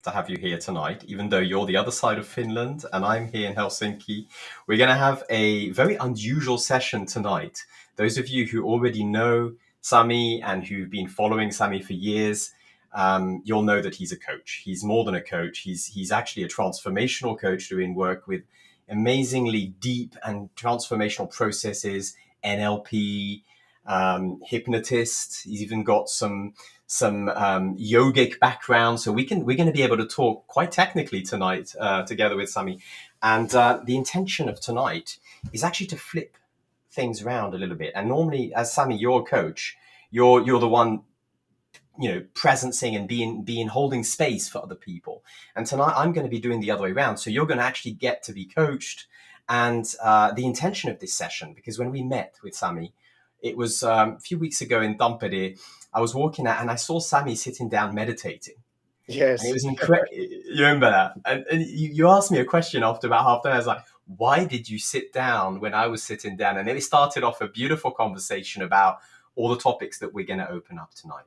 to have you here tonight, even though you're the other side of Finland and I'm here in Helsinki. We're going to have a very unusual session tonight. Those of you who already know Sami and who've been following Sami for years, you'll know that he's a coach. He's more than a coach. He's actually a transformational coach doing work with amazingly deep and transformational processes, NLP, hypnotist. He's even got some yogic background, so we're going to be able to talk quite technically tonight together with Sami. And the intention of tonight is actually to flip things around a little bit. And normally, as Sami, you're a coach, you're the one, presencing and being holding space for other people. And tonight I'm going to be doing the other way around. So you're going to actually get to be coached. And the intention of this session, because when we met with Sami, it was a few weeks ago in Tampere, I was walking out and I saw Sami sitting down meditating. Yes. And it was incredible. You remember that? And you asked me a question after about half an hour. I was like, why did you sit down when I was sitting down? And then it started off a beautiful conversation about all the topics that we're going to open up tonight.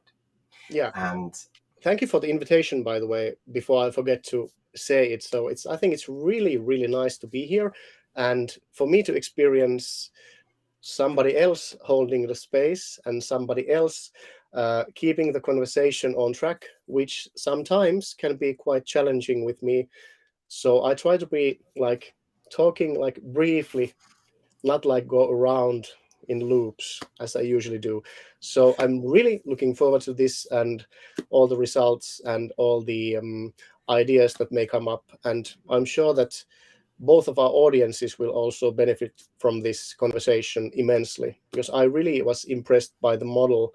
Yeah. And thank you for the invitation, by the way, before I forget to say it. So I think it's really, really nice to be here and for me to experience somebody else holding the space and somebody else keeping the conversation on track, which sometimes can be quite challenging with me. So I try to be like talking like briefly, not like go around in loops as I usually do. So I'm really looking forward to this and all the results and all the ideas that may come up. And I'm sure that both of our audiences will also benefit from this conversation immensely, because I really was impressed by the model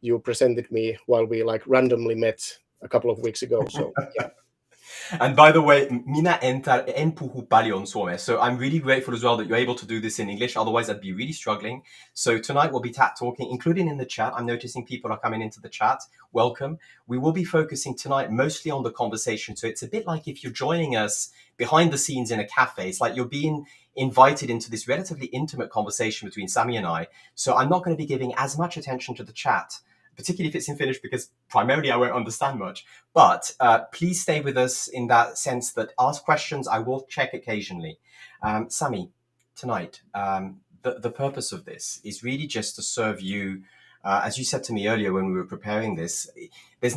you presented me while we like randomly met a couple of weeks ago. So yeah. And by the way, minä en puhu paljon suomea, so I'm really grateful as well that you're able to do this in English. Otherwise, I'd be really struggling. So tonight we'll be talking, including in the chat. I'm noticing people are coming into the chat. Welcome. We will be focusing tonight mostly on the conversation. So it's a bit like if you're joining us behind the scenes in a cafe. It's like you're being invited into this relatively intimate conversation between Sami and I. So I'm not going to be giving as much attention to the chat, particularly if it's in Finnish, because primarily I won't understand much. But please stay with us in that sense that ask questions. I will check occasionally. Sami, tonight, the purpose of this is really just to serve you. As you said to me earlier when we were preparing this,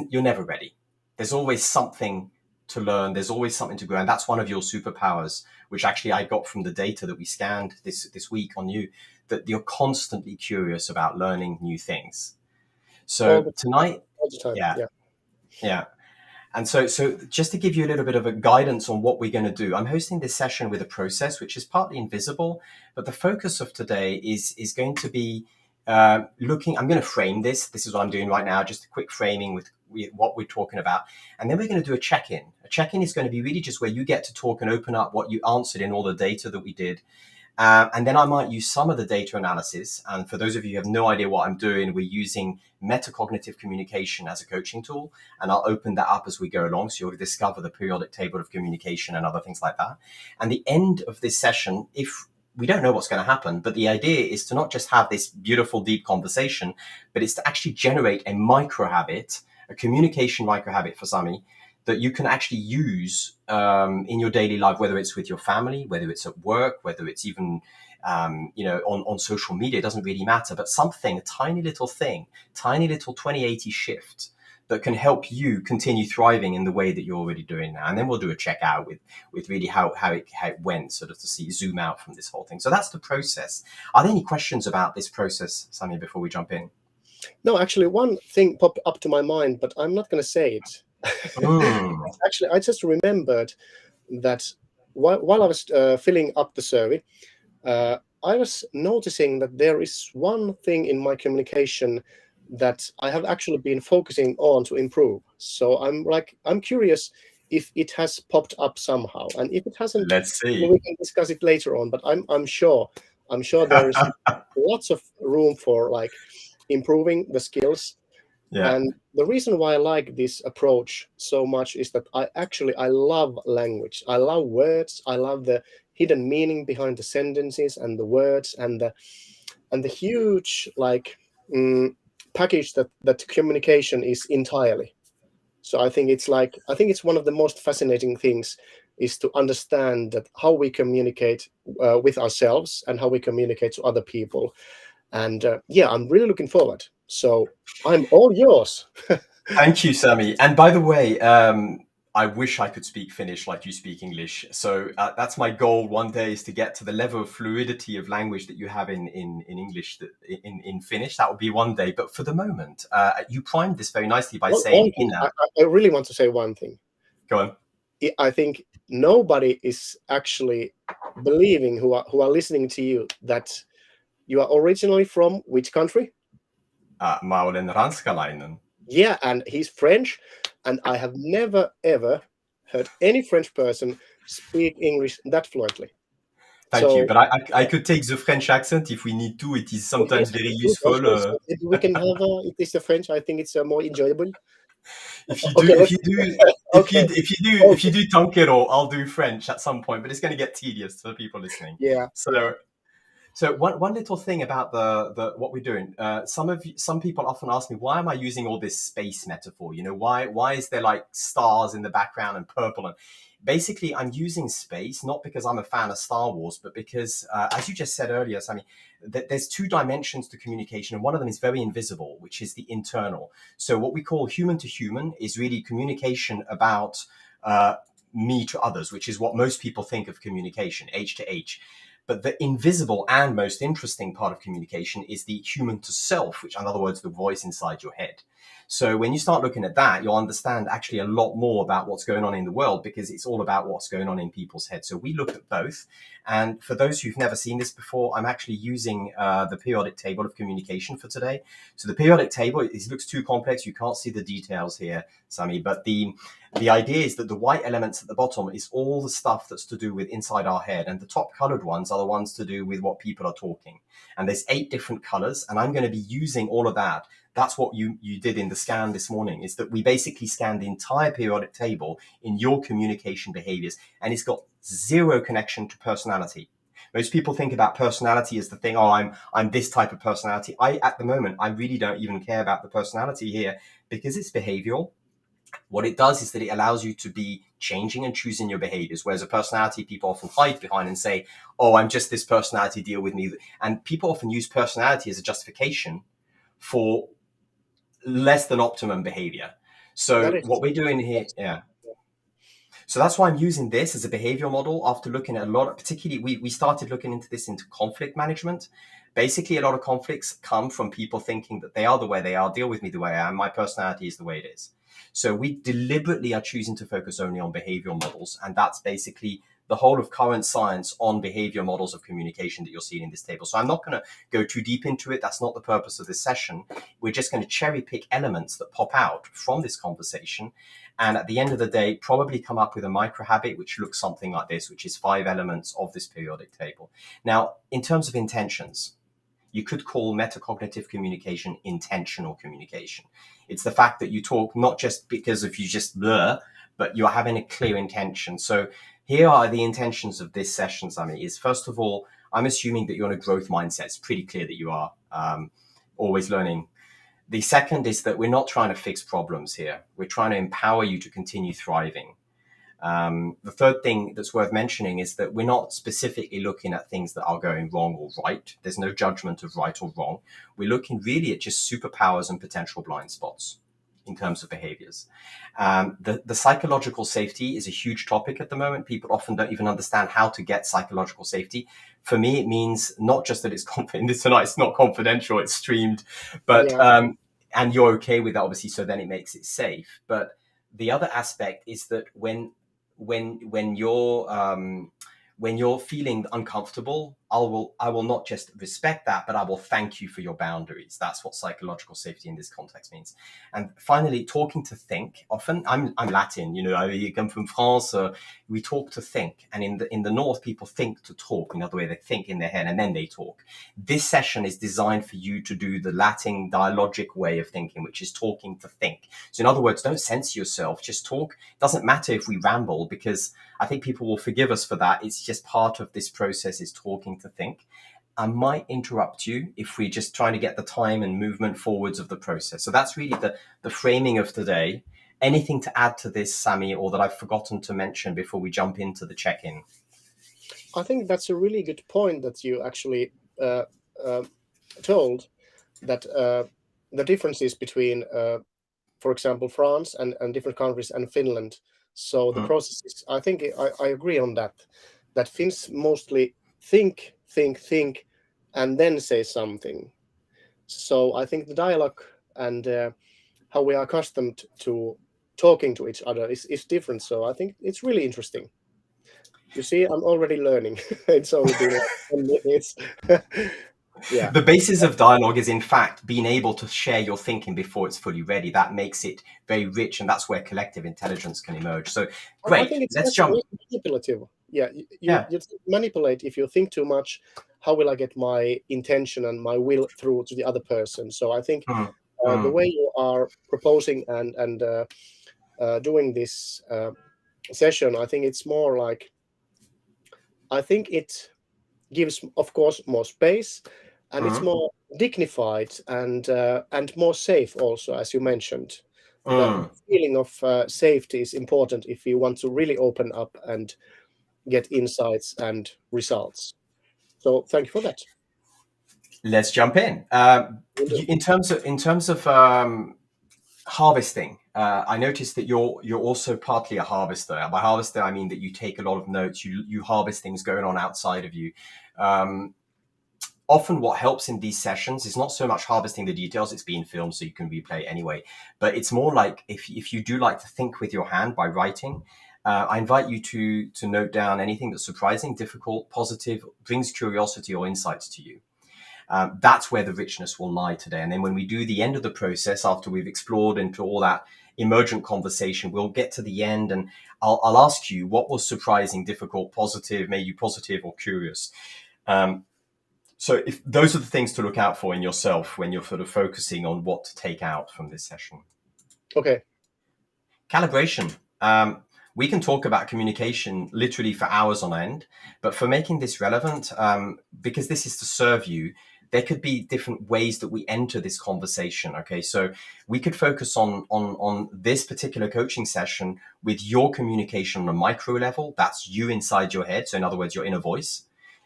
you're never ready. There's always something to learn. There's always something to grow. And that's one of your superpowers, which actually I got from the data that we scanned this week on you, that you're constantly curious about learning new things. So tonight, all the time. Yeah. And so just to give you a little bit of a guidance on what we're going to do, I'm hosting this session with a process which is partly invisible, but the focus of today is going to be looking. I'm going to frame this. This is what I'm doing right now, just a quick framing with what we're talking about. And then we're going to do a check-in. A check-in is going to be really just where you get to talk and open up what you answered in all the data that we did. And then I might use some of the data analysis. And for those of you who have no idea what I'm doing, we're using metacognitive communication as a coaching tool. And I'll open that up as we go along. So you'll discover the periodic table of communication and other things like that. And the end of this session, if we don't know what's going to happen, but the idea is to not just have this beautiful, deep conversation, but it's to actually generate a micro habit, a communication micro habit for Sami, that you can actually use in your daily life, whether it's with your family, whether it's at work, whether it's even on social media. It doesn't really matter, but something, a tiny little thing, tiny little 2080 shift that can help you continue thriving in the way that you're already doing now. And then we'll do a check out with really how it went, sort of to zoom out from this whole thing. So that's the process. Are there any questions about this process, Sami, before we jump in? No, actually, one thing popped up to my mind, but I'm not going to say it. Actually, I just remembered that while I was filling up the survey, I was noticing that there is one thing in my communication that I have actually been focusing on to improve. So I'm curious if it has popped up somehow, and if it hasn't, let's see. We can discuss it later on. But I'm sure there is lots of room for like improving the skills. Yeah. And the reason why I like this approach so much is that I love language. I love words. I love the hidden meaning behind the sentences and the words and the huge like package that communication is entirely. So I think it's one of the most fascinating things is to understand that how we communicate with ourselves and how we communicate to other people. And yeah, I'm really looking forward. So I'm all yours. Thank you, Sami. And by the way, I wish I could speak Finnish like you speak English. So that's my goal one day, is to get to the level of fluidity of language that you have in English, in Finnish. That would be one day. But for the moment, you primed this very nicely by One saying thing, inner. I really want to say one thing. Go on. I think nobody is actually believing who are listening to you that you are originally from which country? Mä olen ranskalainen. Yeah, and he's French, and I have never ever heard any French person speak English that fluently. Thank you. So But I could take the French accent if we need to. It is oh, yes, sometimes very please go useful. for it. So maybe we can have it is the French. I think it's more enjoyable. If you do, Okay, if let's you do, okay, if you okay, do Tankero, I'll do French at some point. But it's going to get tedious for people listening. yeah, yeah, So one little thing about the what we're doing. Some people often ask me, why am I using all this space metaphor? You know, why is there like stars in the background and purple? And basically, I'm using space not because I'm a fan of Star Wars, but because, as you just said earlier, Sammy, there's two dimensions to communication, and one of them is very invisible, which is the internal. So what we call human to human is really communication about me to others, which is what most people think of communication, H to H. But the invisible and most interesting part of communication is the human to self, which, in other words, the voice inside your head. So when you start looking at that, you'll understand actually a lot more about what's going on in the world, because it's all about what's going on in people's heads. So we look at both. And for those who've never seen this before, I'm actually using the periodic table of communication for today. So the periodic table, it looks too complex. You can't see the details here, Sami, but the idea is that the white elements at the bottom is all the stuff that's to do with inside our head, and the top colored ones are the ones to do with what people are talking. And there's 8 different colors, and I'm going to be using all of that. That's what you did in the scan this morning, is that we basically scanned the entire periodic table in your communication behaviors, and it's got zero connection to personality. Most people think about personality as the thing, oh, I'm this type of personality. At the moment, I really don't even care about the personality here, because it's behavioral. What it does is that it allows you to be changing and choosing your behaviors. Whereas a personality, people often hide behind and say, oh, I'm just this personality, deal with me. And people often use personality as a justification for less than optimum behavior. that So what is we're doing here, yeah. So that's why I'm using this as a behavioral model after looking at a lot of, particularly we started looking into this into conflict management. Basically, a lot of conflicts come from people thinking that they are the way they are, deal with me the way I am, my personality is the way it is. So we deliberately are choosing to focus only on behavioral models. And that's basically the whole of current science on behavior models of communication that you're seeing in this table. So I'm not going to go too deep into it. That's not the purpose of this session. We're just going to cherry pick elements that pop out from this conversation. And at the end of the day, probably come up with a micro habit, which looks something like this, which is 5 elements of this periodic table. Now, in terms of intentions, you could call metacognitive communication intentional communication. It's the fact that you talk not just because of you just blur, but you're having a clear intention. So here are the intentions of this session, Sami, is first of all, I'm assuming that you're in a growth mindset. It's pretty clear that you are always learning. The second is that we're not trying to fix problems here. We're trying to empower you to continue thriving. The third thing that's worth mentioning is that we're not specifically looking at things that are going wrong or right. There's no judgment of right or wrong. We're looking really at just superpowers and potential blind spots in terms of behaviors. The psychological safety is a huge topic at the moment. People often don't even understand how to get psychological safety. For me, it means not just that it's tonight, it's not confidential, it's streamed, but yeah. and you're okay with that, obviously, so then it makes it safe. But the other aspect is that when you're feeling uncomfortable, I will not just respect that, but I will thank you for your boundaries. That's what psychological safety in this context means. And finally, talking to think. Often, I'm Latin, you know, I come from France. We talk to think, and in the north, people think to talk. In other way, they think in their head and then they talk. This session is designed for you to do the Latin dialogic way of thinking, which is talking to think. So, in other words, don't censor yourself. Just talk. It doesn't matter if we ramble, because I think people will forgive us for that. It's just part of this process, is talking to think. I might interrupt you if we're just trying to get the time and movement forwards of the process. So that's really the framing of today. Anything to add to this, Sami, or that I've forgotten to mention before we jump into the check-in? I think that's a really good point that you actually uh, told, that the differences between, for example, France and different countries and Finland. So the Mm. processes, I think I agree on that. That Finns mostly think, and then say something. So I think the dialogue and how we are accustomed to talking to each other is different. So I think it's really interesting. You see, I'm already learning. It's only been like 10 minutes. Yeah. The basis of dialogue is, in fact, being able to share your thinking before it's fully ready. That makes it very rich, and that's where collective intelligence can emerge. So, I great. think it's Let's actually jump. manipulative. Yeah, Yeah. you manipulate if you think too much. How will I get my intention and my will through to the other person? So I think Mm. the Mm. way you are proposing and doing this session, I think it's more like, I think it gives, of course, more space, and it's Mm. more dignified and more safe also, as you mentioned. The Mm. feeling of safety is important if you want to really open up and get insights and results. So thank you for that. Let's jump in. Will do. In terms of harvesting, I noticed that you're also partly a harvester. By harvester, I mean that you take a lot of notes. You harvest things going on outside of you. Um, Often what helps in these sessions is not so much harvesting the details, it's being filmed so you can replay it anyway, but it's more like if you do like to think with your hand by writing, I invite you to note down anything that's surprising, difficult, positive, brings curiosity or insights to you. That's where the richness will lie today. And then when we do the end of the process, after we've explored into all that emergent conversation, we'll get to the end and I'll ask you what was surprising, difficult, positive, maybe positive or curious. So if those are the things to look out for in yourself when you're sort of focusing on what to take out from this session. Okay. Calibration. We can talk about communication literally for hours on end, but for making this relevant, because this is to serve you, there could be different ways that we enter this conversation. Okay, so we could focus on this particular coaching session with your communication on a micro level. That's you inside your head. So in other words, your inner voice.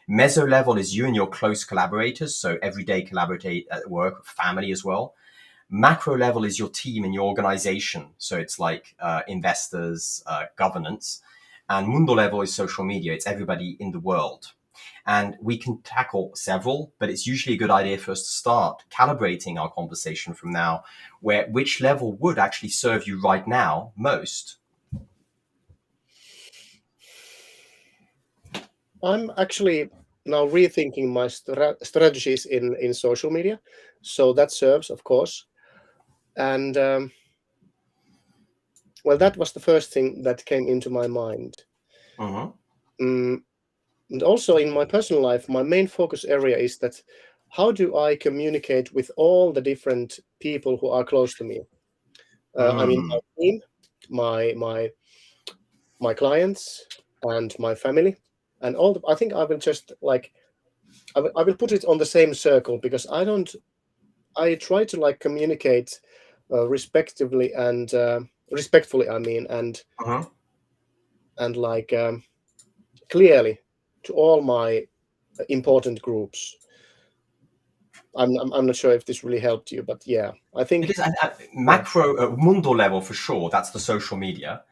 Meso level is you and your close collaborators, so everyday collaborate at work, family as well. Macro level is your team and your organization, so it's like investors, governance. And mundo level is social media, it's everybody in the world. And we can tackle several, but it's usually a good idea for us to start calibrating our conversation from now, where which level would actually serve you right now most. I'm actually now rethinking my strategies in social media. So that serves, of course. And well, that was the first thing that came into my mind. Mm-hmm. Mm, and also in my personal life, my main focus area is that how do I communicate with all the different people who are close to me? I mean, Mm. my team, my my my clients, and my family, and all. I think I will just like I will put it on the same circle because I don't. I try to like communicate respectively and respectfully. I mean, Mm-hmm. and like clearly to all my important groups. I'm not sure if this really helped you, but yeah, I It think is at yeah. macro, mundo level for sure. That's the social media.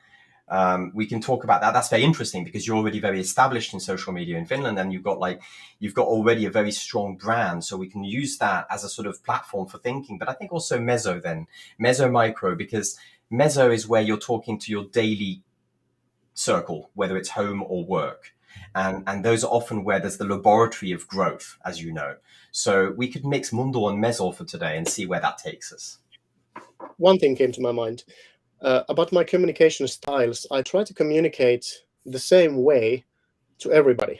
We can talk about that. That's very interesting because you're already very established in social media in Finland, and you've got already a very strong brand. So we can use that as a sort of platform for thinking. But I think also meso micro, because meso is where you're talking to your daily circle, whether it's home or work. And those are often where there's the laboratory of growth, as you know. So we could mix mundo and meso for today and see where that takes us. One thing came to my mind about my communication styles. I try to communicate the same way to everybody.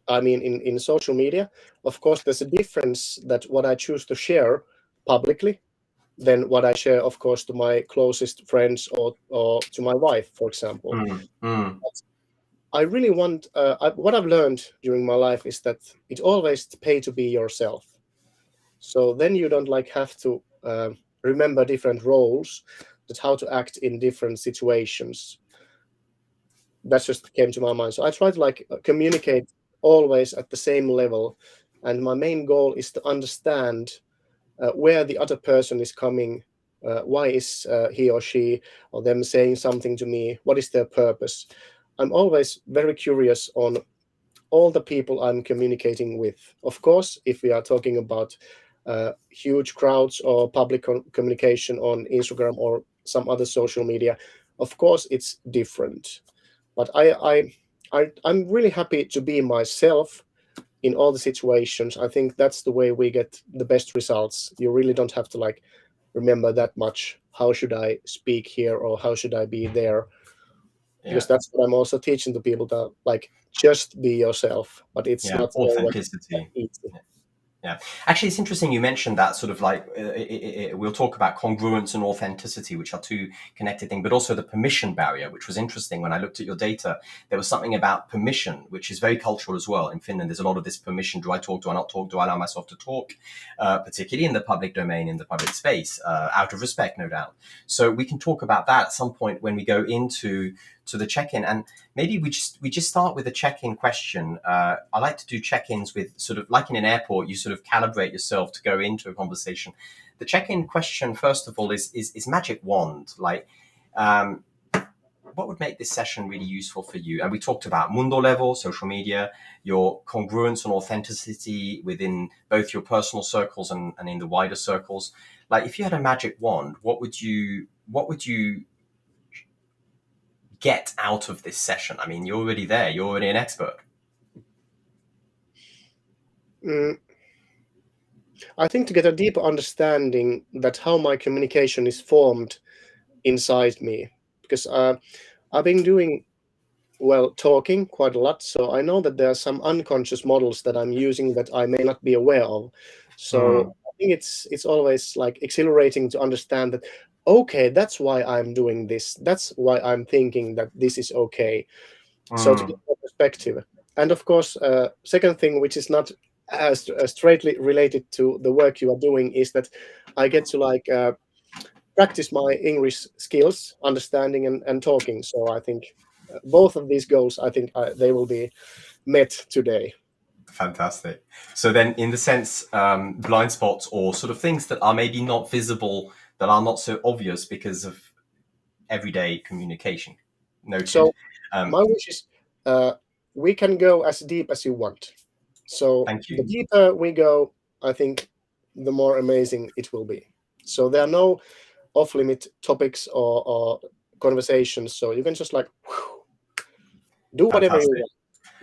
I mean, in social media, of course, there's a difference that what I choose to share publicly than what I share, of course, to my closest friends or to my wife, for example. Mm, mm, But I really want, what I've learned during my life is that it always pay to be yourself. So then you don't like have to remember different roles. that how to act in different situations. That just came to my mind. So I try to like communicate always at the same level, and my main goal is to understand where the other person is coming. Why is he or she or them saying something to me? What is their purpose? I'm always very curious on all the people I'm communicating with. Of course, if we are talking about huge crowds or public communication on Instagram or some other social media, of course it's different. But I'm really happy to be myself in all the situations. I think that's the way we get the best results. You really don't have to like remember that much. How should I speak here or how should I be there? Because that's what I'm also teaching to people, to like just be yourself. But it's not always authenticity. easy. Yeah, actually, it's interesting you mentioned that sort of like we'll talk about congruence and authenticity, which are two connected things, but also the permission barrier, which was interesting. When I looked at your data, there was something about permission, which is very cultural as well. In Finland, there's a lot of this permission. Do I talk? Do I not talk? Do I allow myself to talk? Particularly in the public domain, in the public space, out of respect, no doubt. So we can talk about that at some point when we go into the check-in, and maybe we just start with a check-in question. I like to do check-ins with sort of like in an airport, you sort of calibrate yourself to go into a conversation. The check-in question, first of all, is magic wand. Like, what would make this session really useful for you? And we talked about Mundo level, social media, your congruence and authenticity within both your personal circles and in the wider circles. Like, if you had a magic wand, what would you get out of this session? I mean, you're already there. You're already an expert. I think to get a deeper understanding that how my communication is formed inside me, because I've been doing talking quite a lot, so I know that there are some unconscious models that I'm using that I may not be aware of. So I think it's always like exhilarating to understand that, okay, that's why I'm doing this. That's why I'm thinking that this is okay. So to get more perspective. And of course, second thing, which is not as straightly related to the work you are doing, is that I get to like practice my English skills, understanding and talking. So I think both of these goals, I think they will be met today. Fantastic. So then, in the sense, blind spots or sort of things that are maybe not visible, that are not so obvious because of everyday communication. Noted. So my wish is we can go as deep as you want. So thank you. The deeper we go, I think the more amazing it will be. So there are no off-limit topics or conversations. So you can just like do whatever you want.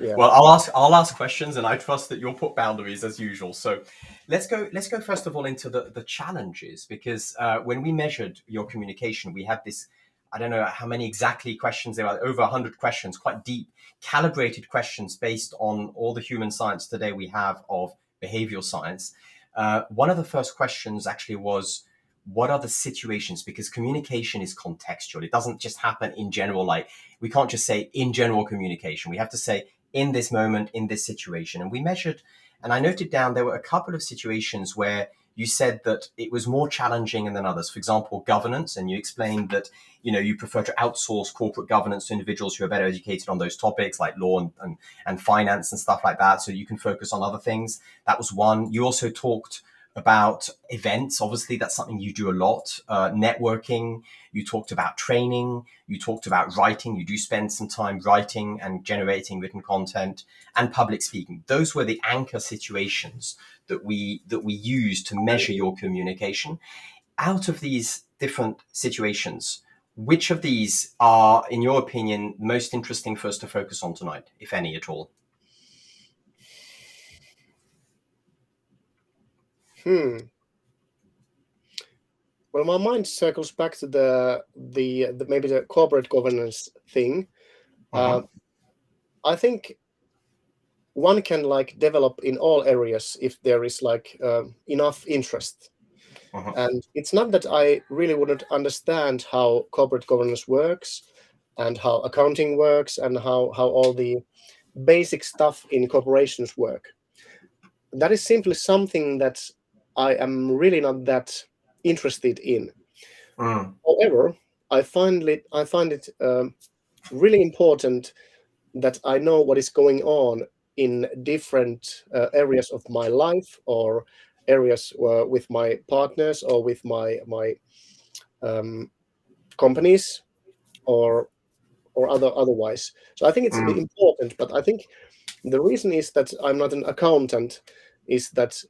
Yeah. Well, I'll ask questions, and I trust that you'll put boundaries as usual. So let's go first of all into the challenges, because when we measured your communication, we had this, I don't know how many exactly questions there are, over 100 questions, quite deep, calibrated questions based on all the human science today we have of behavioral science. One of the first questions actually was, what are the situations? Because communication is contextual. It doesn't just happen in general. Like, we can't just say in general communication. We have to say in this moment, in this situation. And we measured, and I noted down, there were a couple of situations where you said that it was more challenging than others. For example, governance, and you explained that, you prefer to outsource corporate governance to individuals who are better educated on those topics like law and finance and stuff like that, so you can focus on other things. That was one. You also talked about events. Obviously, that's something you do a lot. Networking. You talked about training. You talked about writing. You do spend some time writing and generating written content, and public speaking. Those were the anchor situations that we use to measure your communication. Out of these different situations, which of these are, in your opinion, most interesting for us to focus on tonight, if any at all? Well, my mind circles back to the maybe the corporate governance thing. I think one can like develop in all areas if there is like enough interest. And it's not that I really wouldn't understand how corporate governance works and how accounting works and how all the basic stuff in corporations work. That is simply something that I am really not that interested in. Mm, However, I find it really important that I know what is going on in different areas of my life, or areas with my partners, or with my um, companies, or otherwise. So I think it's mm, important, but I think the reason is that I'm not an accountant, is that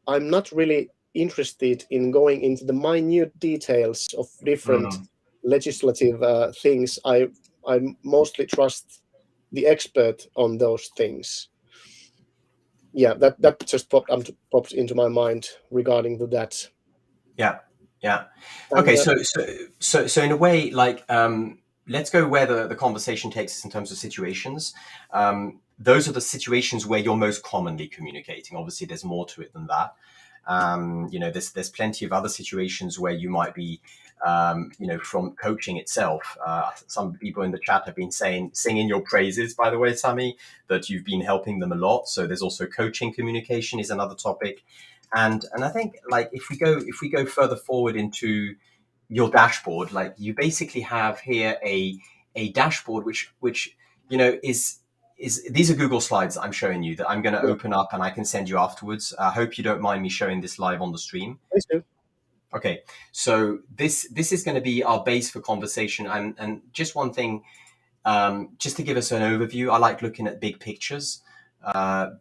I'm not really interested in going into the minute details of different mm. legislative things. I mostly trust the expert on those things. Yeah, that just popped into my mind regarding to that. Yeah, yeah. And Okay, so in a way, like, let's go where the conversation takes us in terms of situations. Those are the situations where you're most commonly communicating. Obviously, there's more to it than that. There's plenty of other situations where you might be, from coaching itself. Some people in the chat have been singing your praises, by the way, Sami, that you've been helping them a lot. So there's also coaching communication is another topic, and I think, like, if we go further forward into your dashboard, like, you basically have here a dashboard which is these are Google slides that I'm showing you that I'm going to yeah, open up and I can send you afterwards. I hope you don't mind me showing this live on the stream. please do. Okay, so this is going to be our base for conversation, and just one thing, just to give us an overview. I like looking at big pictures.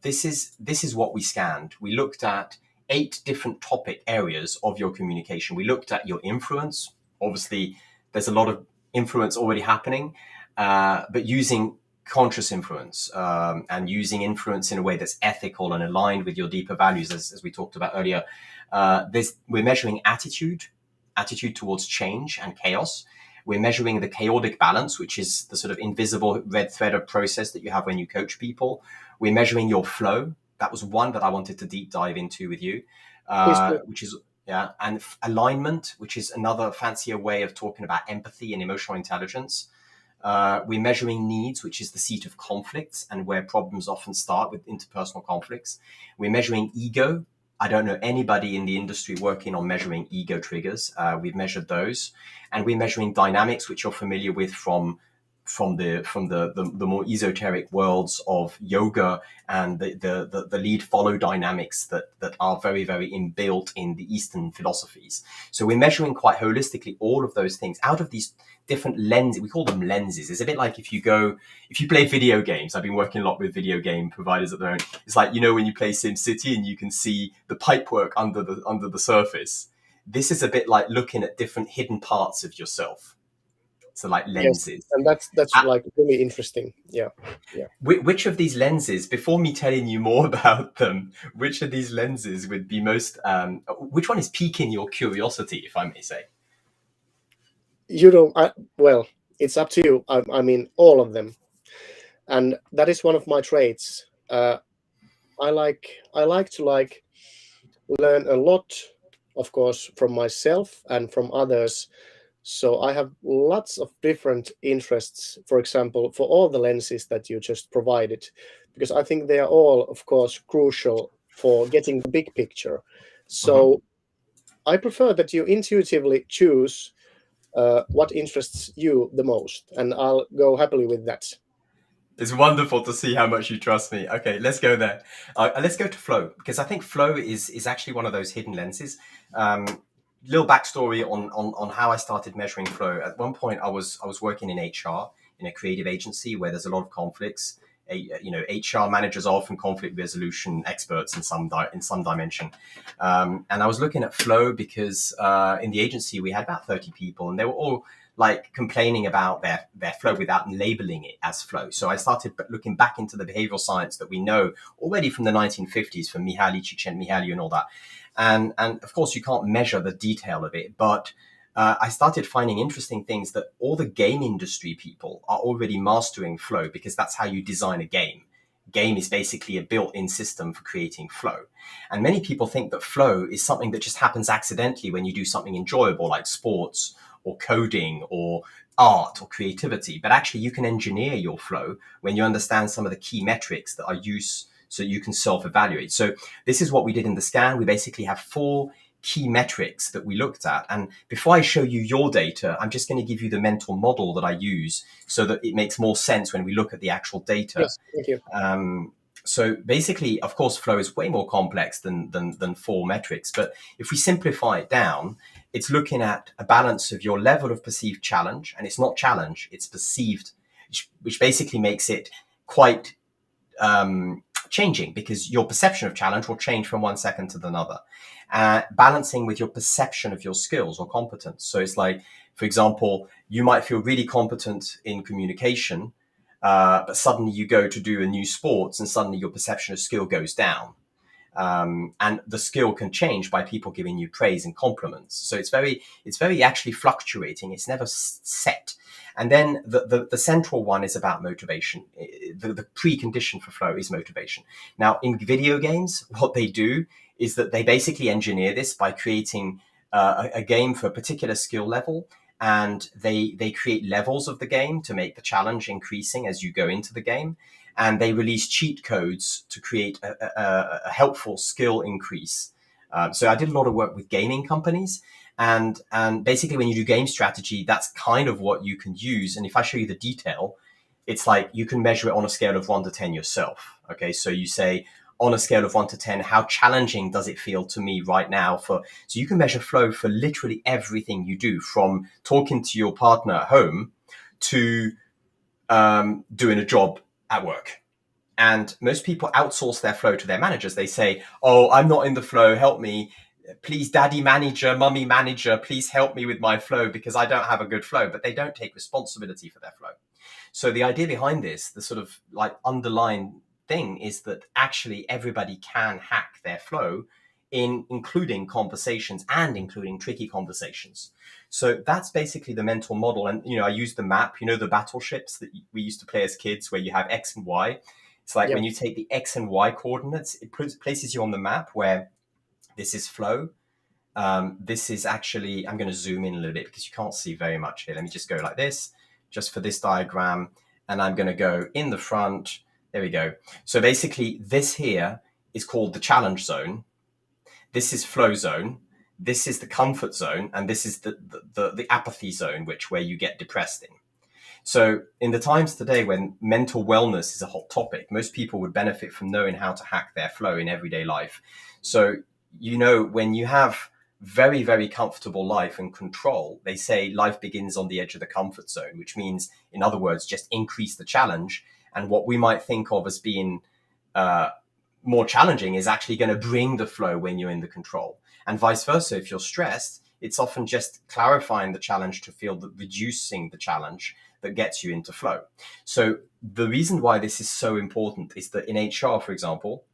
This is what we scanned. We looked at 8 different topic areas of your communication. We looked at your influence. Obviously, there's a lot of influence already happening, but using conscious influence, and using influence in a way that's ethical and aligned with your deeper values, as we talked about earlier. We're measuring attitude towards change and chaos. We're measuring the chaotic balance, which is the sort of invisible red thread of process that you have when you coach people. We're measuring your flow. That was one that I wanted to deep dive into with you, Please do. which is, yeah, and alignment, which is another fancier way of talking about empathy and emotional intelligence. We're measuring needs, which is the seat of conflicts and where problems often start with interpersonal conflicts. We're measuring ego. I don't know anybody in the industry working on measuring ego triggers. We've measured those, and we're measuring dynamics, which you're familiar with from the more esoteric worlds of yoga, and the lead follow dynamics that are very, very inbuilt in the Eastern philosophies. So we're measuring quite holistically all of those things out of these different lenses. We call them lenses. It's a bit like if you play video games. I've been working a lot with video game providers at the moment. It's like, when you play SimCity and you can see the pipework under the surface. This is a bit like looking at different hidden parts of yourself. So, like, Yes, lenses. and that's Uh, like really interesting. Yeah, yeah. which of these lenses, before me telling you more about them, which of these lenses would be most, which one is piquing your curiosity, if I may say? You don't. Well, it's up to you. I mean, all of them, and that is one of my traits. I like to learn a lot, of course, from myself and from others. So I have lots of different interests, for example, for all the lenses that you just provided, because I think they are all, of course, crucial for getting the big picture. Mhm. So I prefer that you intuitively choose what interests you the most, and I'll go happily with that. It's wonderful to see how much you trust me. Okay, let's go there. Let's go to flow, because I think flow is actually one of those hidden lenses. Little backstory on how I started measuring flow. At one point, I was working in HR in a creative agency where there's a lot of conflicts. HR managers are often conflict resolution experts in some dimension. And I was looking at flow because in the agency we had about 30 people, and they were all like complaining about their flow without labeling it as flow. So I started looking back into the behavioral science that we know already from the 1950s, from Mihaly Csikszentmihalyi and all that. And of course, you can't measure the detail of it, but I started finding interesting things that all the game industry people are already mastering flow, because that's how you design a game. Game is basically a built-in system for creating flow. And many people think that flow is something that just happens accidentally when you do something enjoyable like sports or coding or art or creativity. But actually, you can engineer your flow when you understand some of the key metrics that are used so you can self-evaluate. So this is what we did in the scan. We basically have 4 key metrics that we looked at. And before I show you your data, I'm just going to give you the mental model that I use so that it makes more sense when we look at the actual data. Yes, thank you. So basically, of course, flow is way more complex than 4 metrics. But if we simplify it down, it's looking at a balance of your level of perceived challenge, and it's not challenge, it's perceived, which basically makes it quite changing, because your perception of challenge will change from 1 second to another. Balancing with your perception of your skills or competence. So it's like, for example, you might feel really competent in communication, but suddenly you go to do a new sports and suddenly your perception of skill goes down. And the skill can change by people giving you praise and compliments. So it's very actually fluctuating. It's never set. And then the central one is about motivation. The precondition for flow is motivation. Now, in video games, what they do is that they basically engineer this by creating a game for a particular skill level. And they create levels of the game to make the challenge increasing as you go into the game. And they release cheat codes to create a helpful skill increase. So I did a lot of work with gaming companies. And basically, when you do game strategy, that's kind of what you can use. And if I show you the detail, it's like you can measure it on a scale of 1 to 10 yourself. Okay, so you say, on a scale of 1 to 10, how challenging does it feel to me right now? So you can measure flow for literally everything you do, from talking to your partner at home to doing a job at work. And most people outsource their flow to their managers. They say, oh, I'm not in the flow, help me. Please, daddy manager, mummy manager, please help me with my flow because I don't have a good flow. But they don't take responsibility for their flow. So the idea behind this, the sort of like underlying thing, is that actually everybody can hack their flow, including conversations and including tricky conversations. So that's basically the mental model. And, I use the map, the battleships that we used to play as kids where you have X and Y. It's like when you take the X and Y coordinates, it places you on the map where this is flow. This is actually, I'm going to zoom in a little bit because you can't see very much here. Let me just go like this, just for this diagram. And I'm going to go in the front. There we go. So basically this here is called the challenge zone. This is flow zone. This is the comfort zone. And this is the apathy zone, where you get depressed in. So in the times today when mental wellness is a hot topic, most people would benefit from knowing how to hack their flow in everyday life. So, when you have very, very comfortable life and control, they say life begins on the edge of the comfort zone, which means, in other words, just increase the challenge. And what we might think of as being more challenging is actually going to bring the flow when you're in the control. And vice versa, if you're stressed, it's often just clarifying the challenge to feel that reducing the challenge that gets you into flow. So the reason why this is so important is that in HR, for example,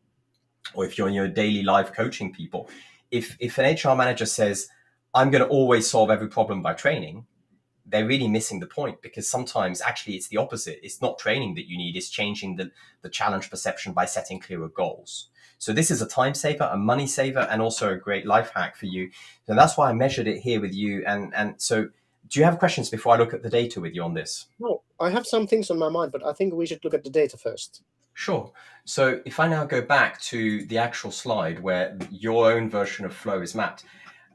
or if you're in your daily life coaching people, if an HR manager says, I'm going to always solve every problem by training, they're really missing the point, because sometimes actually it's the opposite. It's not training that you need, it's changing the challenge perception by setting clearer goals. So this is a time saver, a money saver, and also a great life hack for you. So that's why I measured it here with you. And so do you have questions before I look at the data with you on this? No, I have some things on my mind, but I think we should look at the data first. Sure. So if I now go back to the actual slide where your own version of flow is mapped,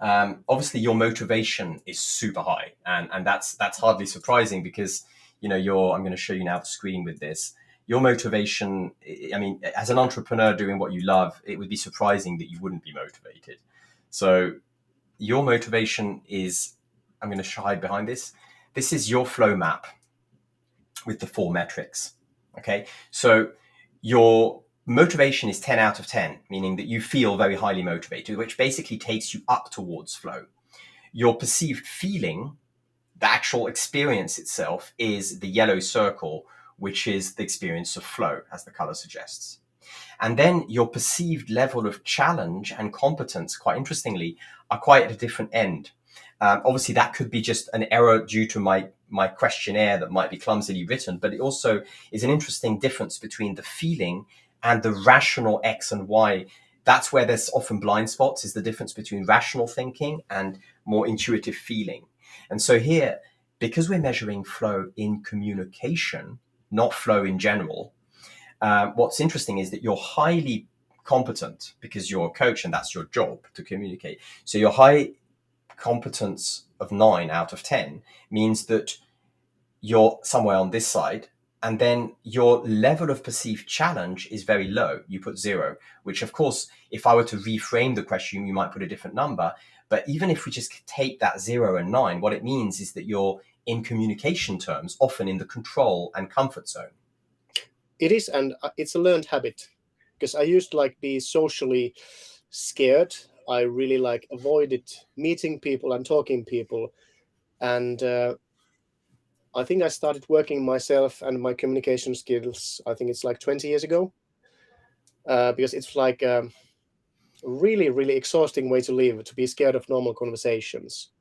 obviously your motivation is super high, and that's hardly surprising because I'm going to show you now the screen with this. Your motivation, I mean, as an entrepreneur doing what you love, it would be surprising that you wouldn't be motivated. So your motivation is, I'm going to hide behind this. This is your flow map with the 4 metrics. Okay, so your motivation is 10 out of 10, meaning that you feel very highly motivated, which basically takes you up towards flow. Your perceived feeling, the actual experience itself, is the yellow circle, which is the experience of flow, as the color suggests. And then your perceived level of challenge and competence, quite interestingly, are quite at a different end. Obviously, that could be just an error due to my questionnaire that might be clumsily written, but it also is an interesting difference between the feeling and the rational X and Y. That's where there's often blind spots, is the difference between rational thinking and more intuitive feeling. And so here, because we're measuring flow in communication, not flow in general, what's interesting is that your highly competent because you're a coach and that's your job to communicate. So your high competence of 9 out of 10 means that you're somewhere on this side, and then your level of perceived challenge is very low. You put 0, which of course, if I were to reframe the question, you might put a different number. But even if we just take that 0 and 9, what it means is that you're, in communication terms, often in the control and comfort zone. It is, and it's a learned habit, because I used to like be socially scared. I really like avoided meeting people and talking people, and I think I started working myself and my communication skills. I think it's like 20 years ago, because it's like a really, really exhausting way to live, to be scared of normal conversations.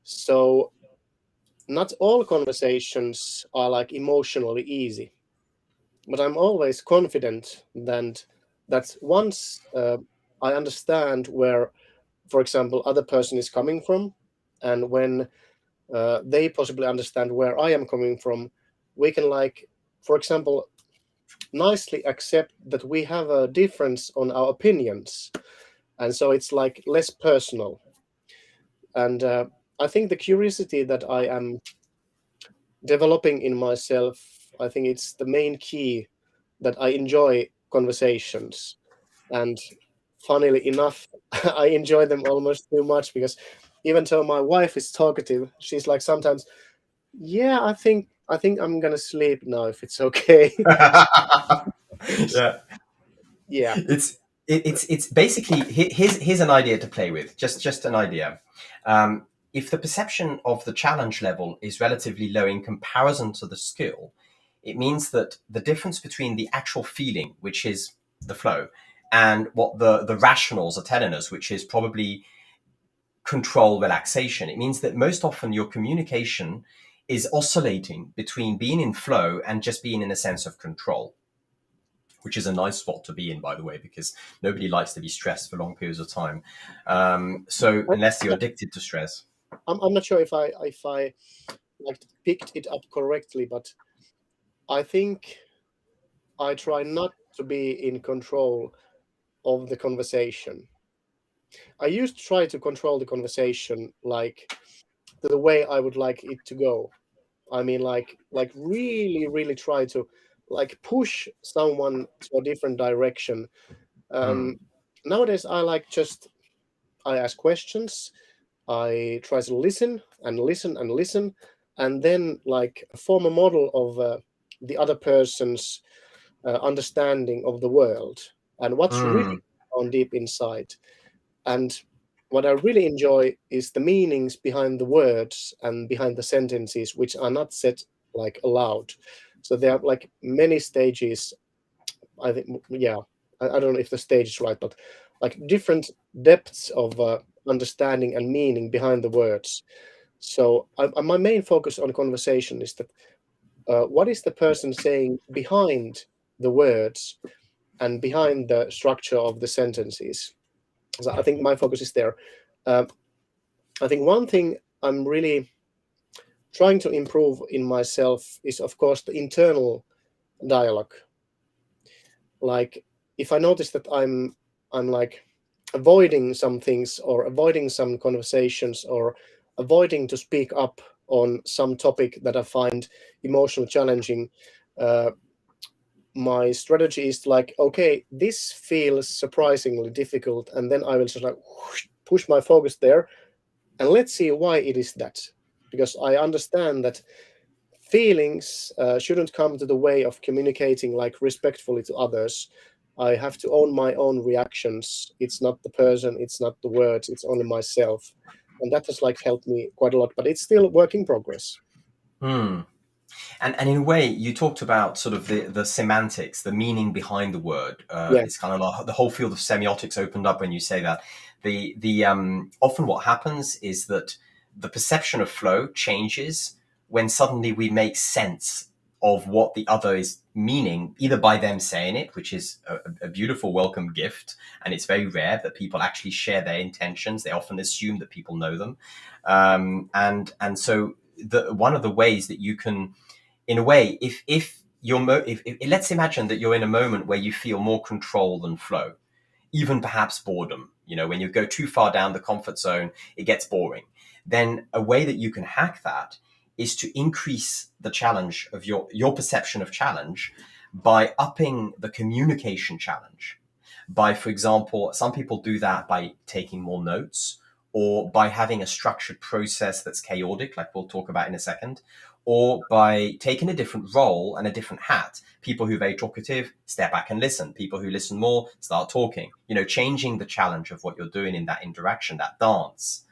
So not all conversations are like emotionally easy, but I'm always confident that once I understand where, for example, other person is coming from, and when they possibly understand where I am coming from, we can, like, for example, nicely accept that we have a difference on our opinions, and so it's like less personal. And I think the curiosity that I am developing in myself, I think it's the main key, that I enjoy conversations. And funnily enough, I enjoy them almost too much, because even though my wife is talkative, she's like sometimes, yeah, I think I'm gonna sleep now, if it's okay. Yeah. Yeah. It's basically, here's an idea to play with, just an idea. If the perception of the challenge level is relatively low in comparison to the skill, it means that the difference between the actual feeling, which is the flow, and what the rationals are telling us, which is probably control, relaxation, it means that most often your communication is oscillating between being in flow and just being in a sense of control, which is a nice spot to be in, by the way, because nobody likes to be stressed for long periods of time. So unless you're addicted to stress. I'm not sure if I like picked it up correctly, but I think I try not to be in control of the conversation. I used to try to control the conversation, like the way I would like it to go. I mean, like really, really try to like push someone to a different direction. Mm, Nowadays, I ask questions. I try to listen and listen and listen, and then like form a model of the other person's understanding of the world and what's really mm, on deep inside. And what I really enjoy is the meanings behind the words and behind the sentences, which are not said like aloud. So there are like many stages. I think, yeah, I don't know if the stage is right, but like different depths of understanding and meaning behind the words. So my main focus on conversation is that what is the person saying behind the words and behind the structure of the sentences. So I think my focus is there. Uh, I think one thing I'm really trying to improve in myself is, of course, the internal dialogue. Like, if I notice that I'm like avoiding some things, or avoiding some conversations, or avoiding to speak up on some topic that I find emotionally challenging, uh, my strategy is like, okay, this feels surprisingly difficult, and then I will just like whoosh, push my focus there, and let's see why it is that. Because I understand that feelings shouldn't come to the way of communicating like respectfully to others. I have to own my own reactions. It's not the person, it's not the words, it's only myself. And that has like helped me quite a lot, but it's still work in progress. mm. And in a way, you talked about sort of the semantics, the meaning behind the word. Yeah. It's kind of like the whole field of semiotics opened up when you say that. The often what happens is that the perception of flow changes when suddenly we make sense of what the other is meaning, either by them saying it, which is a beautiful welcome gift, and it's very rare that people actually share their intentions. They often assume that people know them, and so one of the ways that you can, in a way, if let's imagine that you're in a moment where you feel more control than flow, even perhaps boredom. When you go too far down the comfort zone, it gets boring. Then a way that you can hack that is to increase the challenge of your perception of challenge by upping the communication challenge. By, for example, some people do that by taking more notes, or by having a structured process that's chaotic, like we'll talk about in a second, or by taking a different role and a different hat. People who are very talkative, step back and listen. People who listen more, start talking. Changing the challenge of what you're doing in that interaction, that dance.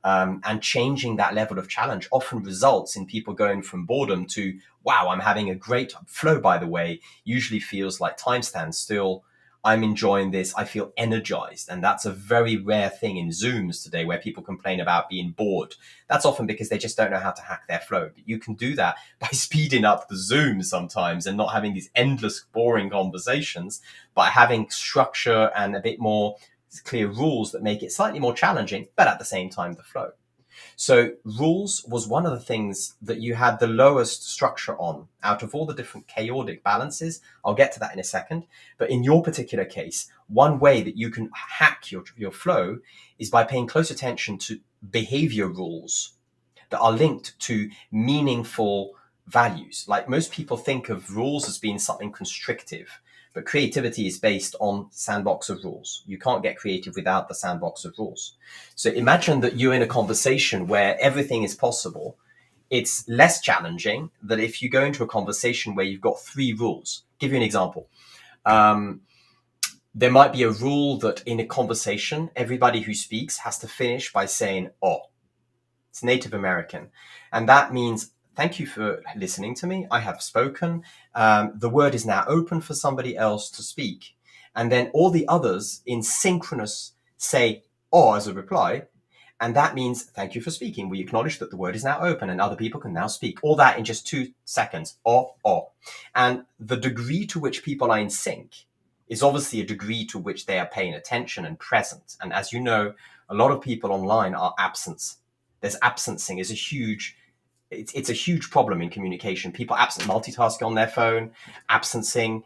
And changing that level of challenge often results in people going from boredom to, wow, I'm having a great flow, by the way, usually feels like time stands still. I'm enjoying this. I feel energized. And that's a very rare thing in Zooms today, where people complain about being bored. That's often because they just don't know how to hack their flow. But you can do that by speeding up the Zoom sometimes and not having these endless, boring conversations, by having structure and a bit more clear rules that make it slightly more challenging, but at the same time, the flow. So rules was one of the things that you had the lowest structure on out of all the different chaotic balances. I'll get to that in a second. But in your particular case, one way that you can hack your flow is by paying close attention to behavior rules that are linked to meaningful values. Like, most people think of rules as being something constrictive, but creativity is based on sandbox of rules. You can't get creative without the sandbox of rules. So imagine that you're in a conversation where everything is possible. It's less challenging than if you go into a conversation where you've got 3 rules. Give you an example. There might be a rule that in a conversation, everybody who speaks has to finish by saying, "oh." It's Native American. And that means, thank you for listening to me. I have spoken. The word is now open for somebody else to speak. And then all the others in synchronous say, "oh," as a reply. And that means, thank you for speaking. We acknowledge that the word is now open and other people can now speak. All that in just 2 seconds. "Oh, oh." And the degree to which people are in sync is obviously a degree to which they are paying attention and present. And as you know, a lot of people online are absent. There's absencing is it's a huge problem in communication. People absent multitasking on their phone, absencing.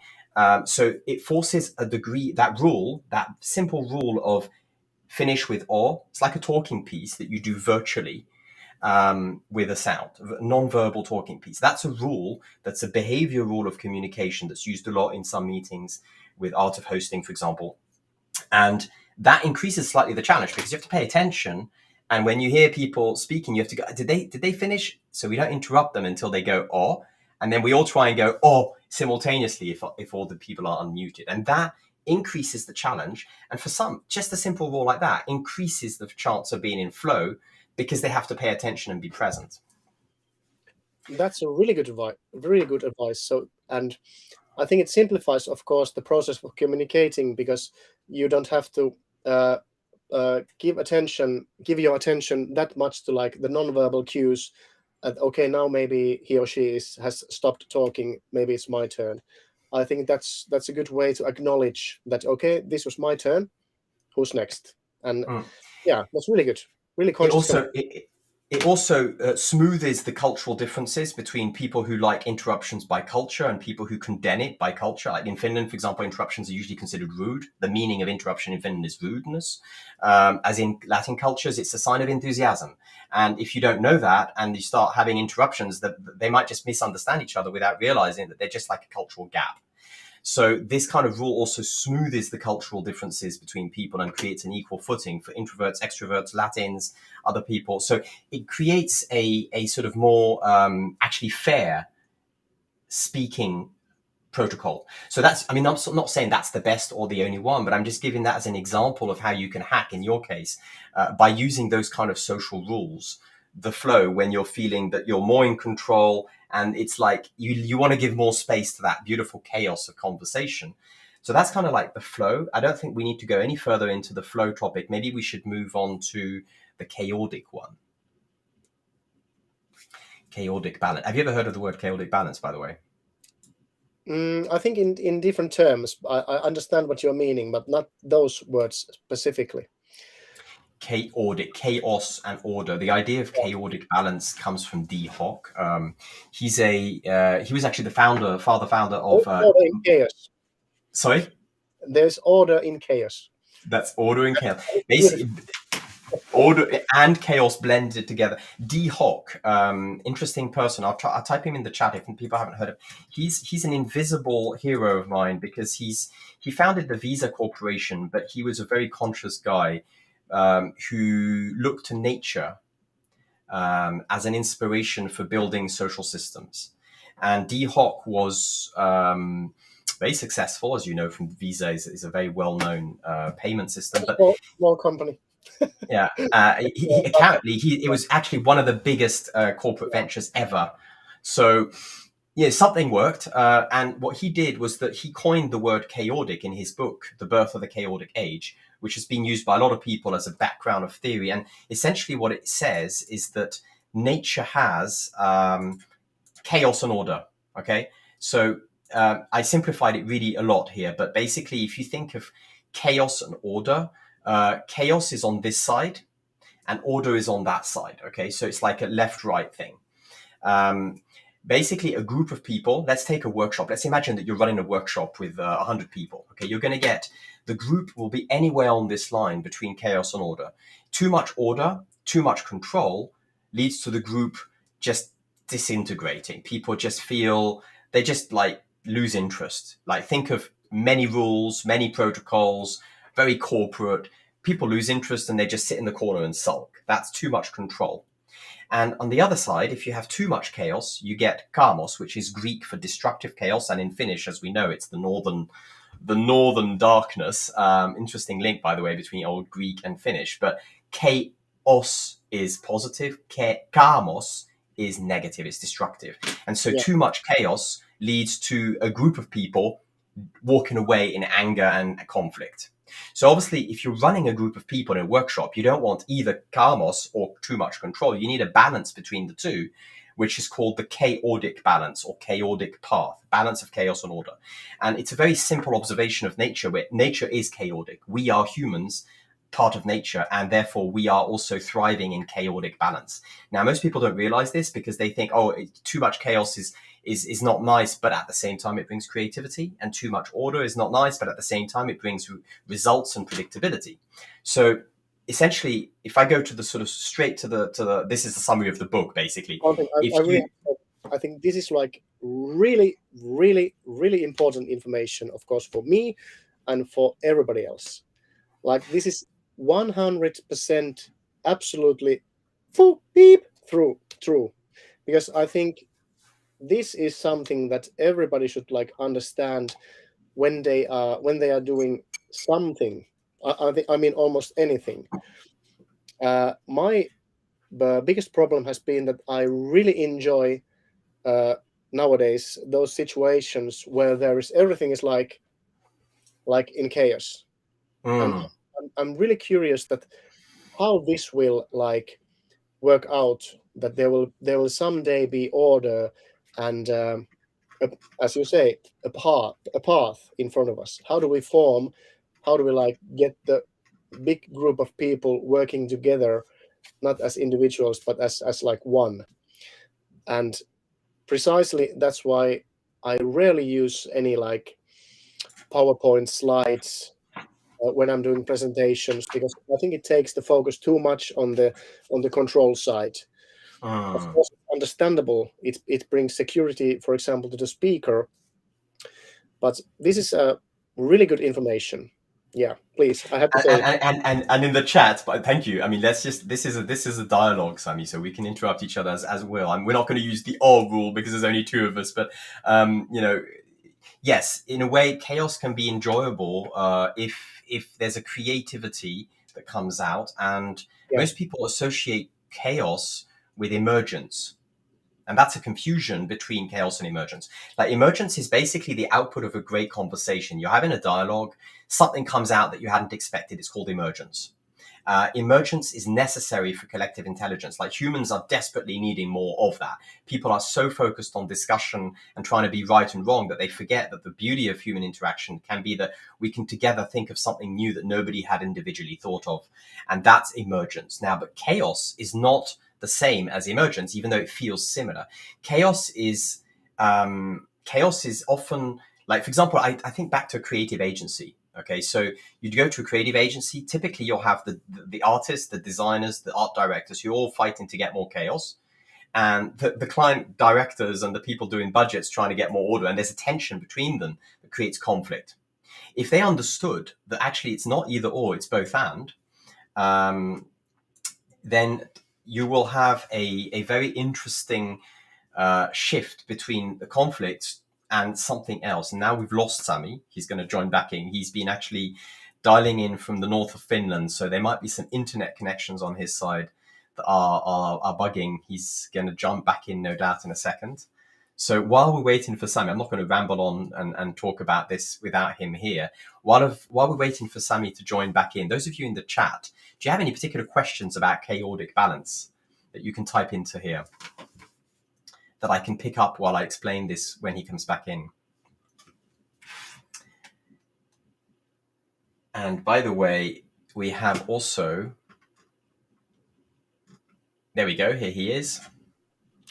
So it forces a degree, that simple rule of finish with "or." It's like a talking piece that you do virtually with a sound, a non-verbal talking piece. That's a rule. That's a behavior rule of communication that's used a lot in some meetings with art of hosting, for example. And that increases slightly the challenge because you have to pay attention. And when you hear people speaking, you have to go, did they finish? So we don't interrupt them until they go, "oh." And then we all try and go, "oh," simultaneously if all the people are unmuted. And that increases the challenge. And for some, just a simple rule like that increases the chance of being in flow because they have to pay attention and be present. That's a really good advice. Really good advice. So, and I think it simplifies, of course, the process of communicating, because you don't have to give your attention that much to like the non-verbal cues. Okay, now maybe he or she has stopped talking. Maybe it's my turn. I think that's a good way to acknowledge that. Okay, this was my turn. Who's next? And yeah, that's really good. Really conscious. It also smoothes the cultural differences between people who like interruptions by culture and people who condemn it by culture. Like in Finland, for example, interruptions are usually considered rude. The meaning of interruption in Finland is rudeness. As in Latin cultures, it's a sign of enthusiasm. And if you don't know that and you start having interruptions, that they might just misunderstand each other without realizing that they're just like a cultural gap. So this kind of rule also smoothes the cultural differences between people and creates an equal footing for introverts, extroverts, Latins, other people. So it creates a sort of more actually fair speaking protocol. So that's, I mean, I'm not saying that's the best or the only one, but I'm just giving that as an example of how you can hack, in your case, by using those kind of social rules, the flow when you're feeling that you're more in control. And it's like you want to give more space to that beautiful chaos of conversation. So that's kind of like the flow. I don't think we need to go any further into the flow topic. Maybe we should move on to the chaotic one. Chaotic balance. Have you ever heard of the word chaotic balance, by the way? I think in different terms. I understand what you're meaning, but not those words specifically. chaotic, chaos and order. The idea of chaotic balance comes from D. Hock. He was actually the founder of. Order in chaos. Sorry, There's order in chaos. that's order and chaos. Beautiful. Basically, order and chaos blended together. D. Hock, interesting person. I'll type him in the chat if people haven't heard of. He's an invisible hero of mine because he founded the Visa Corporation, but he was a very conscious guy who looked to nature as an inspiration for building social systems. And D. Hock was very successful, as you know, from Visa is a very well-known payment system. But small company. yeah, apparently it was actually one of the biggest corporate ventures ever. So yeah, something worked. And what he did was that he coined the word chaotic in his book, The Birth of the Chaotic Age, which has been used by a lot of people as a background of theory. And essentially what it says is that nature has chaos and order. Okay. So I simplified it really a lot here, but basically if you think of chaos and order, chaos is on this side and order is on that side. Okay. So it's like a left-right thing. Basically a group of people, let's take a workshop. Let's imagine that you're running a workshop with 100 people. Okay. You're going to get, the group will be anywhere on this line between chaos and order. Too much order, too much control leads to the group just disintegrating. People just feel, they just like lose interest. Like think of many rules, many protocols, very corporate. People lose interest and they just sit in the corner and sulk. That's too much control. And on the other side, if you have too much chaos, you get kamos, which is Greek for destructive chaos. And in Finnish, as we know, it's the northern darkness. Interesting link, by the way, between Old Greek and Finnish. But chaos is positive. Kamos is negative. It's destructive. And so too much chaos leads to a group of people walking away in anger and conflict. So obviously, if you're running a group of people in a workshop, you don't want either kamos or too much control. You need a balance between the two, which is called the chaotic balance or chaotic path, balance of chaos and order. And it's a very simple observation of nature, where nature is chaotic. We are humans, part of nature, and therefore we are also thriving in chaotic balance. Now, most people don't realize this because they think, oh, too much chaos is not nice, but at the same time it brings creativity, and too much order is not nice, but at the same time it brings results and predictability. So essentially, if I go to the sort of straight to the this is the summary of the book, basically. I think this is like really, really, really important information, of course, for me and for everybody else. Like this is 100% absolutely true, because I think this is something that everybody should like understand when they are doing something. I mean almost anything. My biggest problem has been that I really enjoy nowadays those situations where everything is like in chaos. And I'm really curious that how this will like work out, that there will someday be order and as you say, a path in front of us. How do we like get the big group of people working together, not as individuals but as like one? And precisely that's why I rarely use any like PowerPoint slides when I'm doing presentations, because I think it takes the focus too much on the control side. Of course, it's understandable. It brings security, for example, to the speaker. But this is really good information. Yeah, please. I have to say. And in the chat, but thank you. I mean, this is a dialogue, Sami, so we can interrupt each other as well. And we're not going to use the all rule because there's only two of us. But yes, in a way, chaos can be enjoyable if there's a creativity that comes out. And most people associate chaos with emergence. And that's a confusion between chaos and emergence. Like emergence is basically the output of a great conversation. You're having a dialogue, something comes out that you hadn't expected. It's called emergence. Emergence is necessary for collective intelligence. Like humans are desperately needing more of that. People are so focused on discussion and trying to be right and wrong that they forget that the beauty of human interaction can be that we can together think of something new that nobody had individually thought of. And that's emergence. Now, but chaos is not the same as emergence, even though it feels similar. Chaos is often, like, for example, I think back to a creative agency. Okay, so you'd go to a creative agency. Typically, you'll have the artists, the designers, the art directors, who are all fighting to get more chaos, and the client directors and the people doing budgets trying to get more order. And there's a tension between them that creates conflict. If they understood that actually it's not either or, it's both and, then you will have a very interesting shift between the conflict and something else. And now we've lost Sami. He's going to join back in. He's been actually dialing in from the north of Finland, so there might be some internet connections on his side that are bugging. He's going to jump back in, no doubt, in a second. So while we're waiting for Sami, I'm not going to ramble on and talk about this without him here. While we're waiting for Sami to join back in, those of you in the chat, do you have any particular questions about chaotic balance that you can type into here that I can pick up while I explain this when he comes back in? And by the way, we have also, there we go, here he is.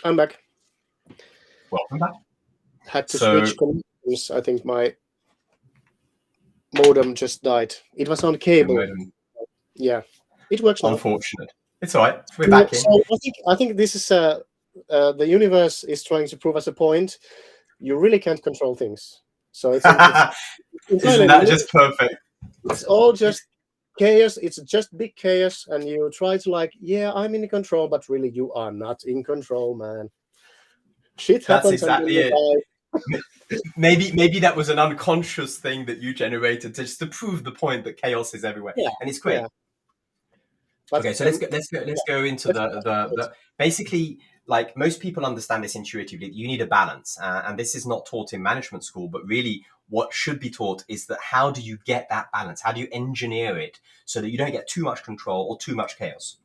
I'm back. Welcome back. Had to switch connections. I think my modem just died. It was on cable. Yeah, it works now. Unfortunate. It's all right. We're back in. So I think this is the universe is trying to prove us a point. You really can't control things. So it's isn't that just perfect? It's all just chaos. It's just big chaos, and you try to I'm in control, but really you are not in control, man. Shit happens. That's exactly it. Maybe that was an unconscious thing that you generated just to prove the point that chaos is everywhere, and it's great. Yeah. Okay, so let's go into the basically, like, most people understand this intuitively. You need a balance, and this is not taught in management school, but really what should be taught is that how do you get that balance? How do you engineer it so that you don't get too much control or too much chaos?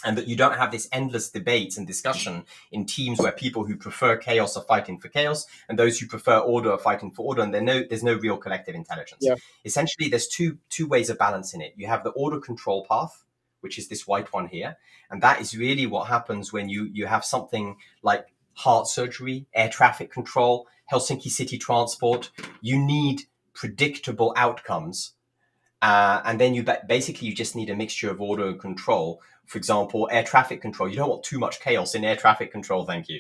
And that you don't have this endless debate and discussion in teams where people who prefer chaos are fighting for chaos and those who prefer order are fighting for order, and there's no real collective intelligence. Yeah. Essentially, there's two ways of balancing it. You have the order control path, which is this white one here. And that is really what happens when you have something like heart surgery, air traffic control, Helsinki city transport. You need predictable outcomes. And then you just need a mixture of order and control. For example, air traffic control. You don't want too much chaos in air traffic control, thank you.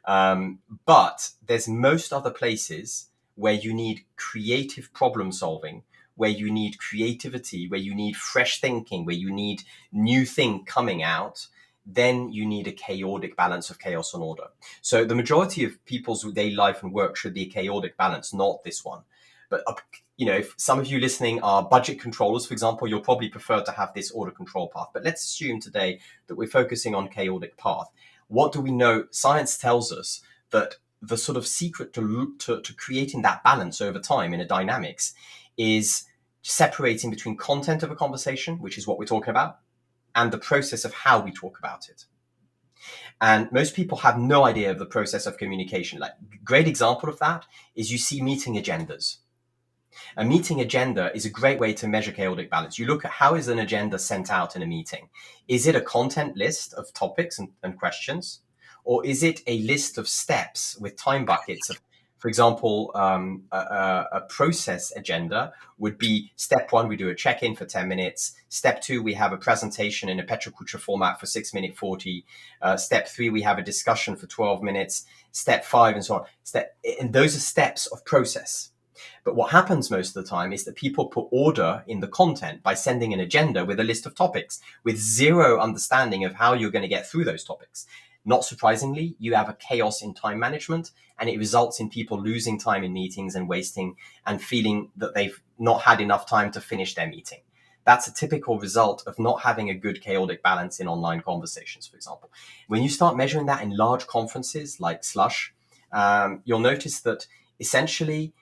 But there's most other places where you need creative problem solving, where you need creativity, where you need fresh thinking, where you need new thing coming out. Then you need a chaotic balance of chaos and order. So the majority of people's daily life and work should be a chaotic balance, not this one. But if some of you listening are budget controllers, for example, you'll probably prefer to have this order control path. But let's assume today that we're focusing on chaotic path. What do we know? Science tells us that the sort of secret to creating that balance over time in a dynamics is separating between content of a conversation, which is what we're talking about, and the process of how we talk about it. And most people have no idea of the process of communication. Like, great example of that is you see meeting agendas. A meeting agenda is a great way to measure chaotic balance. You look at how is an agenda sent out in a meeting. Is it a content list of topics and questions? Or is it a list of steps with time buckets of, for example, a process agenda would be step 1, we do a check-in for 10 minutes. Step 2, we have a presentation in a Petra Kucha format for 6 minutes 40. Step 3, we have a discussion for 12 minutes. Step 5, and so on. And those are steps of process. But what happens most of the time is that people put order in the content by sending an agenda with a list of topics with zero understanding of how you're going to get through those topics. Not surprisingly, you have a chaos in time management, and it results in people losing time in meetings and wasting and feeling that they've not had enough time to finish their meeting. That's a typical result of not having a good chaotic balance in online conversations, for example. When you start measuring that in large conferences like Slush, you'll notice that essentially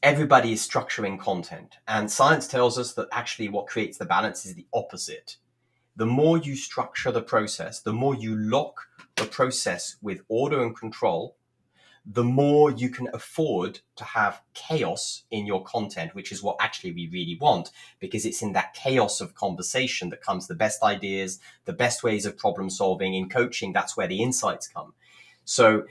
everybody is structuring content. And science tells us that actually what creates the balance is the opposite. the more you structure the process, the more you lock the process with order and control, the more you can afford to have chaos in your content, which is what actually we really want, because it's in that chaos of conversation that comes the best ideas, the best ways of problem solving. In coaching, that's where the insights come. So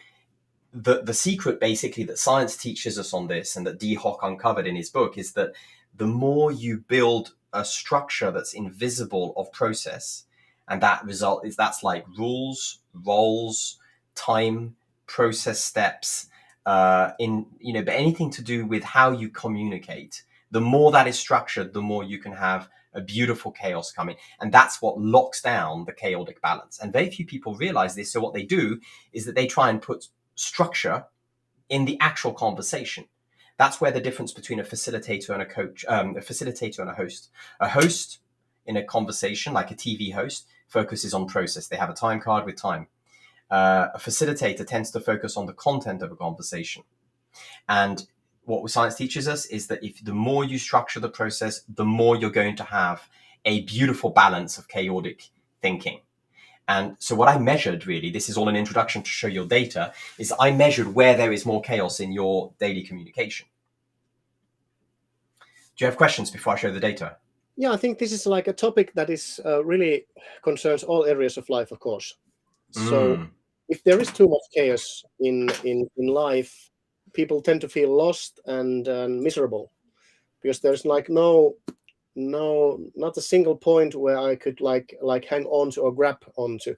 the secret basically that science teaches us on this, and that D. Hock uncovered in his book, is that the more you build a structure that's invisible of process, and that's like rules, roles, time, process steps, but anything to do with how you communicate, the more that is structured, the more you can have a beautiful chaos coming. And that's what locks down the chaotic balance. And very few people realize this. So what they do is that they try and put structure in the actual conversation. That's where the difference between a facilitator and a coach, a facilitator and a host. A host in a conversation, like a TV host, focuses on process. They have a time card with time. A facilitator tends to focus on the content of a conversation. And what science teaches us is that if the more you structure the process, the more you're going to have a beautiful balance of chaotic thinking. And so what I measured, really, this is all an introduction to show your data, is I measured where there is more chaos in your daily communication. Do you have questions before I show the data? Yeah, I think this is like a topic that is really concerns all areas of life, of course. So if there is too much chaos in life, people tend to feel lost and miserable, because there's like not a single point where I could like hang on to or grab onto.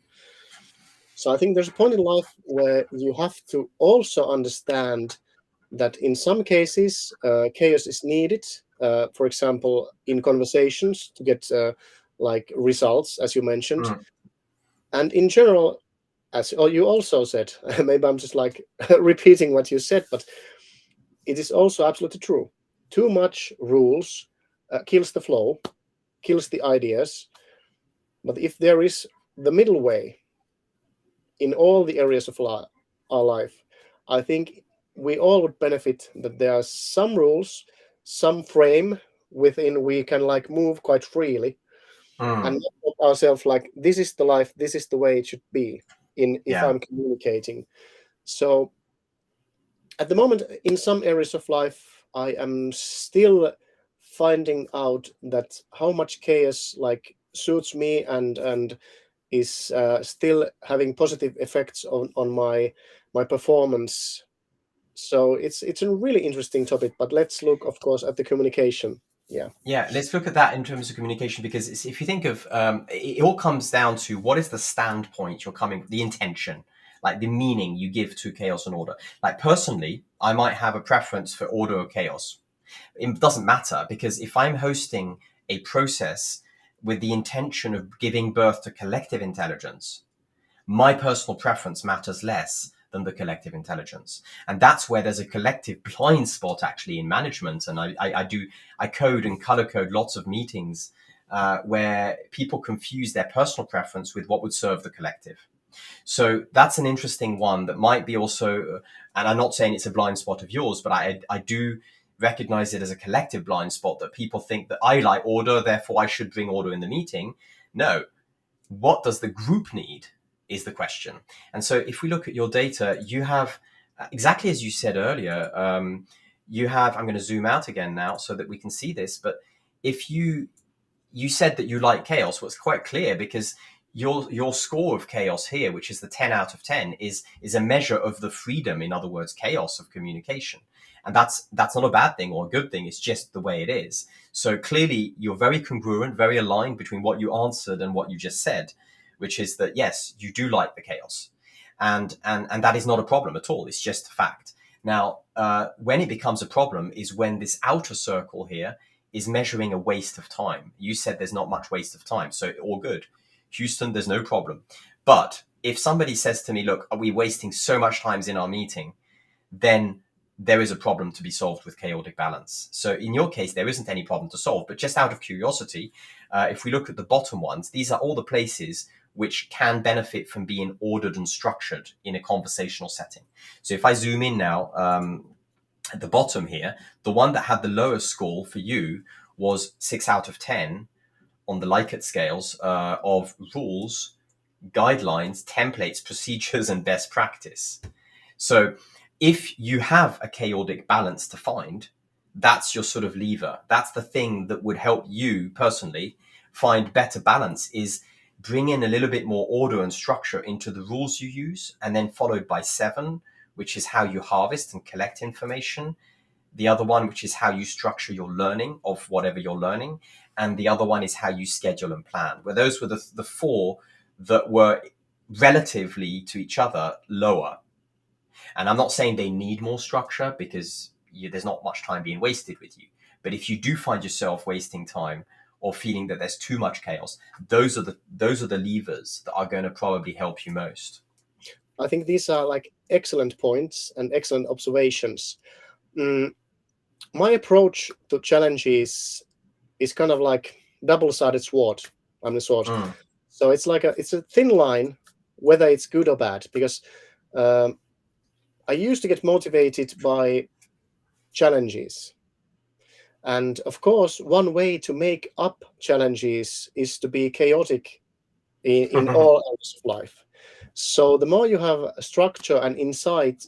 So I think there's a point in life where you have to also understand that in some cases chaos is needed. For example, in conversations to get like results, as you mentioned, and in general, as you also said, maybe I'm just like repeating what you said, but it is also absolutely true. Too much rules kills the flow, kills the ideas. But if there is the middle way in all the areas of our life, I think we all would benefit that there are some rules, some frame within we can like move quite freely, and not put ourselves like, this is the life, this is the way it should be if I'm communicating. So at the moment, in some areas of life, I am still finding out that how much chaos like suits me and is still having positive effects on my performance. So it's a really interesting topic, but let's look, of course, at the communication. Yeah, let's look at that in terms of communication, because if you think of it all comes down to what is the standpoint you're coming, the intention, like the meaning you give to chaos and order. Like personally, I might have a preference for order or chaos. It doesn't matter, because if I'm hosting a process with the intention of giving birth to collective intelligence, my personal preference matters less than the collective intelligence. And that's where there's a collective blind spot actually in management. And I code and color code lots of meetings where people confuse their personal preference with what would serve the collective. So that's an interesting one that might be also, and I'm not saying it's a blind spot of yours, but I do recognize it as a collective blind spot, that people think that I like order, therefore I should bring order in the meeting. No, what does the group need is the question. And so if we look at your data, you have, exactly as you said earlier, you have, I'm going to zoom out again now so that we can see this, but if you said that you like chaos, well, it's quite clear, because your score of chaos here, which is the 10 out of 10, is a measure of the freedom, in other words, chaos of communication. And that's not a bad thing or a good thing. It's just the way it is. So clearly you're very congruent, very aligned between what you answered and what you just said, which is that, yes, you do like the chaos. And that is not a problem at all. It's just a fact. Now, when it becomes a problem is when this outer circle here is measuring a waste of time. You said there's not much waste of time, so all good. Houston, there's no problem. But if somebody says to me, look, are we wasting so much time in our meeting? Then there is a problem to be solved with chaotic balance. So in your case, there isn't any problem to solve. But just out of curiosity, if we look at the bottom ones, these are all the places which can benefit from being ordered and structured in a conversational setting. So if I zoom in now, at the bottom here, the one that had the lowest score for you was 6 out of 10 on the Likert scales of rules, guidelines, templates, procedures, and best practice. So if you have a chaotic balance to find, that's your sort of lever. That's the thing that would help you personally find better balance, is bring in a little bit more order and structure into the rules you use, and then followed by 7, which is how you harvest and collect information. The other one, which is how you structure your learning of whatever you're learning. And the other one is how you schedule and plan. Where those were the 4 that were relatively to each other lower. And I'm not saying they need more structure, because there's not much time being wasted with you. But if you do find yourself wasting time or feeling that there's too much chaos, those are the levers that are going to probably help you most. I think these are like excellent points and excellent observations. My approach to challenges is kind of like double-sided sword. So it's like it's a thin line, whether it's good or bad, because I used to get motivated by challenges. And of course, one way to make up challenges is to be chaotic in all areas of life. So the more you have a structure and insight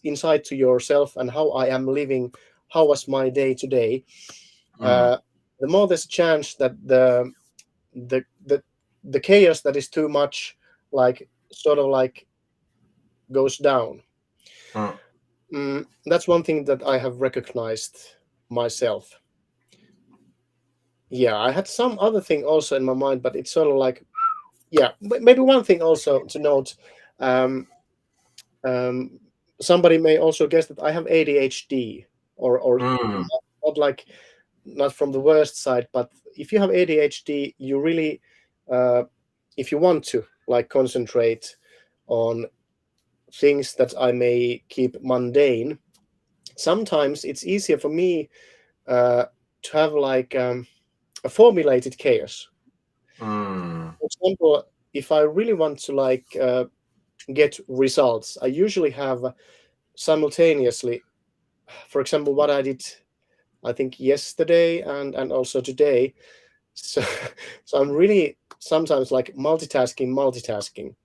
to yourself and how I am living, how was my day today, the more there's a chance that the chaos that is too much, like sort of like goes down. That's one thing that I have recognized myself. Yeah, I had some other thing also in my mind, but it's sort of like, yeah, maybe one thing also to note. Somebody may also guess that I have ADHD, or not from the worst side, but if you have ADHD, you really, if you want to like concentrate on things that I may keep mundane, sometimes it's easier for me to have like a formulated chaos. For example, if I really want to like get results, I usually have simultaneously, for example, what I did, I think yesterday and also today. So I'm really sometimes like multitasking,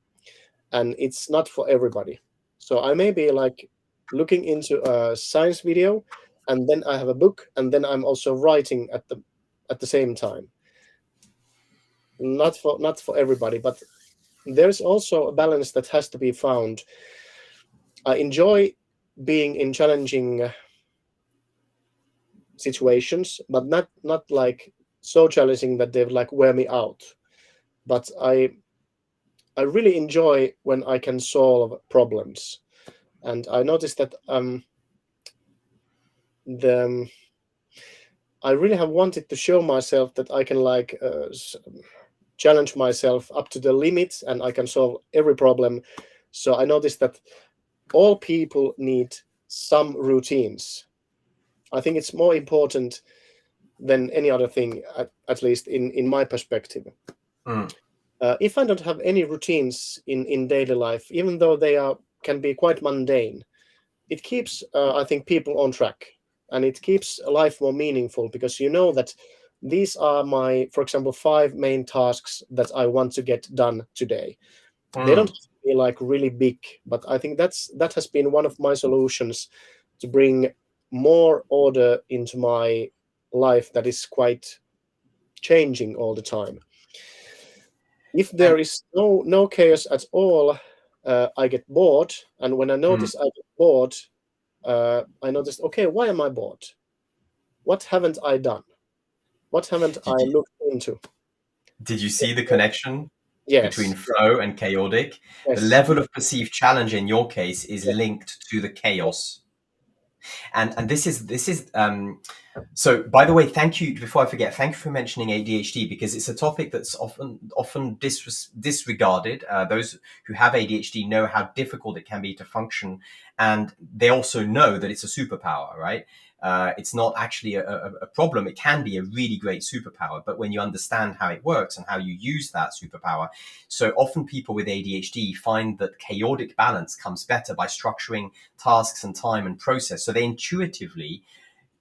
and it's not for everybody. So I may be like looking into a science video, and then I have a book, and then I'm also writing at the same time. Not for everybody, but there's also a balance that has to be found. I enjoy being in challenging situations, but not like so challenging that they would like wear me out. But I really enjoy when I can solve problems, and I noticed that I really have wanted to show myself that I can like challenge myself up to the limit, and I can solve every problem. So I noticed that all people need some routines. I think it's more important than any other thing, at least in my perspective. If I don't have any routines in daily life, even though they can be quite mundane, it keeps, I think, people on track, and it keeps life more meaningful, because you know that these are my, for example, 5 main tasks that I want to get done today. They don't have to be like really big, but I think that has been one of my solutions to bring more order into my life that is quite changing all the time. If there is no chaos at all, I get bored, and when I notice I get bored, I noticed, okay, why am I bored? What haven't I done? What haven't I looked into? Did you see the connection between Yes. flow and chaotic? The Yes. level of perceived challenge in your case is linked to the chaos. And this is so, by the way, thank you, before I forget, thank you for mentioning ADHD, because it's a topic that's often disregarded. Those who have ADHD know how difficult it can be to function, and they also know that it's a superpower, right? It's not actually a problem. It can be a really great superpower, but when you understand how it works and how you use that superpower. So often people with ADHD find that chaotic balance comes better by structuring tasks and time and process. So they intuitively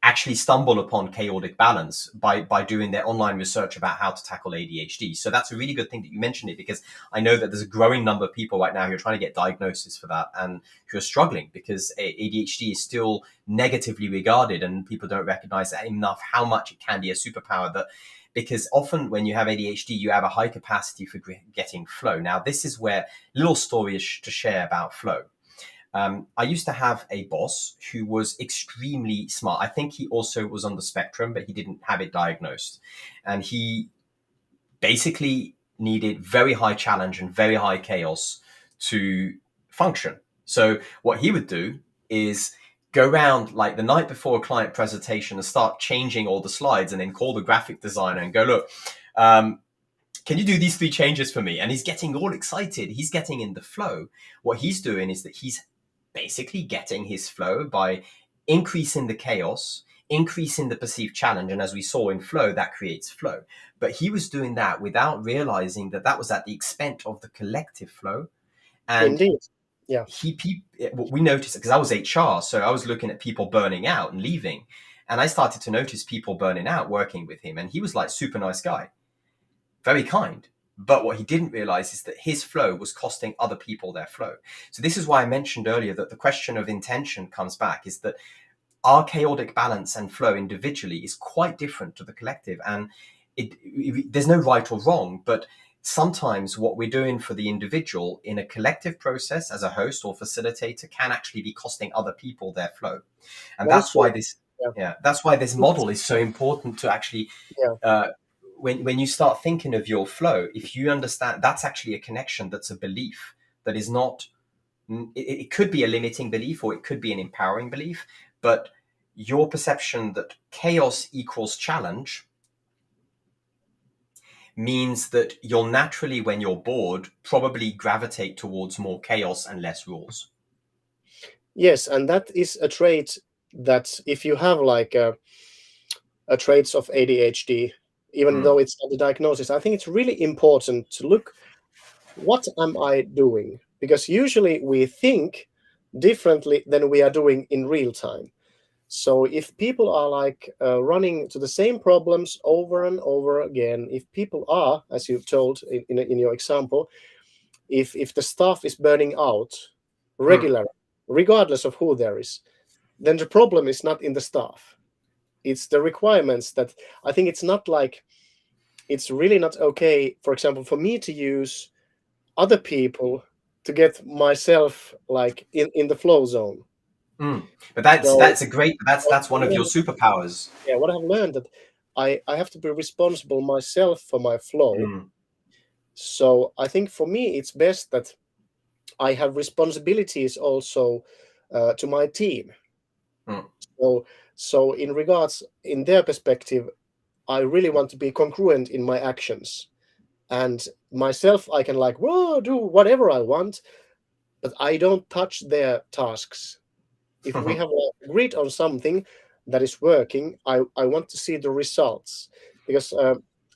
actually stumble upon chaotic balance by doing their online research about how to tackle ADHD. So that's a really good thing that you mentioned it, because I know that there's a growing number of people right now who are trying to get diagnosis for that and who are struggling because ADHD is still negatively regarded, and people don't recognize that enough how much it can be a superpower. That because often when you have ADHD, you have a high capacity for getting flow. Now, this is where little story is to share about flow. I used to have a boss who was extremely smart. I think he also was on the spectrum, but he didn't have it diagnosed. And he basically needed very high challenge and very high chaos to function. So what he would do is go around like the night before a client presentation and start changing all the slides, and then call the graphic designer and go, look, can you do these 3 changes for me? And he's getting all excited. He's getting in the flow. What he's doing is that he's basically getting his flow by increasing the chaos, increasing the perceived challenge. And as we saw in flow, that creates flow. But he was doing that without realizing that that was at the expense of the collective flow. And Indeed. Yeah. we noticed, because I was HR, so I was looking at people burning out and leaving. And I started to notice people burning out working with him. And he was like super nice guy, very kind. But what he didn't realize is that his flow was costing other people their flow. So this is why I mentioned earlier that the question of intention comes back, is that our chaotic balance and flow individually is quite different to the collective. And there's no right or wrong, but sometimes what we're doing for the individual in a collective process as a host or facilitator can actually be costing other people their flow. And that's why this, that's why this model is so important to actually, when you start thinking of your flow, if you understand that's actually a connection, that's a belief that is not, it could be a limiting belief or it could be an empowering belief, but your perception that chaos equals challenge means that you'll naturally, when you're bored, probably gravitate towards more chaos and less rules. Yes, and that is a trait that if you have like a traits of ADHD, even though it's not a diagnosis, I think it's really important to look, what am I doing? Because usually we think differently than we are doing in real time. So if people are like running to the same problems over and over again, if people are, as you've told in your example, if the staff is burning out regularly, regardless of who there is, then the problem is not in the staff. It's the requirements that I think it's not like, it's really not okay, for example, for me to use other people to get myself like in the flow zone. But that's a great, that's one of your superpowers. Yeah, what I've learned that I have to be responsible myself for my flow. So I think for me it's best that I have responsibilities also to my team. So in regards, in their perspective, I really want to be congruent in my actions. And myself, I can like, whoa, do whatever I want, but I don't touch their tasks. If we have agreed on something that is working, I want to see the results. Because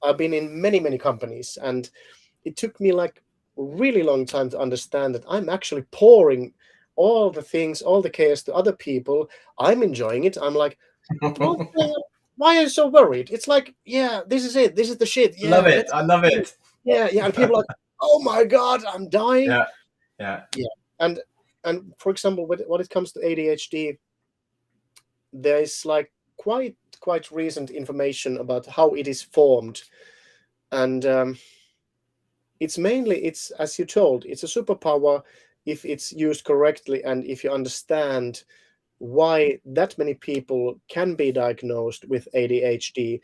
I've been in many, many companies, and it took me like a really long time to understand that I'm actually pouring all the things, all the chaos to other people. I'm enjoying it. I'm like, what the hell? Why are you so worried? It's like, yeah, this is it. This is the shit. Yeah, Love it. I love it. Yeah. And people are like, oh my God, I'm dying. Yeah. And for example, when it comes to ADHD, there is like quite recent information about how it is formed. And it's as you told, it's a superpower if it's used correctly, and if you understand why that many people can be diagnosed with ADHD.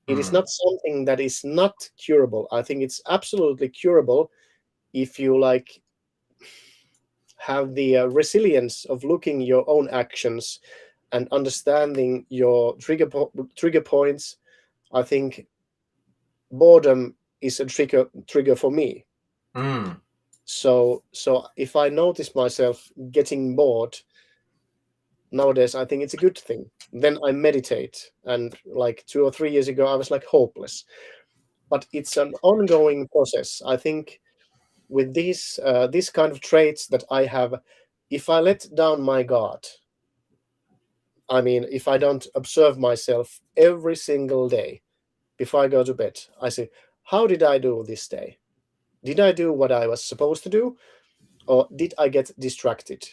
It is not something that is not curable. I think it's absolutely curable if you like have the resilience of looking your own actions and understanding your trigger points. I think boredom is a trigger for me. So if I notice myself getting bored nowadays, I think it's a good thing. Then I meditate, and like 2 or 3 years ago I was like hopeless. But it's an ongoing process. I think with these this kind of traits that I have, if I let down my guard, I mean, if I don't observe myself every single day before I go to bed, I say, how did I do this day? Did I do what I was supposed to do? Or did I get distracted?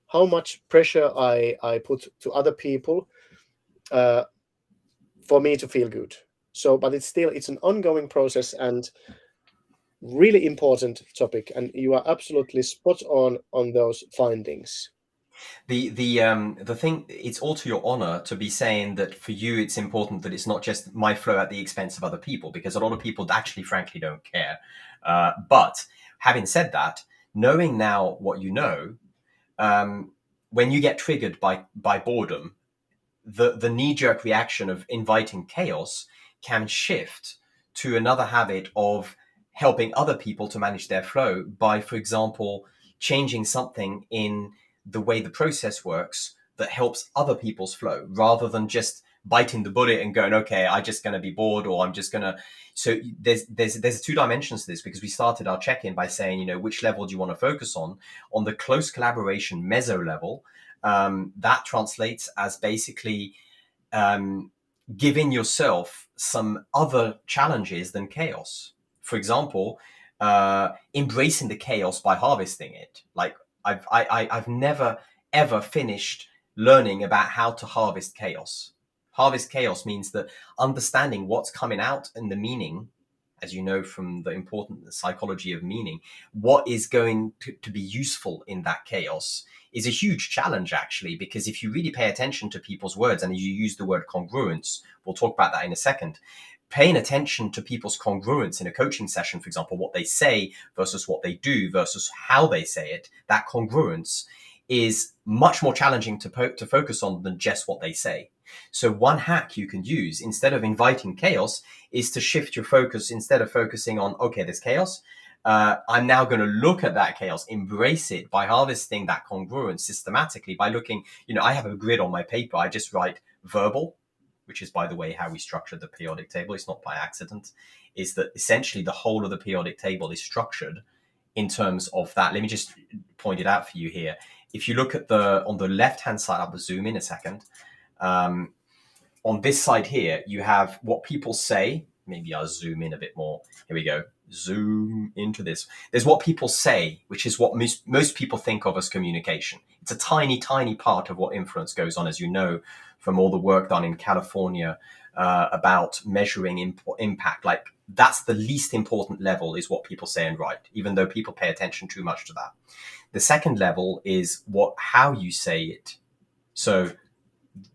How much pressure I put to other people uh, for me to feel good. So, but it's an ongoing process and really important topic. And you are absolutely spot on those findings. The thing, it's all to your honor to be saying that for you it's important that it's not just my flow at the expense of other people, because a lot of people actually frankly don't care. But having said that, knowing now what you know, when you get triggered by boredom, the knee-jerk reaction of inviting chaos can shift to another habit of helping other people to manage their flow by, for example, changing something in the way the process works that helps other people's flow, rather than just biting the bullet and going, okay, I'm just going to be bored, or I'm just going to. So there's two dimensions to this, because we started our check-in by saying, you know, which level do you want to focus on the close collaboration meso level. That translates as basically giving yourself some other challenges than chaos. For example, embracing the chaos by harvesting it. Like I've never ever finished learning about how to harvest chaos. Harvest chaos means that understanding what's coming out and the meaning, as you know from the important psychology of meaning, what is going to be useful in that chaos is a huge challenge, actually, because if you really pay attention to people's words, and you use the word congruence, we'll talk about that in a second, paying attention to people's congruence in a coaching session, for example, what they say versus what they do versus how they say it, that congruence is much more challenging to focus on than just what they say. So one hack you can use instead of inviting chaos is to shift your focus. Instead of focusing on, okay, there's chaos, I'm now going to look at that chaos, embrace it by harvesting that congruence systematically by looking, you know, I have a grid on my paper. I just write verbal, which is, by the way, how we structured the periodic table. It's not by accident. Is that essentially the whole of the periodic table is structured in terms of that. Let me just point it out for you here. If you look at on the left-hand side, I'll zoom in a second. On this side here, you have what people say. Maybe I'll zoom in a bit more. Here we go. Zoom into this. There's what people say, which is what most people think of as communication. It's a tiny, tiny part of what influence goes on, as you know, from all the work done in California about measuring impact. Like, that's the least important level, is what people say and write, even though people pay attention too much to that. The second level is how you say it. So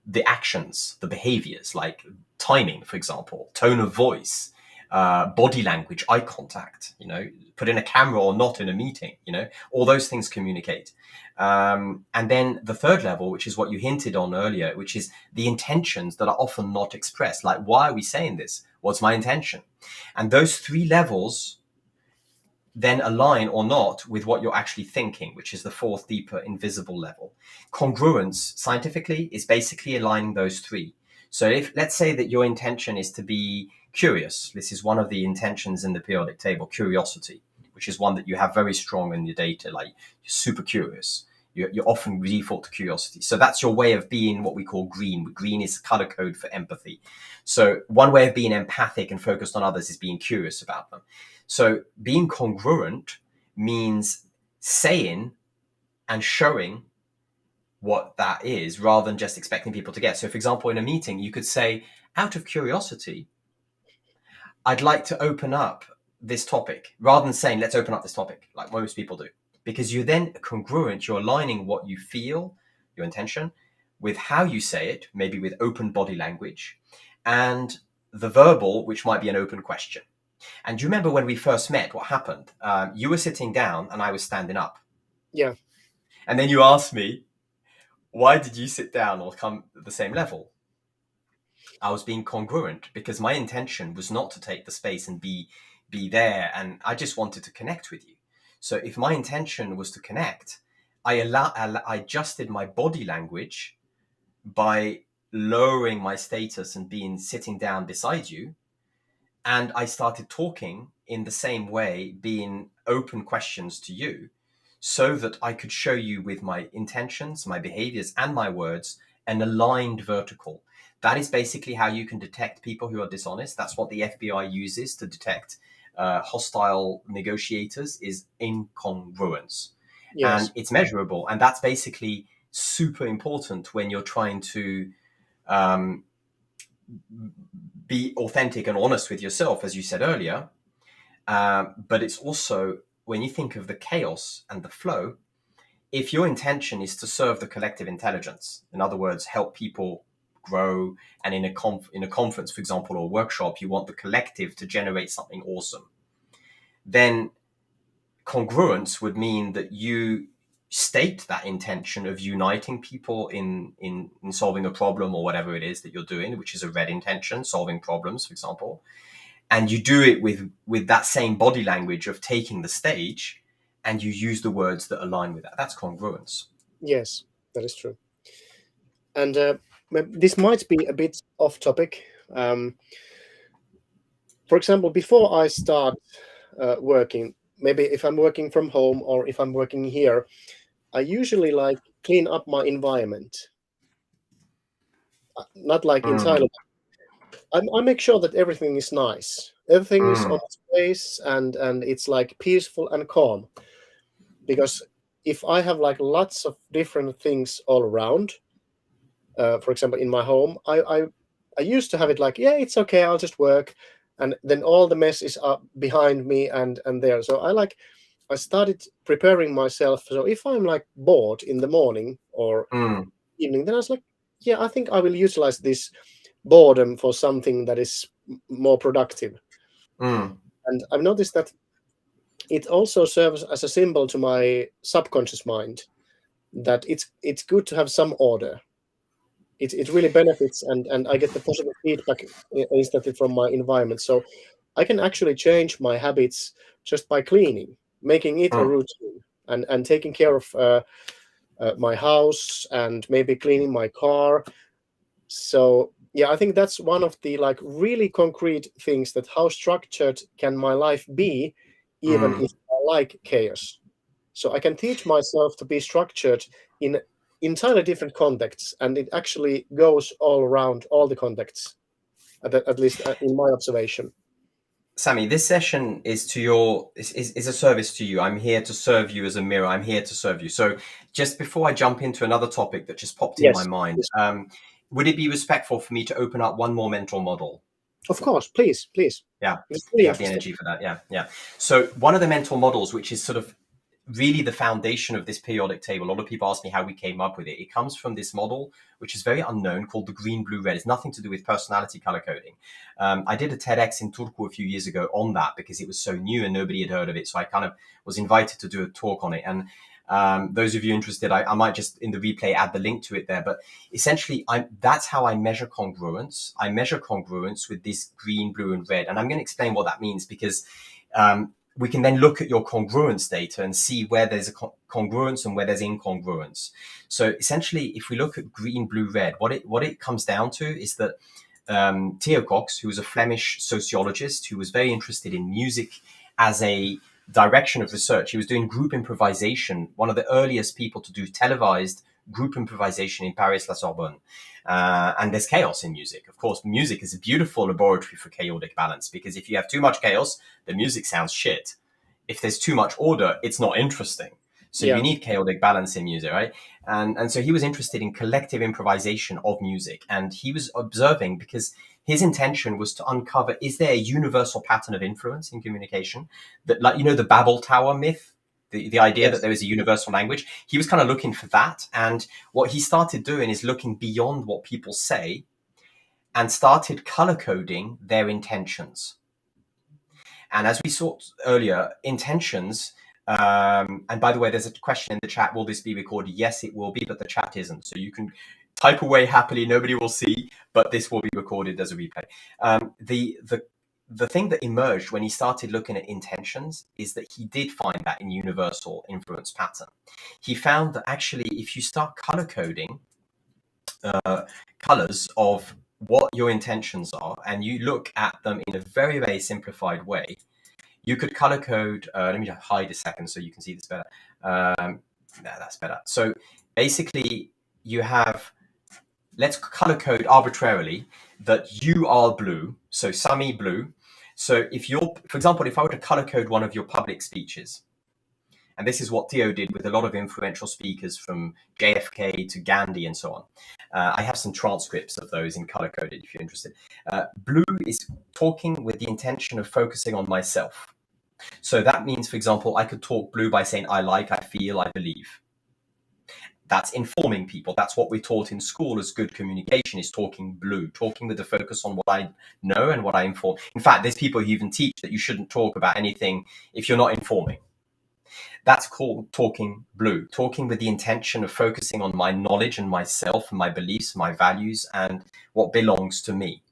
the actions, the behaviors, like timing, for example, tone of voice, body language, eye contact, you know, put in a camera or not in a meeting, you know, all those things communicate. And then the third level, which is what you hinted on earlier, which is the intentions that are often not expressed. Like, why are we saying this? What's my intention? And those three levels then align or not with what you're actually thinking, which is the fourth, deeper, invisible level. Congruence, scientifically, is basically aligning those three. So if, let's say that your intention is to be curious, this is one of the intentions in the periodic table, curiosity, which is one that you have very strong in your data, like you're super curious. You're often default to curiosity. So that's your way of being what we call green. Green is color code for empathy. So one way of being empathic and focused on others is being curious about them. So being congruent means saying and showing what that is, rather than just expecting people to get. So, for example, in a meeting, you could say, out of curiosity, I'd like to open up this topic, rather than saying, let's open up this topic, like most people do. Because you're then congruent, you're aligning what you feel, your intention, with how you say it, maybe with open body language, and the verbal, which might be an open question. And do you remember when we first met, what happened? You were sitting down and I was standing up. Yeah. And then you asked me, why did you sit down or come at the same level? I was being congruent because my intention was not to take the space and be there. And I just wanted to connect with you. So if my intention was to connect, I adjusted my body language by lowering my status and sitting down beside you. And I started talking in the same way, being open questions to you, so that I could show you with my intentions, my behaviors, and my words an aligned vertical. That is basically how you can detect people who are dishonest. That's what the FBI uses to detect hostile negotiators, is incongruence. And Yes. it's measurable. And that's basically super important when you're trying to um, be authentic and honest with yourself, as you said earlier. But it's also, when you think of the chaos and the flow, if your intention is to serve the collective intelligence, in other words, help people grow, and in a conference, for example, or workshop, you want the collective to generate something awesome, then congruence would mean that you state that intention of uniting people in solving a problem or whatever it is that you're doing, which is a red intention, solving problems, for example, and you do it with that same body language of taking the stage, and you use the words that align with that. That's congruence. Yes, that is true. And this might be a bit off topic. For example, before I start working, maybe if I'm working from home or if I'm working here, I usually like clean up my environment. Not like Mm, entirely. I make sure that everything is nice. Everything is on mm, its place, and it's like peaceful and calm. Because if I have like lots of different things all around, for example, in my home, I used to have it like, yeah, it's okay, I'll just work, and then all the mess is up behind me and there. So I started preparing myself. So if I'm like bored in the morning or mm, evening, then I was like, yeah, I think I will utilize this boredom for something that is more productive. mm, And I've noticed that it also serves as a symbol to my subconscious mind that it's good to have some order. It really benefits, and I get the positive feedback instantly from my environment. So I can actually change my habits just by cleaning, making it a mm. routine, and taking care of my house and maybe cleaning my car. So yeah, I think that's one of the like really concrete things, that how structured can my life be, even if Mm. I like chaos. So I can teach myself to be structured in entirely different contexts, and it actually goes all around all the contexts, at least in my observation. Sami, this session is a service to you. I'm here to serve you as a mirror. I'm here to serve you. So, just before I jump into another topic that just popped in my Yes, mind, yes. would it be respectful for me to open up one more mental model? Of course, please, please. Yeah, It's you really have the interesting. energy for that. Yeah, yeah. So, one of the mental models, which is sort of really the foundation of this periodic table. A lot of people ask me how we came up with it. It comes from this model, which is very unknown, called the green, blue, red. It's nothing to do with personality color coding. I did a TEDx in Turku a few years ago on that because it was so new and nobody had heard of it. So I kind of was invited to do a talk on it. And those of you interested, I might just in the replay add the link to it there. But essentially, that's how I measure congruence. I measure congruence with this green, blue, and red. And I'm going to explain what that means because we can then look at your congruence data and see where there's a congruence and where there's incongruence. So essentially, if we look at green, blue, red, what it comes down to is that Theo Cox, who was a Flemish sociologist who was very interested in music as a direction of research, he was doing group improvisation, one of the earliest people to do televised group improvisation in Paris, La Sorbonne. And there's chaos in music. Of course, music is a beautiful laboratory for chaotic balance because if you have too much chaos, the music sounds shit. If there's too much order, it's not interesting. So you Yeah, need chaotic balance in music, right? And so he was interested in collective improvisation of music. And he was observing because his intention was to uncover, is there a universal pattern of influence in communication? That, like, the Babel Tower myth, the idea that yes, there is a universal language. He was kind of looking for that. And what he started doing is looking beyond what people say and started color coding their intentions. And as we saw earlier, intentions. And by the way, there's a question in the chat: will this be recorded? Yes, it will be, but the chat isn't. So you can type away happily. Nobody will see, but this will be recorded as a replay. The thing that emerged when he started looking at intentions is that he did find that in universal influence pattern. He found that actually, if you start color coding colors of what your intentions are, and you look at them in a very, very simplified way, you could color code. Let me just hide a second so you can see this better. No, that's better. So basically, you have let's color code arbitrarily that you are blue, so Sami blue. So if you're, for example, if I were to color code one of your public speeches, and this is what Theo did with a lot of influential speakers from JFK to Gandhi and so on. I have some transcripts of those in color coded if you're interested. Blue is talking with the intention of focusing on myself. So that means, for example, I could talk blue by saying, I like, I feel, I believe. That's informing people. That's what we're taught in school as good communication, is talking blue, talking with the focus on what I know and what I inform. In fact, there's people who even teach that you shouldn't talk about anything if you're not informing. That's called talking blue, talking with the intention of focusing on my knowledge and myself and my beliefs, my values, and what belongs to me.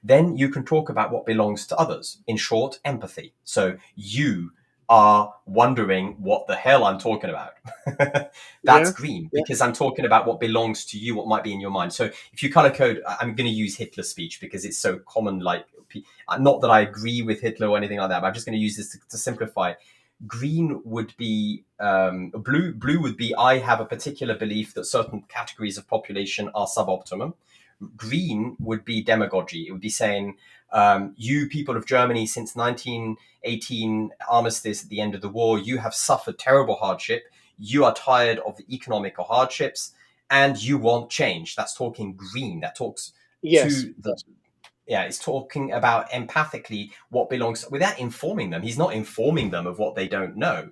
Then you can talk about what belongs to others. In short, empathy. So you are wondering what the hell I'm talking about. That's Yeah. green, Yeah. because I'm talking about what belongs to you, what might be in your mind. So if you color code, I'm going to use Hitler's speech because it's so common. Like, not that I agree with Hitler or anything like that, but I'm just going to use this to simplify. Green would be blue. Blue would be, I have a particular belief that certain categories of population are suboptimum. Green would be demagogy. It would be saying, you people of Germany, since 1918 armistice at the end of the war, you have suffered terrible hardship. You are tired of the economical hardships and you want change. That's talking green. That talks Yes. to the, yeah, it's talking about empathically what belongs, without informing them. He's not informing them of what they don't know.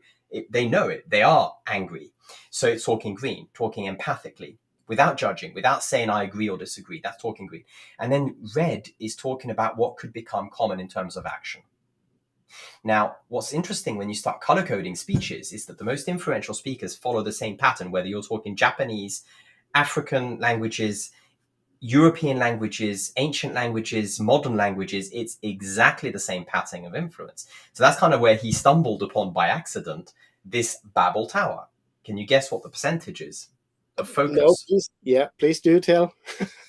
They know it. They are angry. So it's talking green, talking empathically, without judging, without saying I agree or disagree. That's talking green. And then red is talking about what could become common in terms of action. Now, what's interesting when you start color coding speeches is that the most influential speakers follow the same pattern, whether you're talking Japanese, African languages, European languages, ancient languages, modern languages. It's exactly the same pattern of influence. So that's kind of where he stumbled upon by accident this Babel Tower. Can you guess what the percentage is of No, focus? please. Yeah, please do tell.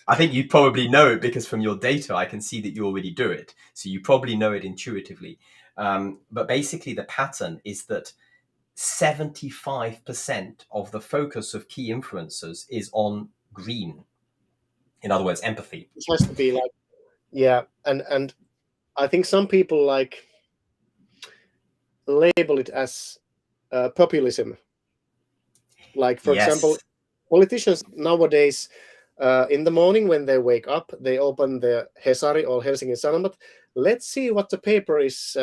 I think you probably know it because from your data, I can see that you already do it. So you probably know it intuitively. But basically, the pattern is that 75% of the focus of key influencers is on green. In other words, empathy. It has to be like, yeah, and I think some people like label it as populism. Like, for example, Yes. politicians nowadays, in the morning when they wake up, they open the Hesari or Helsingin Sanomat. Let's see what the paper is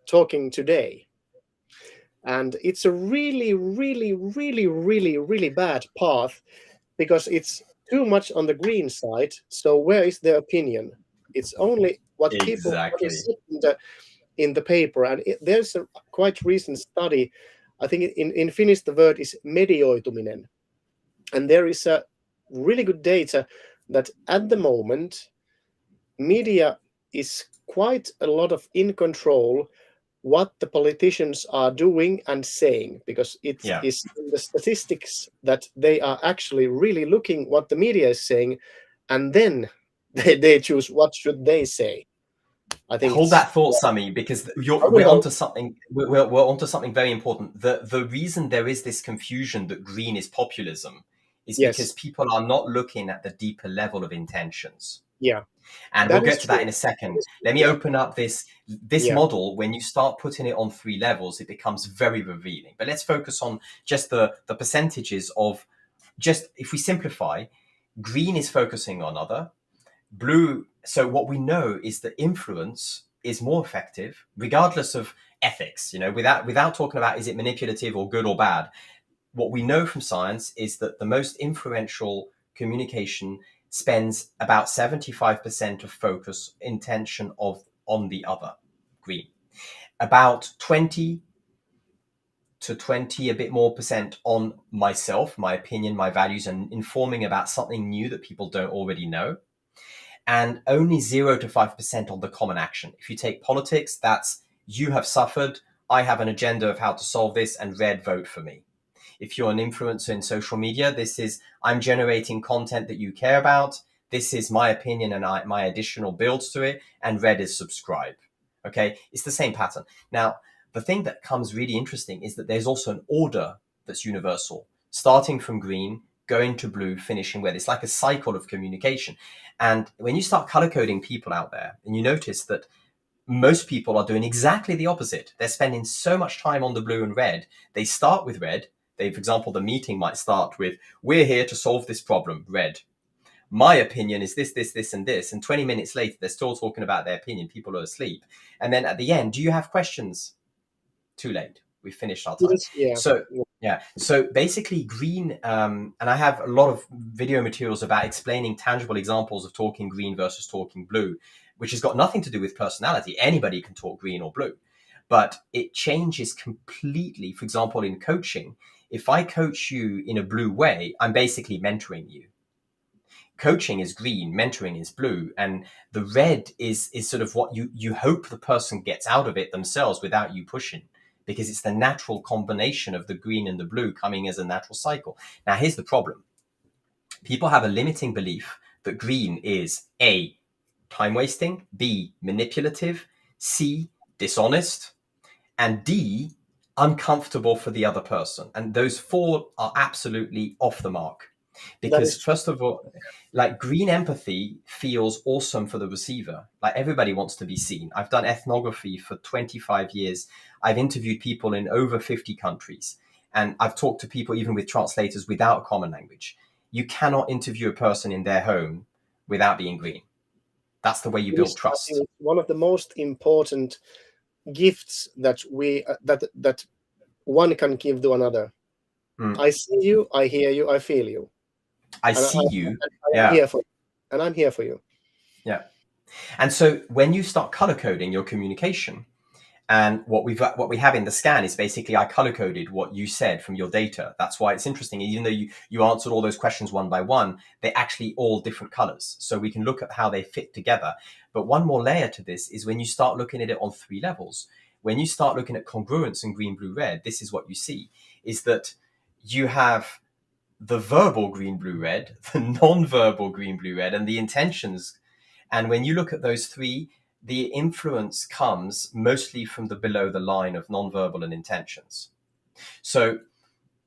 talking today. And it's a really, really, really, really, really bad path because it's too much on the green side. So where is their opinion? It's only what people what is Exactly. said in the paper. And there's a quite recent study. I think in Finnish the word is medioituminen. And there is a really good data that at the moment, media is quite a lot of in control what the politicians are doing and saying, because it Yeah. is in the statistics that they are actually really looking what the media is saying, and then they choose what should they say. I think Hold it's, that thought, Sami, because I we're will. onto something. We're onto something very important. The reason there is this confusion that green is populism is because Yes. people are not looking at the deeper level of intentions. Yeah, And we'll that is get to that true. in a That second. is true. Let me Yeah. open up this Yeah. model. When you start putting it on 3 levels, it becomes very revealing. But let's focus on just the percentages of, just if we simplify, green is focusing on other, blue. So what we know is that influence is more effective regardless of ethics, without talking about is it manipulative or good or bad. What we know from science is that the most influential communication spends about 75% of focus intention of on the other, green, about 20 to 20 a bit more percent on myself, my opinion, my values, and informing about something new that people don't already know, and only 0 to 5% on the common action. If you take politics, that's you have suffered, I have an agenda of how to solve this, and red, vote for me. If you're an influencer in social media, this is I'm generating content that you care about. This is my opinion and my additional builds to it, and red is subscribe. Okay, it's the same pattern. Now, the thing that comes really interesting is that there's also an order that's universal, starting from green, going to blue, finishing red. It's like a cycle of communication. And when you start color coding people out there, and you notice that most people are doing exactly the opposite. They're spending so much time on the blue and red. They start with red. For example, the meeting might start with, we're here to solve this problem, red. My opinion is this, this, this, and this. And 20 minutes later, they're still talking about their opinion. People are asleep. And then at the end, do you have questions? Too late. We finished our time. Yeah. So yeah. So basically green, and I have a lot of video materials about explaining tangible examples of talking green versus talking blue, which has got nothing to do with personality. Anybody can talk green or blue, but it changes completely. For example, in coaching, if I coach you in a blue way, I'm basically mentoring you. Coaching is green, mentoring is blue, and the red is sort of what you hope the person gets out of it themselves without you pushing, because it's the natural combination of the green and the blue coming as a natural cycle. Now, here's the problem. People have a limiting belief that green is A, time wasting, B, manipulative, C, dishonest, and D, uncomfortable for the other person. And those four are absolutely off the mark. Because first of all, like green empathy feels awesome for the receiver. Like everybody wants to be seen. I've done ethnography for 25 years. I've interviewed people in over 50 countries. And I've talked to people even with translators without common language. You cannot interview a person in their home without being green. That's the way you build trust. I think one of the most important gifts that that one can give to another. I see you, I hear you, I feel you. I see you. I'm here for you. And I'm here for you. Yeah. And so when you start color coding your communication, and what we have in the scan is basically I color coded what you said from your data. That's why it's interesting. Even though you answered all those questions one by one, they're actually all different colors. So we can look at how they fit together. But one more layer to this is when you start looking at it on 3 levels. When you start looking at congruence in green, blue, red, this is what you see, is that you have the verbal green, blue, red, the non-verbal green, blue, red, and the intentions. And when you look at those 3, the influence comes mostly from the below the line of non-verbal and intentions. So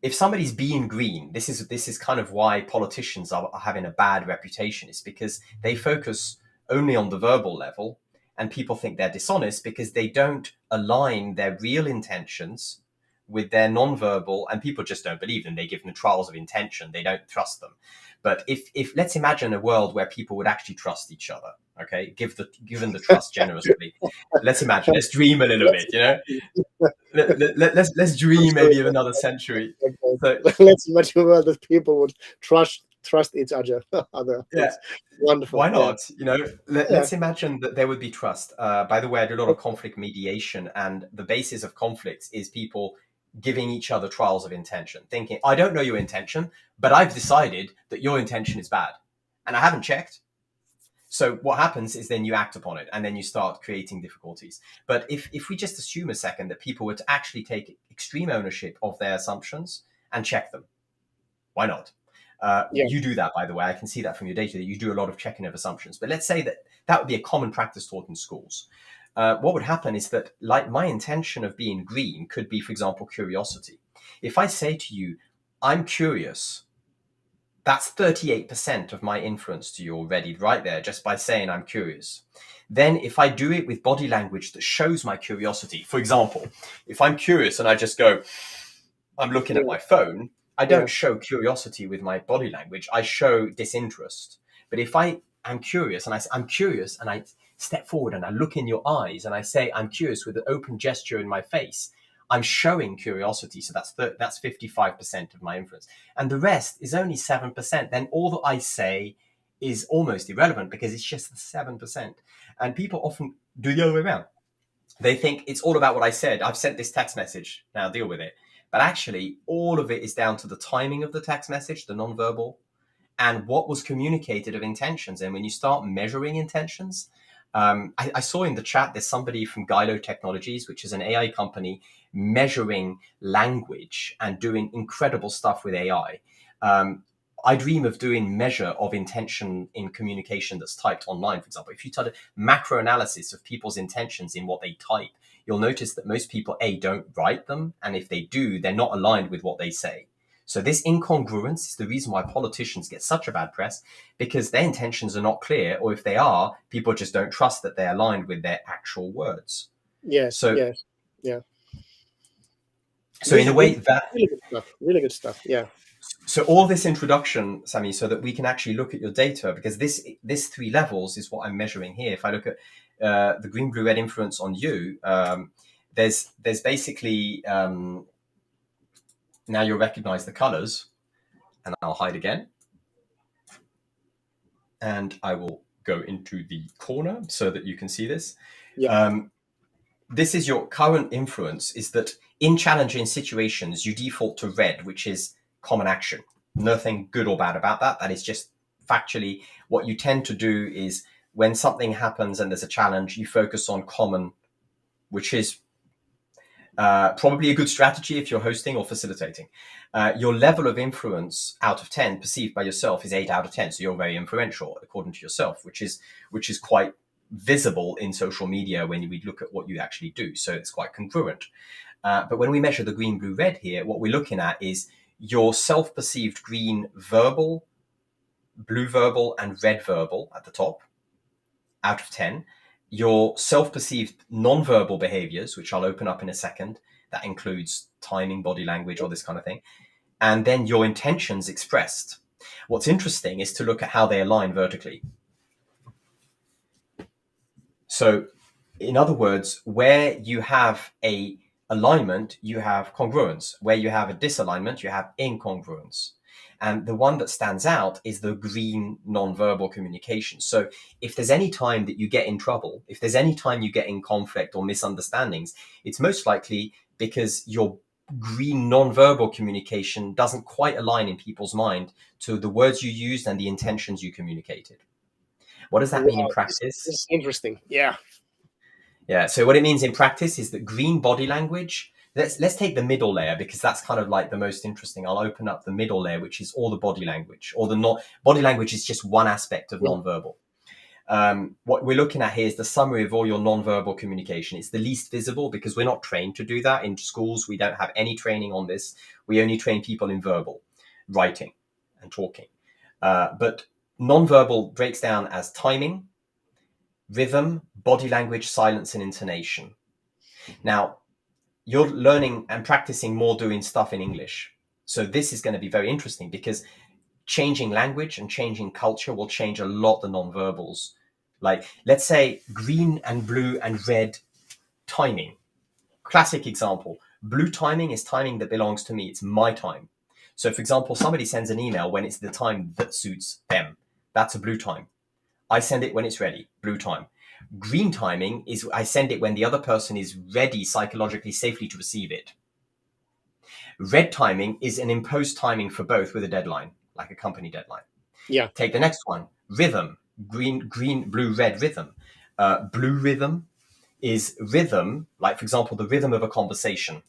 if somebody's being green, this is kind of why politicians are having a bad reputation. It's because they focus only on the verbal level, and people think they're dishonest because they don't align their real intentions with their non-verbal, and people just don't believe them. They give them trials of intention. They don't trust them. But if let's imagine a world where people would actually trust each other, okay, given the trust generously. Let's imagine. Let's dream a little bit, you know. Let's dream maybe of another century. So, let's imagine a world that people would trust each other. Yeah. Wonderful. Why not? Yeah. You know, let's imagine that there would be trust. By the way, I do a lot of conflict mediation, and the basis of conflicts is people giving each other trials of intention, thinking, I don't know your intention, but I've decided that your intention is bad, and I haven't checked. So what happens is then you act upon it, and then you start creating difficulties. But if we just assume a second that people were to actually take extreme ownership of their assumptions and check them, why not? You do that, by the way. I can see that from your data that you do a lot of checking of assumptions. But let's say that would be a common practice taught in schools. What would happen is that, like, my intention of being green could be, for example, curiosity. If I say to you, I'm curious, that's 38% of my influence to you already right there, just by saying I'm curious. Then if I do it with body language that shows my curiosity, for example, if I'm curious and I just go, I'm looking at my phone, I don't show curiosity with my body language. I show disinterest. But if I am curious and I say, I'm curious, and I step forward and I look in your eyes and I say, I'm curious with an open gesture in my face, I'm showing curiosity. So that's 55% of my influence. And the rest is only 7%. Then all that I say is almost irrelevant because it's just the 7%. And people often do the other way around. They think it's all about what I said. I've sent this text message, now deal with it. But actually, all of it is down to the timing of the text message, the nonverbal, and what was communicated of intentions. And when you start measuring intentions, I saw in the chat there's somebody from Gylo Technologies, which is an AI company measuring language and doing incredible stuff with AI. I dream of doing measure of intention in communication that's typed online, for example. If you did a macro analysis of people's intentions in what they type, you'll notice that most people, A, don't write them. And if they do, they're not aligned with what they say. So this incongruence is the reason why politicians get such a bad press, because their intentions are not clear, or if they are, people just don't trust that they're aligned with their actual words. Yes, So, yes, yeah. so in a way that, Really good stuff. Really good stuff. Yeah. so all this introduction, Sami, so that we can actually look at your data, because this 3 levels is what I'm measuring here. If I look at the green, blue, red influence on you, there's basically now you'll recognize the colors, and I'll hide again, and I will go into the corner so that you can see this. Yeah. This is your current influence, is that in challenging situations, you default to red, which is common action. Nothing good or bad about that. That is just factually what you tend to do. Is when something happens and there's a challenge, you focus on common, which is probably a good strategy if you're hosting or facilitating. Your level of influence out of 10 perceived by yourself is 8 out of 10. So you're very influential according to yourself, which is quite visible in social media when we look at what you actually do. So it's quite congruent. But when we measure the green, blue, red here, what we're looking at is your self-perceived green verbal, blue verbal, and red verbal at the top out of 10. Your self-perceived non-verbal behaviors, which I'll open up in a second, that includes timing, body language, all this kind of thing. And then your intentions expressed. What's interesting is to look at how they align vertically. So in other words, where you have a alignment, you have congruence. Where you have a disalignment, you have incongruence. And the one that stands out is the green nonverbal communication. So if there's any time that you get in trouble, if there's any time you get in conflict or misunderstandings, it's most likely because your green nonverbal communication doesn't quite align in people's mind to the words you used and the intentions you communicated. What does that mean in Wow. This practice? is interesting. Yeah. Yeah. So what it means in practice is that green body language. Let's take the middle layer, because that's kind of like the most interesting. I'll open up the middle layer, which is all the body language, or the not body language is just one aspect of nonverbal. What we're looking at here is the summary of all your nonverbal communication. It's the least visible because we're not trained to do that in schools. We don't have any training on this. We only train people in verbal, writing, and talking. But nonverbal breaks down as timing, rhythm, body language, silence, and intonation. Now, you're learning and practicing more doing stuff in English. So this is going to be very interesting, because changing language and changing culture will change a lot the nonverbals. Like, let's say green and blue and red timing. Classic example. Blue timing is timing that belongs to me. It's my time. So, for example, somebody sends an email when it's the time that suits them. That's a blue time. I send it when it's ready, blue time. Green timing is I send it when the other person is ready psychologically safely to receive it. Red timing is an imposed timing for both with a deadline, like a company deadline. Yeah. Take the next one, rhythm, green, blue, red rhythm. Blue rhythm is rhythm, like, for example, the rhythm of a conversation.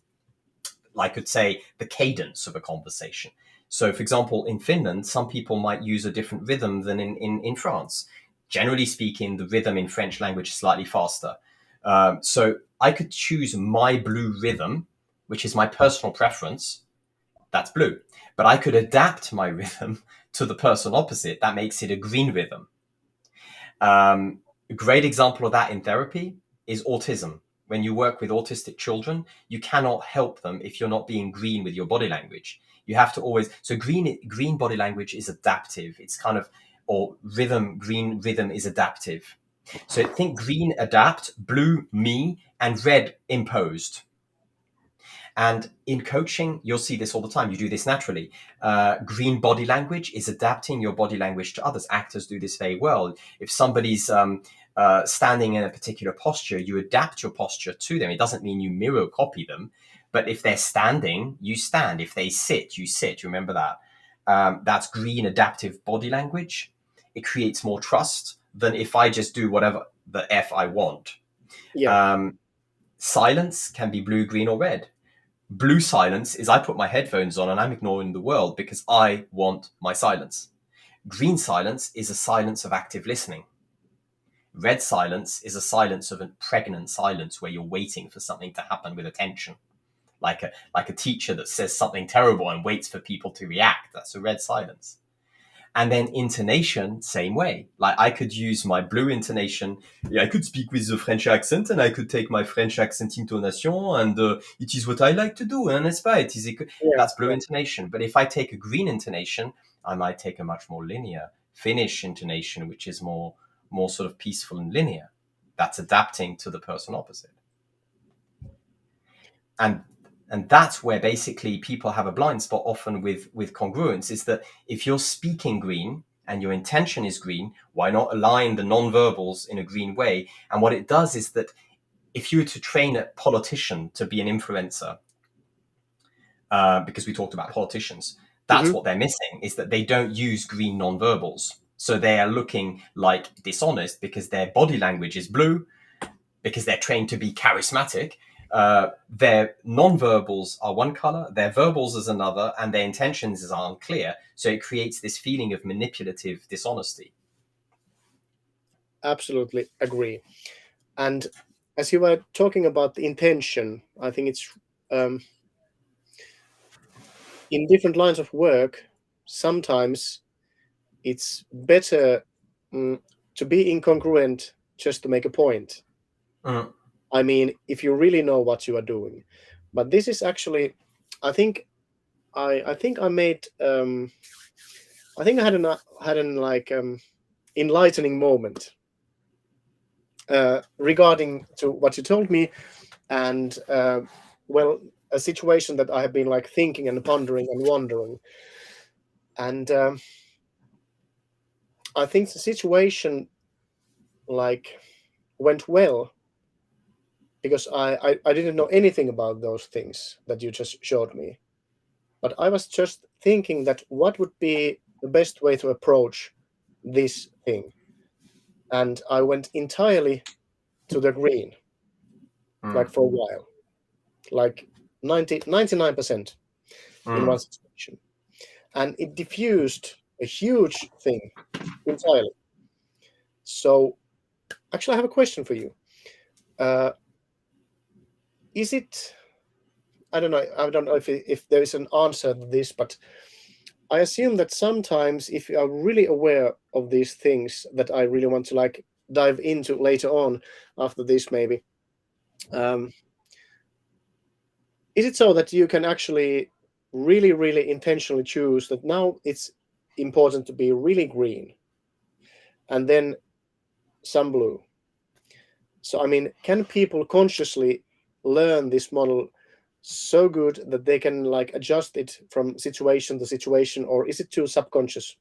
I could say the cadence of a conversation. So, for example, in Finland, some people might use a different rhythm than in France. Generally speaking, the rhythm in French language is slightly faster. So I could choose my blue rhythm, which is my personal preference. That's blue. But I could adapt my rhythm to the person opposite. That makes it a green rhythm. A great example of that in therapy is autism. When you work with autistic children, you cannot help them if you're not being green with your body language. You have to always, so green body language is adaptive. It's kind of, or rhythm, green rhythm is adaptive. So think green adapt, blue me, and red imposed. And in coaching, you'll see this all the time. You do this naturally. Green body language is adapting your body language to others. Actors do this very well. If somebody's standing in a particular posture, you adapt your posture to them. It doesn't mean you mirror copy them, but if they're standing, you stand. If they sit, you sit. You remember that? That's green adaptive body language. It creates more trust than if I just do whatever the F I want. Yeah. Silence can be blue, green, or red. Blue silence is I put my headphones on and I'm ignoring the world because I want my silence. Green silence is a silence of active listening. Red silence is a silence of a pregnant silence where you're waiting for something to happen with attention. like a teacher that says something terrible and waits for people to react. That's a red silence. And then intonation, same way. Like I could use my blue intonation. Yeah, I could speak with the French accent, and I could take my French accent intonation, and it is what I like to do. And it's pas, that's blue intonation. But if I take a green intonation, I might take a much more linear Finnish intonation, which is more sort of peaceful and linear. That's adapting to the person opposite. And that's where basically people have a blind spot often with congruence, is that if you're speaking green and your intention is green, why not align the non-verbals in a green way? And what it does is that if you were to train a politician to be an influencer, because we talked about politicians, that's what they're missing, is that they don't use green non-verbals. So they are looking like dishonest because their body language is blue, because they're trained to be charismatic. Their non-verbals are one color, their verbals is another, and their intentions are unclear. So it creates this feeling of manipulative dishonesty. Absolutely agree. And as you were talking about the intention, I think it's in different lines of work, sometimes it's better to be incongruent just to make a point. I mean, if you really know what you are doing. But this is actually, I think I made I think I had an like enlightening moment regarding to what you told me, and well, a situation that I have been like thinking and pondering and wondering, and I think the situation like went well because I didn't know anything about those things that you just showed me, but I was just thinking that what would be the best way to approach this thing, and I went entirely to the green, like for a while, like 99% in one situation, and it diffused a huge thing entirely. So actually I have a question for you. Is it, I don't know if there is an answer to this, but I assume that sometimes if you are really aware of these things that I really want to like dive into later on after this maybe, is it so that you can actually really intentionally choose that now it's important to be really green and then some blue? So I mean, can people consciously learn this model so good that they can like adjust it from situation to situation, or is it too subconscious?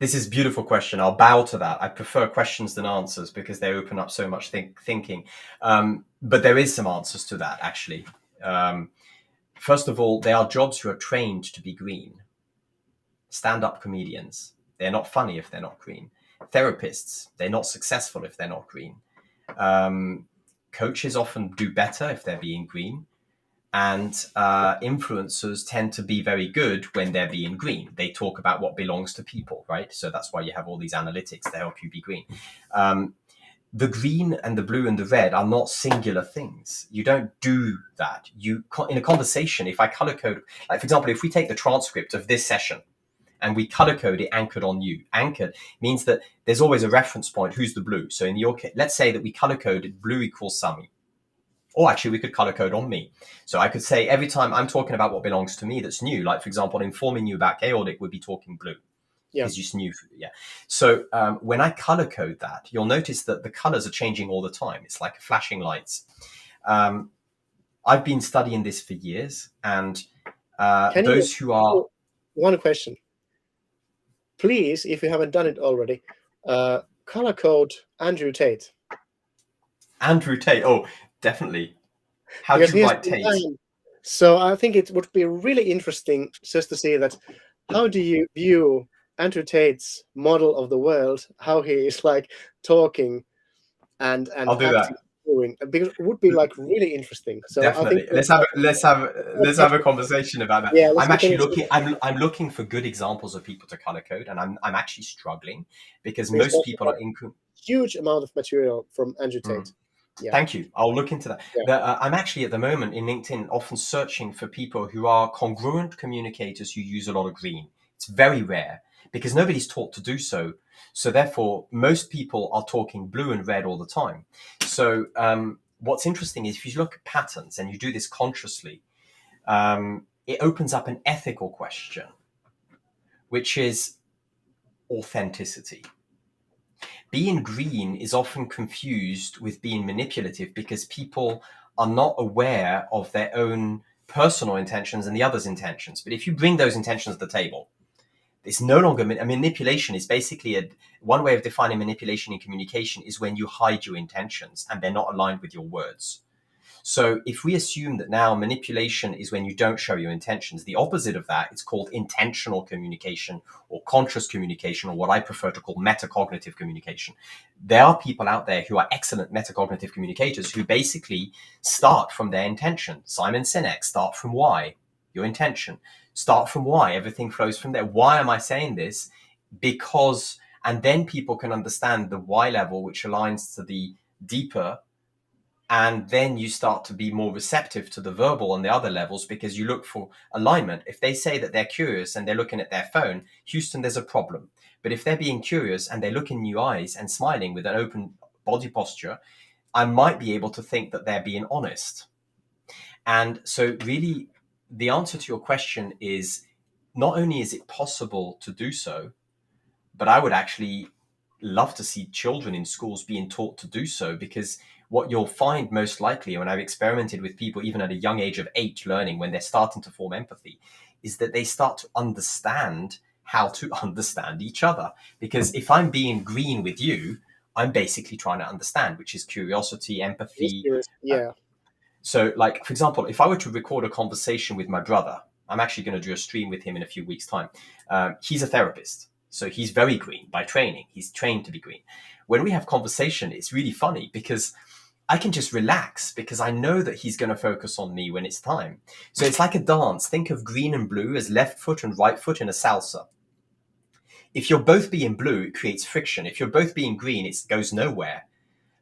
This is a beautiful question. I'll bow to that. I prefer questions than answers because they open up so much thinking. But there is some answers to that, actually. First of all, there are jobs who are trained to be green. Stand-up comedians, they're not funny if they're not green. Therapists, they're not successful if they're not green. Coaches often do better if they're being green. And influencers tend to be very good when they're being green. They talk about what belongs to people, right? So that's why you have all these analytics to help you be green. The green and the blue and the red are not singular things. You don't do that. You, in a conversation, if I color code, like for example, if we take the transcript of this session and we color code it anchored on you. Anchored means that there's always a reference point. Who's the blue? So in your case, let's say that we color coded blue equals Sami. Or actually, we could color code on me. So I could say every time I'm talking about what belongs to me that's new, like for example, informing you about chaotic would be talking blue. Because you just knew. Yeah. So when I color code that, you'll notice that the colors are changing all the time. It's like flashing lights. I've been studying this for years, and those who are... One question. Please, if you haven't done it already, color code Andrew Tate. Andrew Tate. Oh, definitely. How do you write Tate? So I think it would be really interesting just to see that. How do you view Andrew Tate's model of the world? How he is like talking and I'll do that. Doing, because it would be like really interesting. So definitely, I think let's have a conversation about that. Yeah, I'm actually looking. I'm looking for good examples of people to color code, and I'm actually struggling because most people are huge amount of material from Andrew Tate. Yeah. Thank you. I'll look into that. Yeah. I'm actually at the moment in LinkedIn often searching for people who are congruent communicators who use a lot of green. It's very rare because nobody's taught to do so. So therefore, most people are talking blue and red all the time. So what's interesting is if you look at patterns and you do this consciously, it opens up an ethical question, which is authenticity. Being green is often confused with being manipulative because people are not aware of their own personal intentions and the other's intentions. But if you bring those intentions to the table, it's no longer a manipulation. Is basically one way of defining manipulation in communication is when you hide your intentions and they're not aligned with your words. So if we assume that now manipulation is when you don't show your intentions, the opposite of that, it's called intentional communication or conscious communication, or what I prefer to call metacognitive communication. There are people out there who are excellent metacognitive communicators who basically start from their intention. Simon Sinek, start from why, your intention. Start from why, everything flows from there. Why am I saying this? Because, and then people can understand the why level, which aligns to the deeper, and then you start to be more receptive to the verbal on the other levels because you look for alignment. If they say that they're curious and they're looking at their phone, Houston, there's a problem. But if they're being curious and they look in new eyes and smiling with an open body posture, I might be able to think that they're being honest. And so really the answer to your question is not only is it possible to do so, but I would actually love to see children in schools being taught to do so, because what you'll find most likely, when I've experimented with people even at a young age of 8 learning, when they're starting to form empathy, is that they start to understand how to understand each other. Because if I'm being green with you, I'm basically trying to understand, which is curiosity, empathy. Yeah. So, like, for example, if I were to record a conversation with my brother, I'm actually going to do a stream with him in a few weeks' time. He's a therapist. So he's very green by training. He's trained to be green. When we have conversation, it's really funny because I can just relax because I know that he's going to focus on me when it's time. So it's like a dance. Think of green and blue as left foot and right foot in a salsa. If you're both being blue, it creates friction. If you're both being green, it goes nowhere.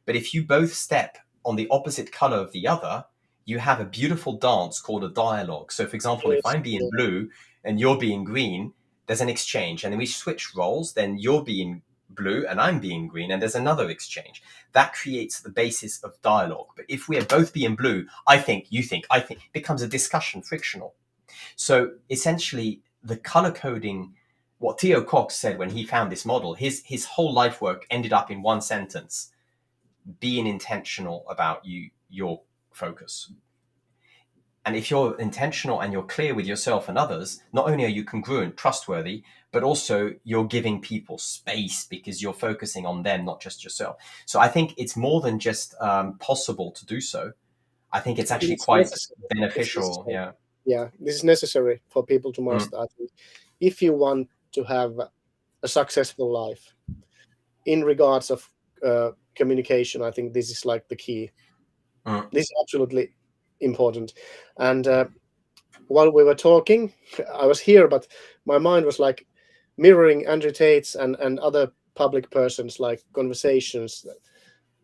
But if you both step on the opposite color of the other, you have a beautiful dance called a dialogue. So, for example, if Yes. I'm being blue and you're being green, there's an exchange. And then we switch roles, then you're being blue and I'm being green, and there's another exchange. That creates the basis of dialogue. But if we are both being blue, I think, you think, I think, it becomes a discussion, frictional. So essentially, the color coding, what Theo Cox said when he found this model, his whole life work ended up in one sentence: being intentional about your focus. And if you're intentional and you're clear with yourself and others, not only are you congruent, trustworthy, but also you're giving people space because you're focusing on them, not just yourself. So I think it's more than just possible to do so. I think it's actually It's quite necessary. It's beneficial. necessary. Yeah. Yeah, this is necessary for people to Mm, master. I think if you want to have a successful life in regards of communication, I think this is like the key. mm. This is absolutely important. And while we were talking, I was here, but my mind was like mirroring Andrew Tate's and other public persons like conversations.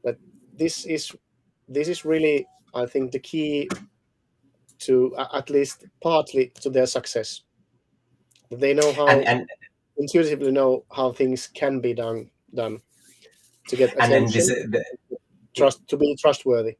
That this is really, I think, the key to at least partly to their success. They know And how and intuitively know how things can be done to get and then attention, it, trust, to be trustworthy.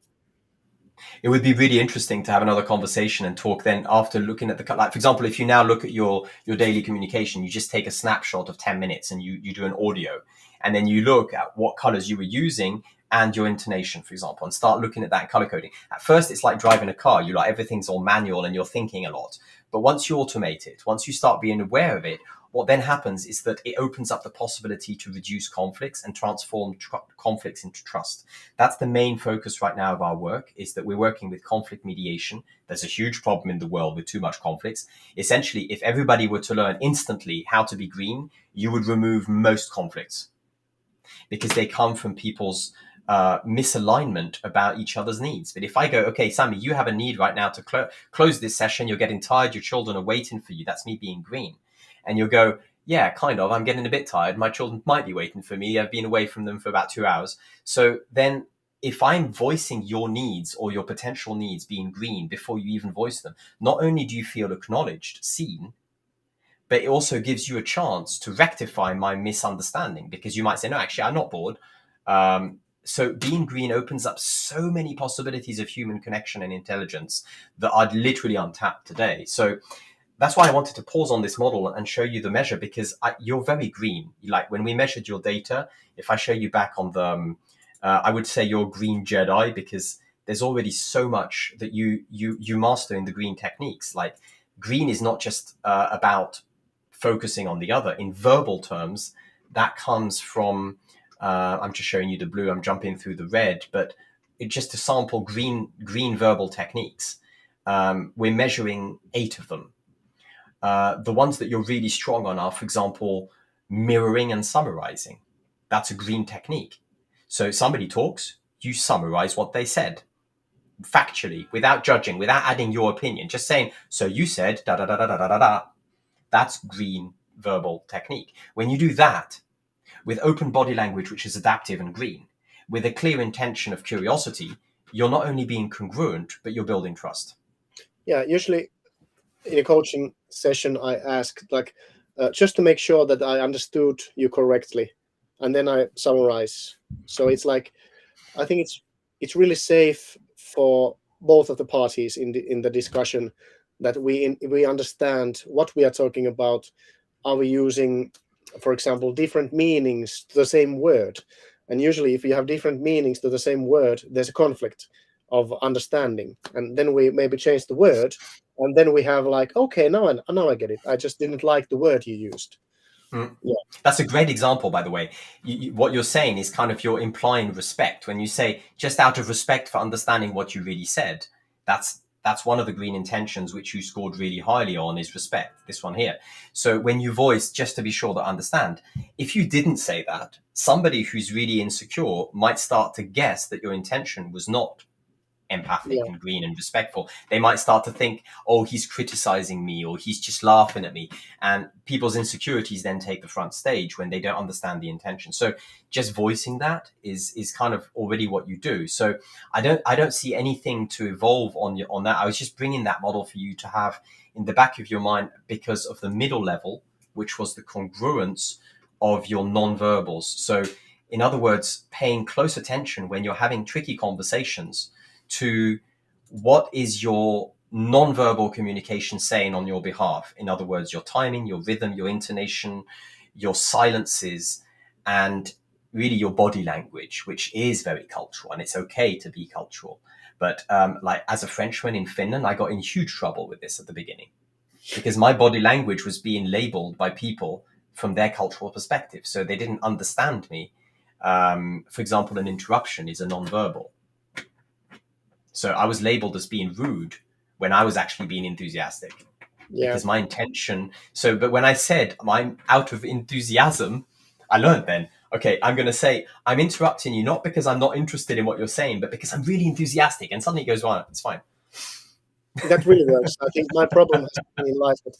it would be really interesting to have another conversation and talk then after looking at the, like, for example, if you now look at your daily communication, you just take a snapshot of 10 minutes and you do an audio, and then you look at what colors you were using and your intonation, for example, and start looking at that and color coding. At first, it's like driving a car. You like everything's all manual and you're thinking a lot. But once you automate it, once you start being aware of it, what then happens is that it opens up the possibility to reduce conflicts and transform conflicts into trust. That's the main focus right now of our work, is that we're working with conflict mediation. There's a huge problem in the world with too much conflicts. Essentially, if everybody were to learn instantly how to be green, you would remove most conflicts because they come from people's misalignment about each other's needs. But if I go, okay, Sami, you have a need right now to close this session. You're getting tired. Your children are waiting for you. That's me being green. And you'll go, yeah, kind of. I'm getting a bit tired. My children might be waiting for me. I've been away from them for about 2 hours. So then if I'm voicing your needs or your potential needs being green before you even voice them, not only do you feel acknowledged, seen, but it also gives you a chance to rectify my misunderstanding, because you might say, no, actually, I'm not bored. So being green opens up so many possibilities of human connection and intelligence that are literally untapped today. So that's why I wanted to pause on this model and show you the measure, because you're very green. Like when we measured your data, if I show you back on the, I would say you're green Jedi, because there's already so much that you master in the green techniques. Like green is not just about focusing on the other. In verbal terms, that comes from, I'm just showing you the blue, I'm jumping through the red, but just to sample green verbal techniques, we're measuring 8 of them. The ones that you're really strong on are, for example, mirroring and summarizing. That's a green technique. So somebody talks, you summarize what they said factually, without judging, without adding your opinion, just saying, so you said da da da da da da da da. That's green verbal technique. When you do that with open body language, which is adaptive and green, with a clear intention of curiosity, you're not only being congruent, but you're building trust. Yeah, usually in a coaching session, I ask like just to make sure that I understood you correctly, and then I summarize. So it's like I think it's really safe for both of the parties in the discussion that we understand what we are talking about. Are we using, for example, different meanings to the same word? And usually, if you have different meanings to the same word, there's a conflict of understanding, and then we maybe change the word, and then we have like, okay, now I get it. I just didn't like the word you used. Mm. Yeah, That's a great example, by the way. What you're saying is kind of you're implying respect when you say, just out of respect for understanding what you really said. That's one of the green intentions which you scored really highly on, is respect. This one here. So when you voice, just to be sure that I understand, if you didn't say that, somebody who's really insecure might start to guess that your intention was not empathic yeah, and green and respectful. They might start to think, oh, he's criticizing me, or he's just laughing at me. And people's insecurities then take the front stage when they don't understand the intention. So just voicing that is kind of already what you do. So I don't see anything to evolve on that. I was just bringing that model for you to have in the back of your mind, because of the middle level, which was the congruence of your non-verbals. So in other words, paying close attention when you're having tricky conversations to what is your non-verbal communication saying on your behalf. In other words, your timing, your rhythm, your intonation, your silences, and really your body language, which is very cultural, and it's okay to be cultural. But like as a Frenchman in Finland, I got in huge trouble with this at the beginning, because my body language was being labeled by people from their cultural perspective. So they didn't understand me. For example, an interruption is a non-verbal. So I was labeled as being rude when I was actually being enthusiastic, yeah. because my intention. So, but when I said I'm out of enthusiasm, I learned then, okay, I'm going to say I'm interrupting you not because I'm not interested in what you're saying, but because I'm really enthusiastic. And suddenly it goes, well, it's fine. That really works. I think my problem has been in life that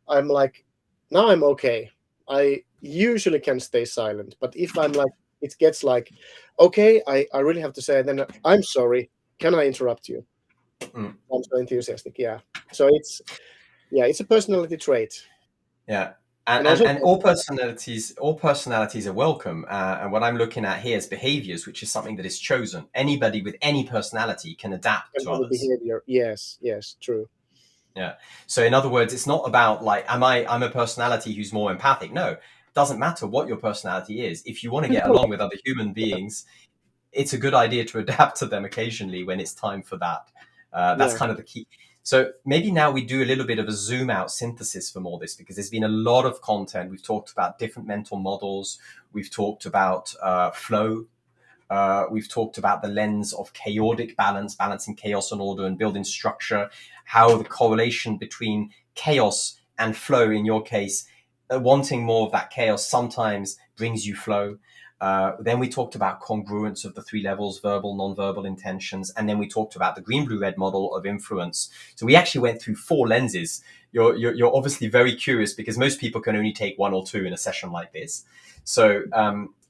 I'm like, now I'm okay. I usually can stay silent, but if I'm like, it gets like, okay, I really have to say, then I'm sorry. Can I interrupt you? Mm, I'm so enthusiastic. Yeah. So it's a personality trait, yeah. and also, And all personalities are welcome. And what I'm looking at here is behaviors, which is something that is chosen. Anybody with any personality can adapt can to have a others. behavior. Yes, yes, true. Yeah. So in other words, it's not about like, I'm a personality who's more empathic. No, it doesn't matter what your personality is. If you want to get along with other human beings, it's a good idea to adapt to them occasionally when it's time for that. That's Yeah. kind of the key. So maybe now we do a little bit of a zoom out synthesis from all this, because there's been a lot of content. We've talked about different mental models. We've talked about flow. We've talked about the lens of chaotic balance, balancing chaos and order and building structure, how the correlation between chaos and flow, in your case, wanting more of that chaos sometimes brings you flow. Then we talked about congruence of the 3 levels, verbal, non-verbal intentions. And then we talked about the green, blue, red model of influence. So we actually went through 4 lenses. You're obviously very curious, because most people can only take 1 or 2 in a session like this. So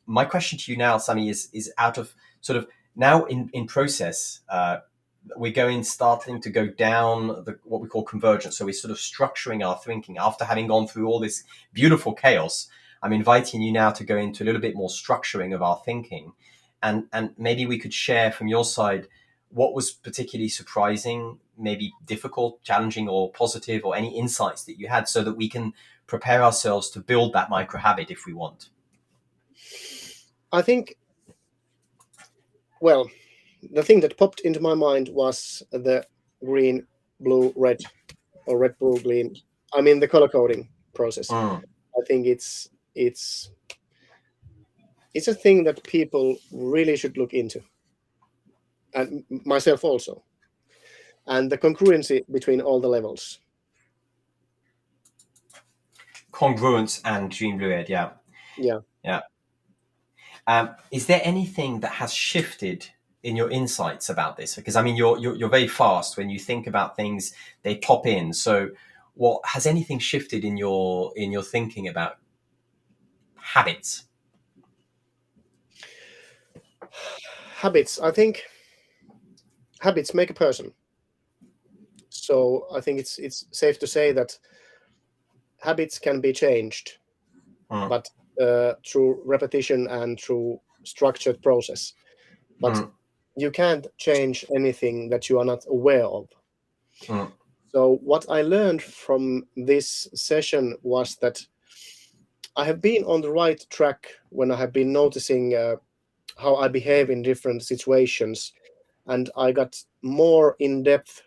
my question to you now, Sami, is out of sort of Now in process, we're starting to go down what we call convergence. So we're sort of structuring our thinking after having gone through all this beautiful chaos. I'm inviting you now to go into a little bit more structuring of our thinking, and maybe we could share from your side what was particularly surprising, maybe difficult, challenging, or positive, or any insights that you had, so that we can prepare ourselves to build that micro habit if we want. I think, well, the thing that popped into my mind was the green, blue, red, or red, blue, green. I mean, the color coding process. Mm. I think it's a thing that people really should look into, and myself also. And the congruency between all the levels. Congruence and green, blue, red. Yeah, Yeah. yeah. Is there anything that has shifted in your insights about this? Because I mean, you're very fast when you think about things; they pop in. So, what has anything shifted in your thinking about habits? Habits. I think habits make a person. So I think it's safe to say that habits can be changed, Mm, but through repetition and through structured process. But mm, you can't change anything that you are not aware of. mm, So what I learned from this session was that I have been on the right track when I have been noticing how I behave in different situations, and I got more in-depth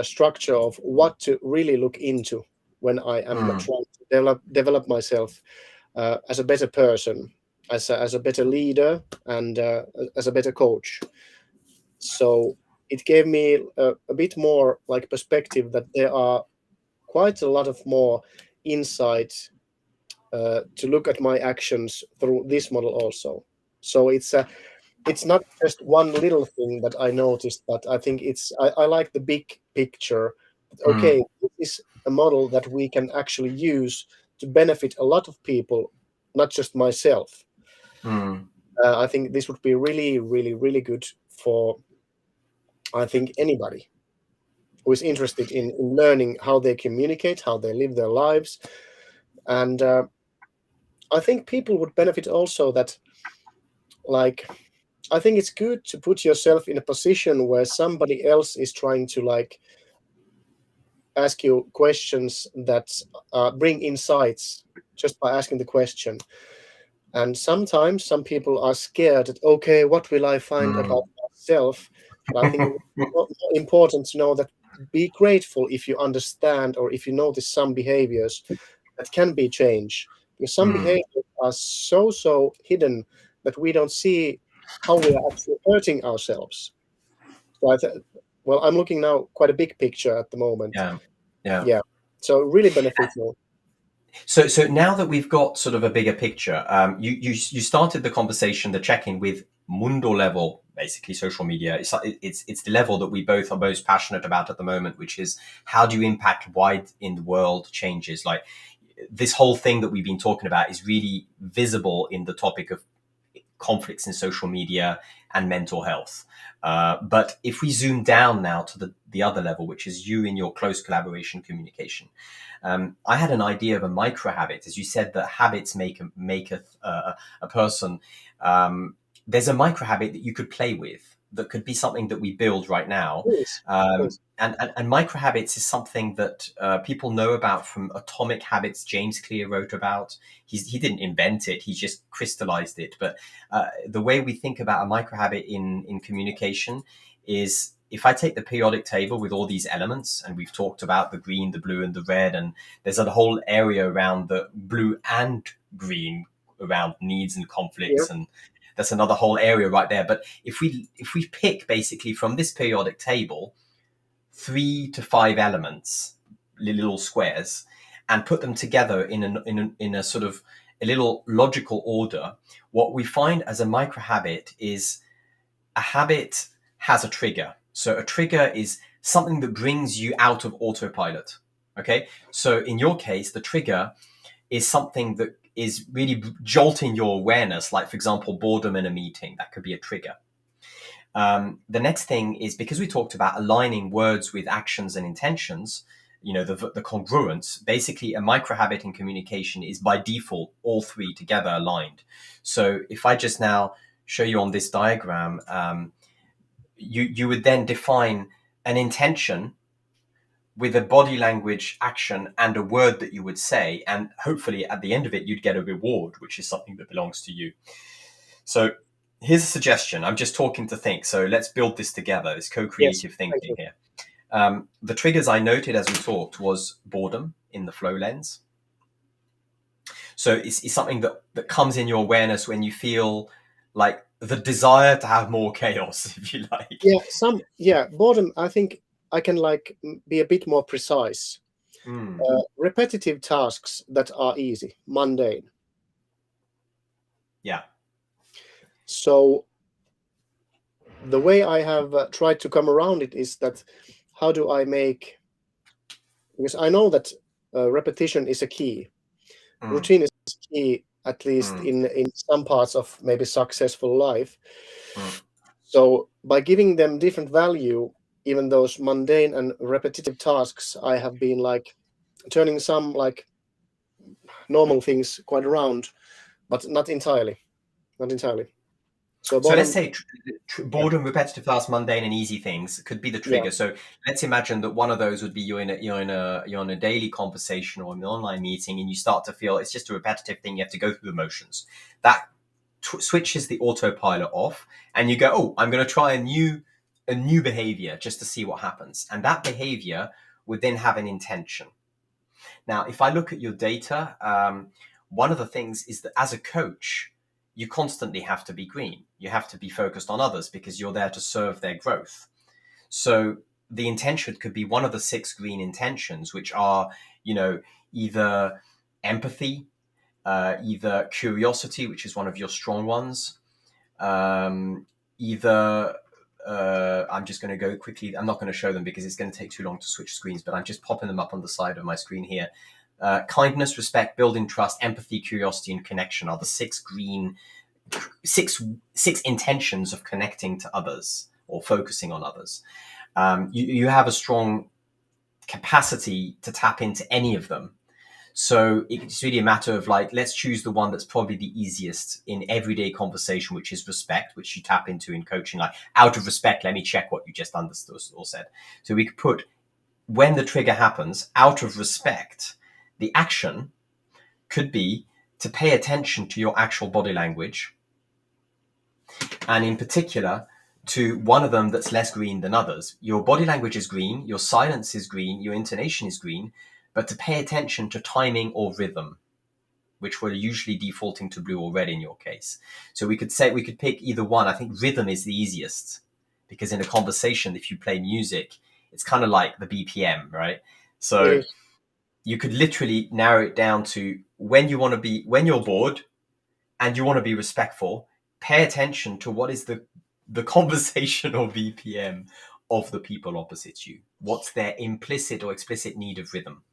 structure of what to really look into when I am mm, trying to develop myself as a better person, as a better leader, and as a better coach. So it gave me a bit more like perspective that there are quite a lot of more insight to look at my actions through this model also. So it's not just one little thing that I noticed, but I think I like the big picture. mm, Okay, this is a model that we can actually use to benefit a lot of people, not just myself. mm. I think this would be really, really, really good for, I think, anybody who is interested in learning how they communicate, how they live their lives. And I think people would benefit also that, like, I think it's good to put yourself in a position where somebody else is trying to like ask you questions that bring insights just by asking the question. And sometimes some people are scared that, okay, what will I find about Mm. myself? But I think it's more important to know that be grateful if you understand or if you notice some behaviors that can be changed. Because some Mm. behaviors are so hidden that we don't see how we are actually hurting ourselves. So well, I'm looking now quite a big picture at the moment. Yeah, yeah. Yeah. So really beneficial. So now that we've got sort of a bigger picture, you started the conversation, the check-in with Mundo level, basically social media. It's the level that we both are most passionate about at the moment, which is how do you impact wide in the world changes? Like this whole thing that we've been talking about is really visible in the topic of conflicts in social media and mental health. But if we zoom down now to the other level, which is you in your close collaboration communication, I had an idea of a micro habit, as you said that habits make a person. There's a micro habit that you could play with that could be something that we build right now. Please, please. And micro habits is something that people know about from Atomic Habits. James Clear wrote about. He didn't invent it; he just crystallized it. But the way we think about a micro habit in communication is if I take the periodic table with all these elements, and we've talked about the green, the blue, and the red, and there's a whole area around the blue and green around needs and Yeah. conflicts, and that's another whole area right there. But if we pick basically from this periodic table 3 to 5 elements, little squares, and put them together in a sort of a little logical order, what we find as a micro habit is a habit has a trigger. So a trigger is something that brings you out of autopilot. Okay. So in your case, the trigger is something that is really jolting your awareness. Like, for example, boredom in a meeting, that could be a trigger. The next thing is, because we talked about aligning words with actions and intentions, the congruence. Basically, a micro habit in communication is by default all three together aligned. So if I just now show you on this diagram, you would then define an intention with a body language action and a word that you would say, and hopefully at the end of it you'd get a reward, which is something that belongs to you. So here's a suggestion. I'm just talking to think, so let's build this together, this co-creative thinking here. The triggers I noted as we talked was boredom in the flow lens. So it's something that comes in your awareness when you feel like the desire to have more chaos, if you like. Boredom. I think I can be a bit more precise. Repetitive tasks that are easy, mundane. Yeah. So the way I have tried to come around it is that, how do I make, because I know that repetition is a key. Routine is key, at least in some parts of maybe successful life. So by giving them different value, even those mundane and repetitive tasks, I have been turning some normal things quite around, but not entirely. So let's say boredom, repetitive tasks, mundane and easy things could be the trigger. So let's imagine that one of those would be you're in a daily conversation or an online meeting, and you start to feel it's just a repetitive thing. You have to go through the motions. That switches the autopilot off, and you go, oh, I'm going to try a new behavior just to see what happens. And that behavior would then have an intention. Now, if I look at your data, one of the things is that as a coach, you constantly have to be green. You have to be focused on others because you're there to serve their growth. So the intention could be one of the 6 green intentions, which are, either empathy, either curiosity, which is one of your strong ones, either I'm just going to go quickly. I'm not going to show them because it's going to take too long to switch screens, but I'm just popping them up on the side of my screen here. Kindness, respect, building trust, empathy, curiosity, and connection are the 6 green, six intentions of connecting to others or focusing on others. You have a strong capacity to tap into any of them. So it's really a matter of let's choose the one that's probably the easiest in everyday conversation, which is respect, which you tap into in coaching. Out of respect, let me check what you just understood or said. So we could put, when the trigger happens, out of respect, the action could be to pay attention to your actual body language. And in particular, to one of them that's less green than others. Your body language is green, your silence is green, your intonation is green, but to pay attention to timing or rhythm, which we're usually defaulting to blue or red in your case. So we could pick either one. I think rhythm is the easiest because in a conversation, if you play music, it's kind of like the BPM, right? So you could literally narrow it down to when you're bored and you want to be respectful, pay attention to what is the conversational BPM of the people opposite you. What's their implicit or explicit need of rhythm?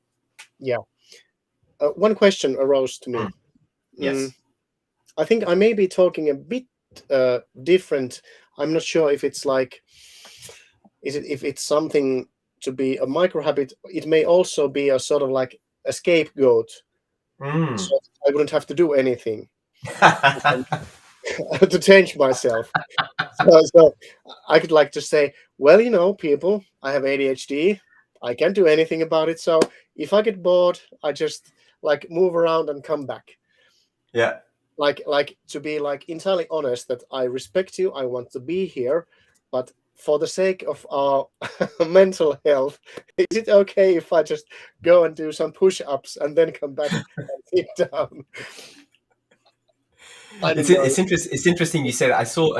Yeah. One question arose to me. Yes. I think I may be talking a bit different. I'm not sure if it's if it's something to be a micro habit. It may also be a sort of a scapegoat. So I wouldn't have to do anything to change myself. So I could just say, well, people, I have ADHD. I can't do anything about it. So if I get bored, I just move around and come back. Yeah. To be entirely honest that I respect you. I want to be here, but for the sake of our mental health, is it okay if I just go and do some push-ups and then come back and sit down? It's interesting you say that. I saw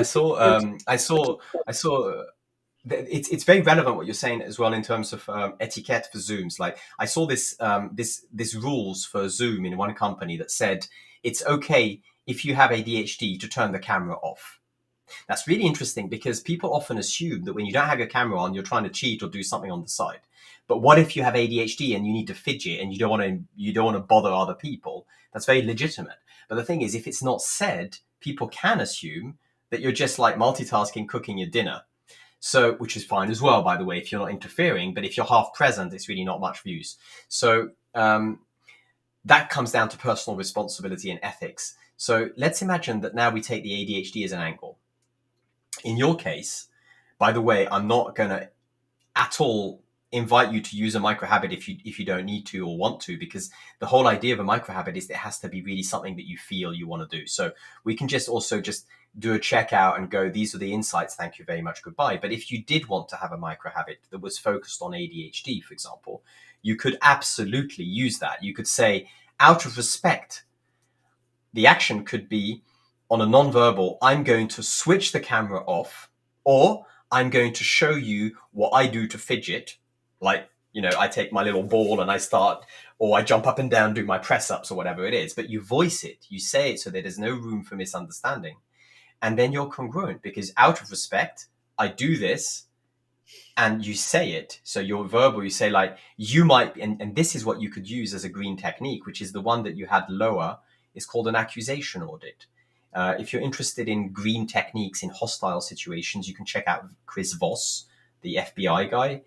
it's very relevant what you're saying as well in terms of etiquette for Zooms. I saw this rules for Zoom in one company that said it's okay if you have ADHD to turn the camera off. That's really interesting because people often assume that when you don't have your camera on, you're trying to cheat or do something on the side. But what if you have ADHD and you need to fidget and you don't want to bother other people? That's very legitimate. But the thing is, if it's not said, people can assume that you're just like multitasking, cooking your dinner. So, which is fine as well, by the way, if you're not interfering, but if you're half present, it's really not much use. So that comes down to personal responsibility and ethics. So let's imagine that now we take the ADHD as an angle. In your case, by the way, I'm not going to at all invite you to use a microhabit if you don't need to or want to, because the whole idea of a microhabit is it has to be really something that you feel you want to do. So we can just do a checkout and go, these are the insights, thank you very much, goodbye. But if you did want to have a microhabit that was focused on ADHD, for example, you could absolutely use that. You could say, out of respect, the action could be on a nonverbal, I'm going to switch the camera off, or I'm going to show you what I do to fidget. Like, I take my little ball and I start, or I jump up and down, do my press ups or whatever it is. But you voice it, you say it so that there's no room for misunderstanding. And then you're congruent, because out of respect, I do this, and you say it. So you're verbal, you say like, you might, and this is what you could use as a green technique, which is the one that you had lower, is called an accusation audit. If you're interested in green techniques in hostile situations, you can check out Chris Voss, the FBI guy.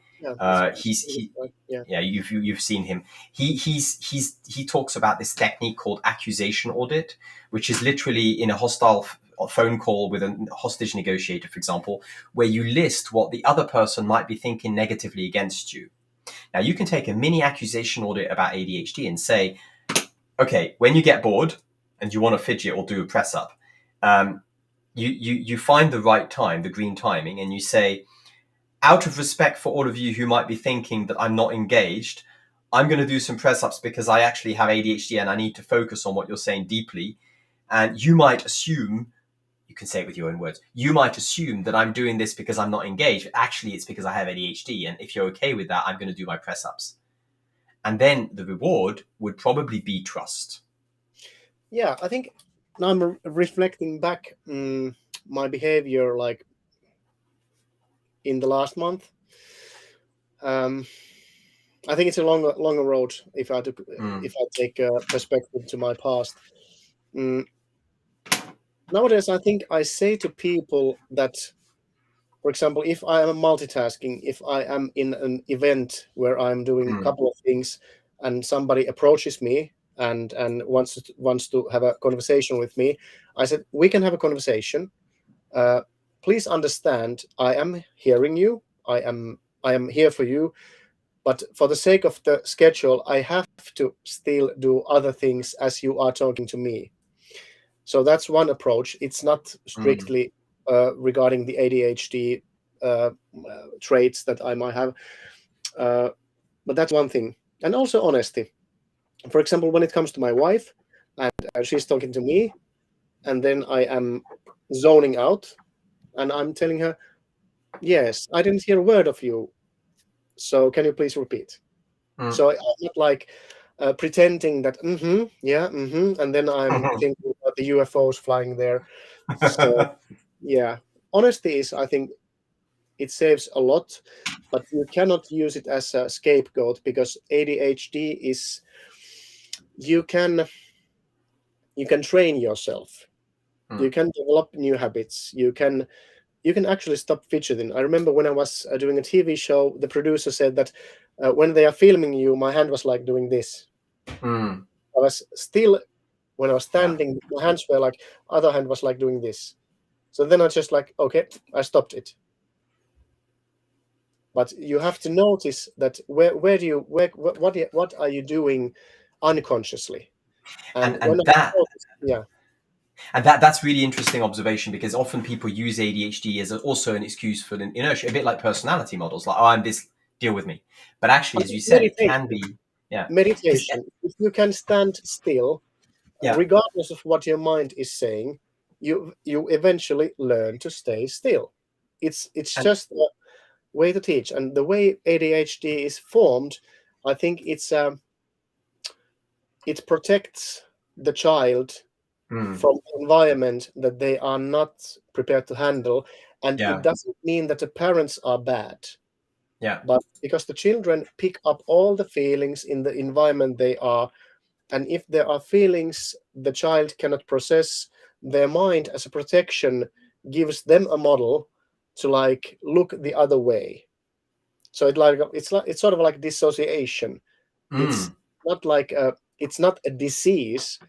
You've seen him. He talks about this technique called accusation audit, which is literally in a hostile phone call with a hostage negotiator, for example, where you list what the other person might be thinking negatively against you. Now, you can take a mini accusation audit about ADHD and say, okay, when you get bored and you want to fidget or do a press up, you find the right time, the green timing, and you say, out of respect for all of you who might be thinking that I'm not engaged, I'm going to do some press ups because I actually have ADHD and I need to focus on what you're saying deeply. And you might assume, you can say it with your own words, you might assume that I'm doing this because I'm not engaged. Actually, it's because I have ADHD. And if you're okay with that, I'm going to do my press ups. And then the reward would probably be trust. Yeah, I think now I'm reflecting back my behavior like in the last month. I think it's a longer road if I take a perspective to my past. Nowadays, I think I say to people that, for example, if I am multitasking, if I am in an event where I'm doing a couple of things and somebody approaches me and wants to have a conversation with me, I said, we can have a conversation. Please understand, I am hearing you. I am here for you. But for the sake of the schedule, I have to still do other things as you are talking to me. So that's one approach. It's not strictly regarding the ADHD traits that I might have. But that's one thing. And also honesty. For example, when it comes to my wife, and she's talking to me, and then I am zoning out, and I'm telling her, yes, I didn't hear a word of you. So can you please repeat? So I'm not like pretending that, and then I'm thinking about the UFOs flying there. So yeah, honesty is, I think, it saves a lot, but you cannot use it as a scapegoat, because ADHD is, you can train yourself. You can develop new habits. You can actually stop fidgeting. I remember when I was doing a TV show, the producer said that when they are filming you, my hand was like doing this. I was still, when I was standing, my hands were like, other hand was like doing this. So then I just like, okay, I stopped it. But you have to notice that what are you doing unconsciously? And that's really interesting observation, because often people use ADHD as also an excuse for an inertia, a bit like personality models, like, oh, I'm this, deal with me. But actually, as you said, it can be, meditation. If you can stand still, regardless of what your mind is saying, you eventually learn to stay still. It's just a way to teach. And the way ADHD is formed, I think it protects the child from the environment that they are not prepared to handle. And it doesn't mean that the parents are bad. But because the children pick up all the feelings in the environment they are, and if there are feelings the child cannot process, their mind, as a protection, gives them a model to like look the other way. So it's sort of like dissociation. It's not like it's not a disease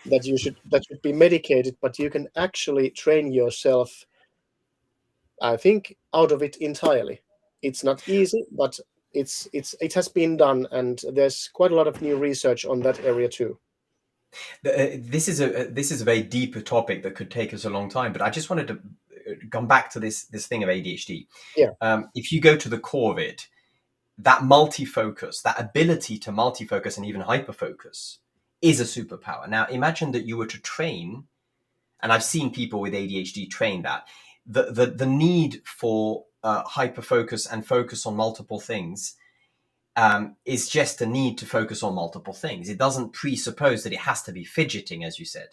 that should be medicated, but you can actually train yourself, I think, out of it entirely. It's not easy, but it has been done, and there's quite a lot of new research on that area too. This is a very deeper topic that could take us a long time, but I just wanted to come back to this thing of ADHD. Yeah. If you go to the core of it, that multi-focus, that ability to multi-focus and even hyper-focus is a superpower. Now, imagine that you were to train, and I've seen people with ADHD train that, the need for hyper-focus and focus on multiple things is just a need to focus on multiple things. It doesn't presuppose that it has to be fidgeting, as you said.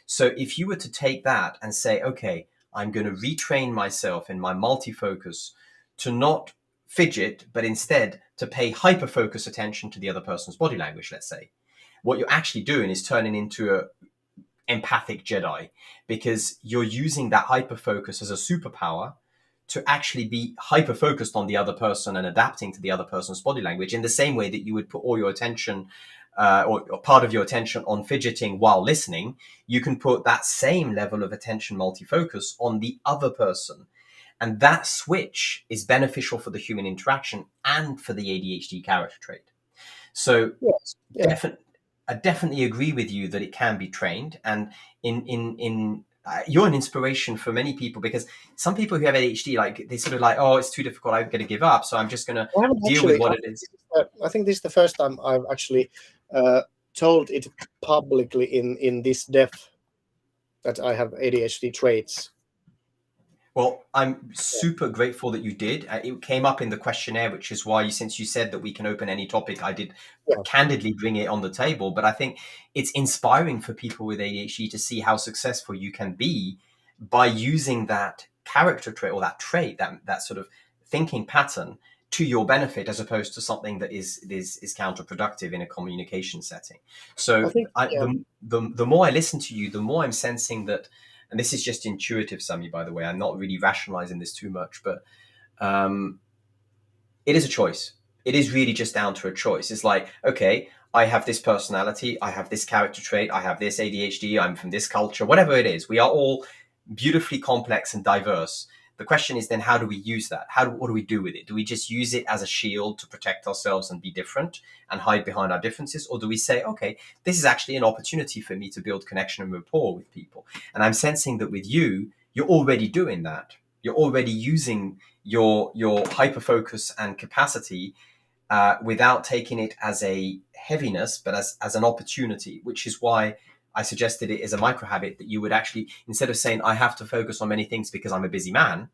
So if you were to take that and say, okay, I'm going to retrain myself in my multi-focus to not fidget, but instead to pay hyper-focus attention to the other person's body language, let's say, what you're actually doing is turning into a empathic Jedi, because you're using that hyper-focus as a superpower to actually be hyper-focused on the other person and adapting to the other person's body language in the same way that you would put all your attention or part of your attention on fidgeting while listening. You can put that same level of attention multi-focus on the other person. And that switch is beneficial for the human interaction and for the ADHD character trait. So Yes. Yeah. I definitely agree with you that it can be trained. And you're an inspiration for many people, because some people who have ADHD, like they sort of like, oh, it's too difficult, I'm going to give up, so I'm just going to deal with what it is. I think this is the first time I've actually told it publicly in this depth that I have ADHD traits. Well, I'm super grateful that you did. It came up in the questionnaire, which is why, since you said that we can open any topic, I did candidly bring it on the table. But I think it's inspiring for people with ADHD to see how successful you can be by using that character trait or that trait, that sort of thinking pattern to your benefit, as opposed to something that is counterproductive in a communication setting. So the more I listen to you, the more I'm sensing that. And this is just intuitive, Sami, by the way. I'm not really rationalizing this too much, but it is a choice. It is really just down to a choice. It's like, okay, I have this personality, I have this character trait, I have this ADHD, I'm from this culture, whatever it is. We are all beautifully complex and diverse. The question is then, how do we use that? What do we do with it? Do we just use it as a shield to protect ourselves and be different and hide behind our differences? Or do we say, okay, this is actually an opportunity for me to build connection and rapport with people? And I'm sensing that with you, you're already doing that. You're already using your hyper-focus and capacity without taking it as a heaviness, but as an opportunity, which is why I suggested it as a micro habit, that you would actually, instead of saying, I have to focus on many things because I'm a busy man,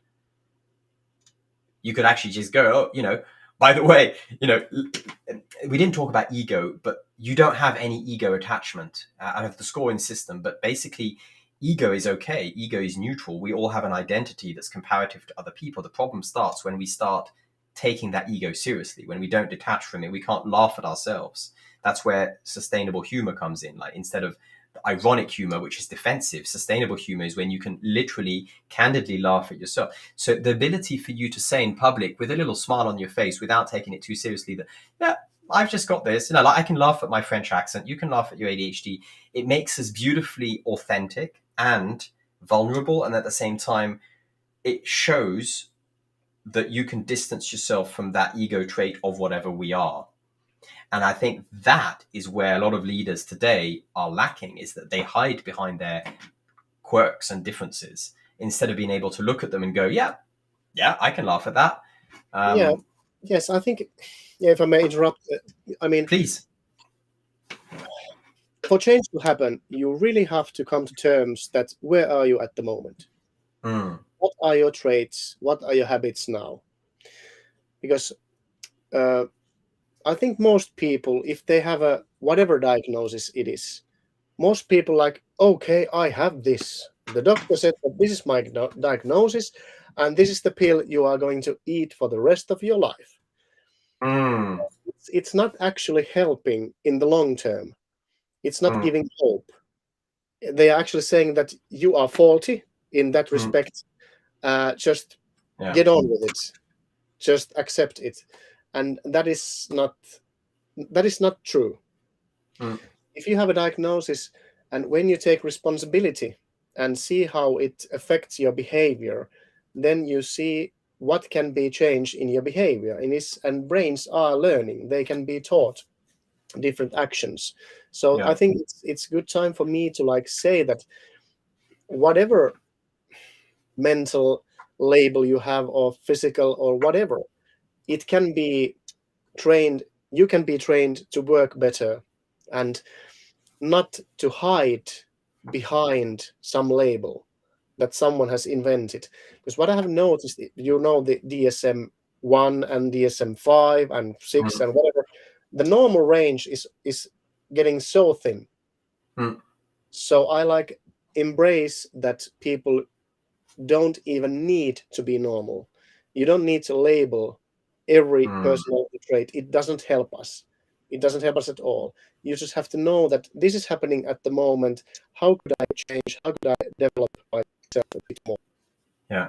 you could actually just go, oh, by the way, we didn't talk about ego, but you don't have any ego attachment out of the scoring system. But basically, ego is okay. Ego is neutral. We all have an identity that's comparative to other people. The problem starts when we start taking that ego seriously, when we don't detach from it. We can't laugh at ourselves. That's where sustainable humor comes in. Like, instead of ironic humor, which is defensive, sustainable humor is when you can literally candidly laugh at yourself. So the ability for you to say in public with a little smile on your face without taking it too seriously that, yeah, I've just got this, like I can laugh at my French accent, you can laugh at your ADHD. It makes us beautifully authentic and vulnerable, and at the same time it shows that you can distance yourself from that ego trait of whatever we are. And I think that is where a lot of leaders today are lacking, is that they hide behind their quirks and differences instead of being able to look at them and go, yeah, I can laugh at that. Yes, I think, if I may interrupt, I mean, please. For change to happen, you really have to come to terms that where are you at the moment? What are your traits? What are your habits now? Because I think most people, if they have a whatever diagnosis it is, most people like, okay, I have this. The doctor said that this is my diagnosis, and this is the pill you are going to eat for the rest of your life. It's not actually helping in the long term. It's not giving hope. They are actually saying that you are faulty, in that respect. Just get on with it. Just accept it, and that is not true. If you have a diagnosis, and when you take responsibility and see how it affects your behavior, then you see what can be changed in your behavior. And brains are learning; they can be taught different actions. So I think it's good time for me to like say that whatever mental label you have, or physical, or whatever, it can be trained. You can be trained to work better, and not to hide behind some label that someone has invented. Because what I have noticed, the DSM-1 and DSM-5 and 6 and whatever, the normal range is getting so thin. So I like embrace that people don't even need to be normal. You don't need to label every personality trait. It doesn't help us. It doesn't help us at all. You just have to know that this is happening at the moment. How could I change? How could I develop myself a bit more? Yeah.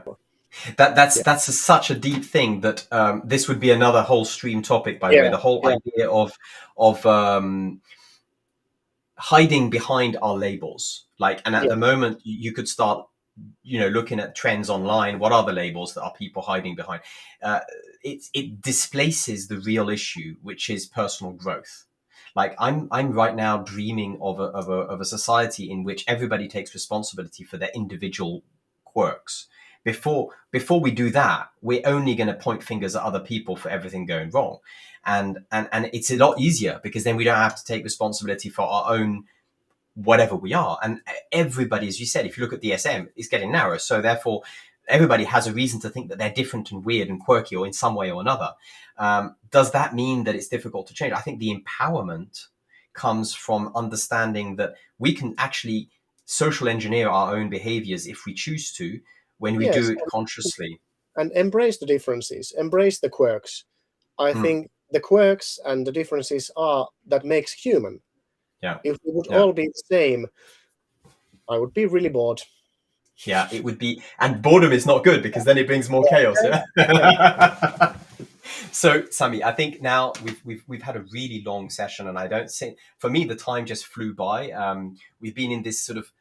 That's such a deep thing that this would be another whole stream topic, by the way. The whole idea of hiding behind our labels. And at the moment, you could start, looking at trends online. What are the labels that are people hiding behind? It displaces the real issue, which is personal growth. I'm right now dreaming of a society in which everybody takes responsibility for their individual quirks. Before we do that, we're only going to point fingers at other people for everything going wrong. And it's a lot easier, because then we don't have to take responsibility for our own whatever we are. And everybody, as you said, if you look at DSM, is getting narrow. So therefore, everybody has a reason to think that they're different and weird and quirky, or in some way or another. Does that mean that it's difficult to change? I think the empowerment comes from understanding that we can actually social engineer our own behaviors if we choose to, when we do it consciously. And embrace the differences, embrace the quirks. I think the quirks and the differences are that makes human. Yeah. If we would all be the same, I would be really bored. Yeah, it would be. And boredom is not good, because then it brings more chaos. Yeah. So, Sami, I think now we've had a really long session, and I don't think, for me, the time just flew by. We've been in this sort of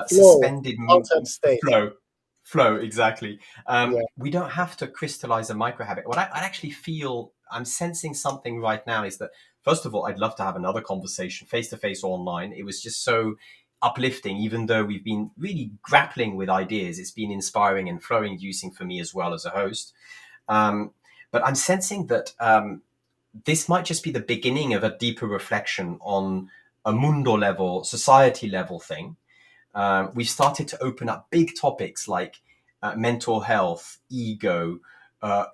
suspended flow, exactly. We don't have to crystallize a micro habit. What I actually feel I'm sensing something right now is that, first of all, I'd love to have another conversation, face to face or online. It was just so uplifting, even though we've been really grappling with ideas. It's been inspiring and flow inducing for me as well as a host. But I'm sensing that this might just be the beginning of a deeper reflection on a mundo level, society level thing. We've started to open up big topics like mental health, ego,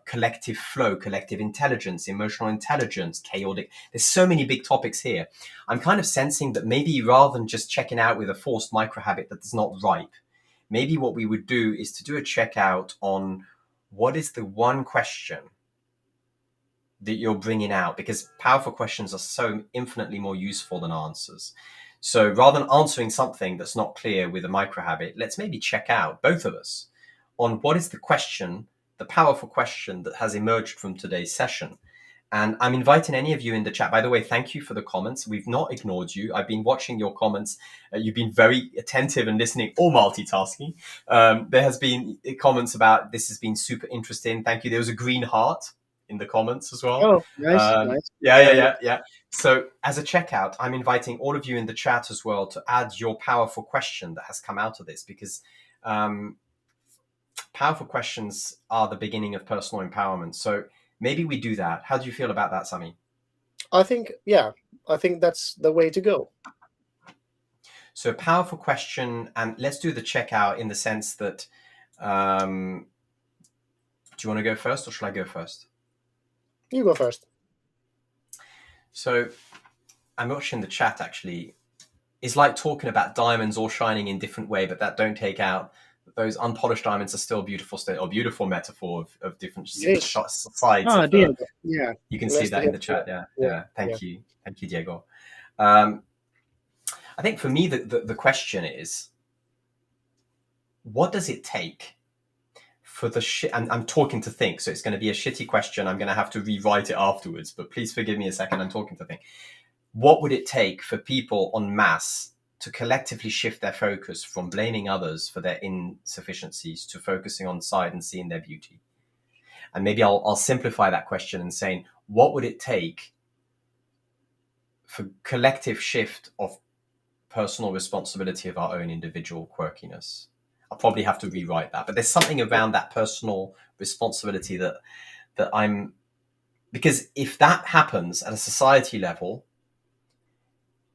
collective flow, collective intelligence, emotional intelligence, chaotic. There's so many big topics here. I'm kind of sensing that maybe rather than just checking out with a forced micro habit that is not ripe, maybe what we would do is to do a checkout on what is the one question that you're bringing out, because powerful questions are so infinitely more useful than answers. So rather than answering something that's not clear with a micro habit, let's maybe check out, both of us, on what is the question, the powerful question that has emerged from today's session. And I'm inviting any of you in the chat. By the way, thank you for the comments. We've not ignored you. I've been watching your comments. You've been very attentive and listening, or multitasking. There has been comments about this has been super interesting. Thank you. There was a green heart in the comments as well. Oh, nice. Yeah. So as a checkout, I'm inviting all of you in the chat as well to add your powerful question that has come out of this, because powerful questions are the beginning of personal empowerment. So maybe we do that. How do you feel about that, Sami? I think that's the way to go. So powerful question, and let's do the checkout in the sense that, do you want to go first, or shall I go first? You go first. So I'm watching the chat, actually. It's like talking about diamonds all shining in different way, but that don't take out those unpolished diamonds are still beautiful state, or beautiful metaphor of different sides. Yeah, you can see that in the chat. Yeah. Thank you, Diego. I think for me the question is, what does it take for the shit? I'm talking to think, so it's going to be a shitty question. I'm going to have to rewrite it afterwards, but please forgive me a second. I'm talking to think. What would it take for people en masse to collectively shift their focus from blaming others for their insufficiencies to focusing on side and seeing their beauty? And maybe I'll simplify that question and saying, what would it take for collective shift of personal responsibility of our own individual quirkiness? I'll probably have to rewrite that, but there's something around that personal responsibility that I'm, because if that happens at a society level,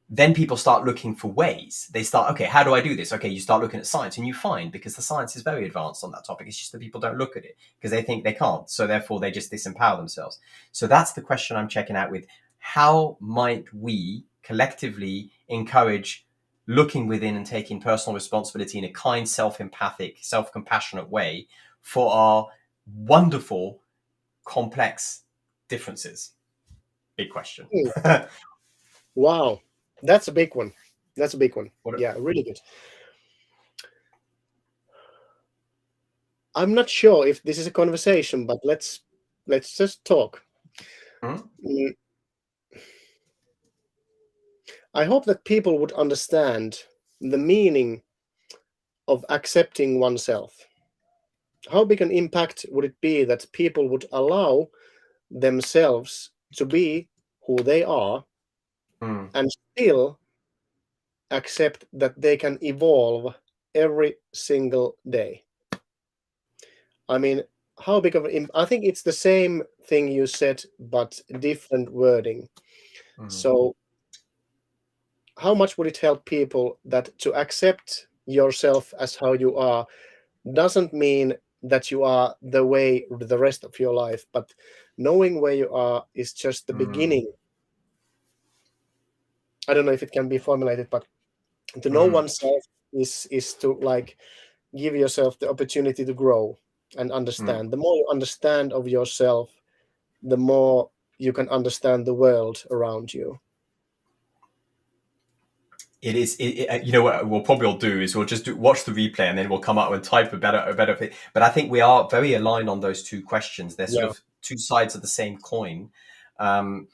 then people start looking for ways. They start, okay, how do I do this? Okay, you start looking at science, and you find, because the science is very advanced on that topic, it's just that people don't look at it because they think they can't. So therefore they just disempower themselves. So that's the question I'm checking out with. How might we collectively encourage looking within and taking personal responsibility in a kind, self-empathic, self-compassionate way for our wonderful, complex differences? Big question. Wow. That's a big one. That's a big one. What, Yeah, really good. I'm not sure if this is a conversation, but let's just talk. hmm? I hope that people would understand the meaning of accepting oneself. How big an impact would it be that people would allow themselves to be who they are and still accept that they can evolve every single day? I mean, how big of an I think it's the same thing you said, but different wording. So how much would it help people that to accept yourself as how you are doesn't mean that you are the way the rest of your life, but knowing where you are is just the beginning. I don't know if it can be formulated, but to know oneself is to like give yourself the opportunity to grow and understand. The more you understand of yourself, the more you can understand the world around you. It is, you know, what we'll probably all do is we'll just watch the replay and then we'll come up and type a better fit. But I think we are very aligned on those two questions. They're sort of two sides of the same coin. And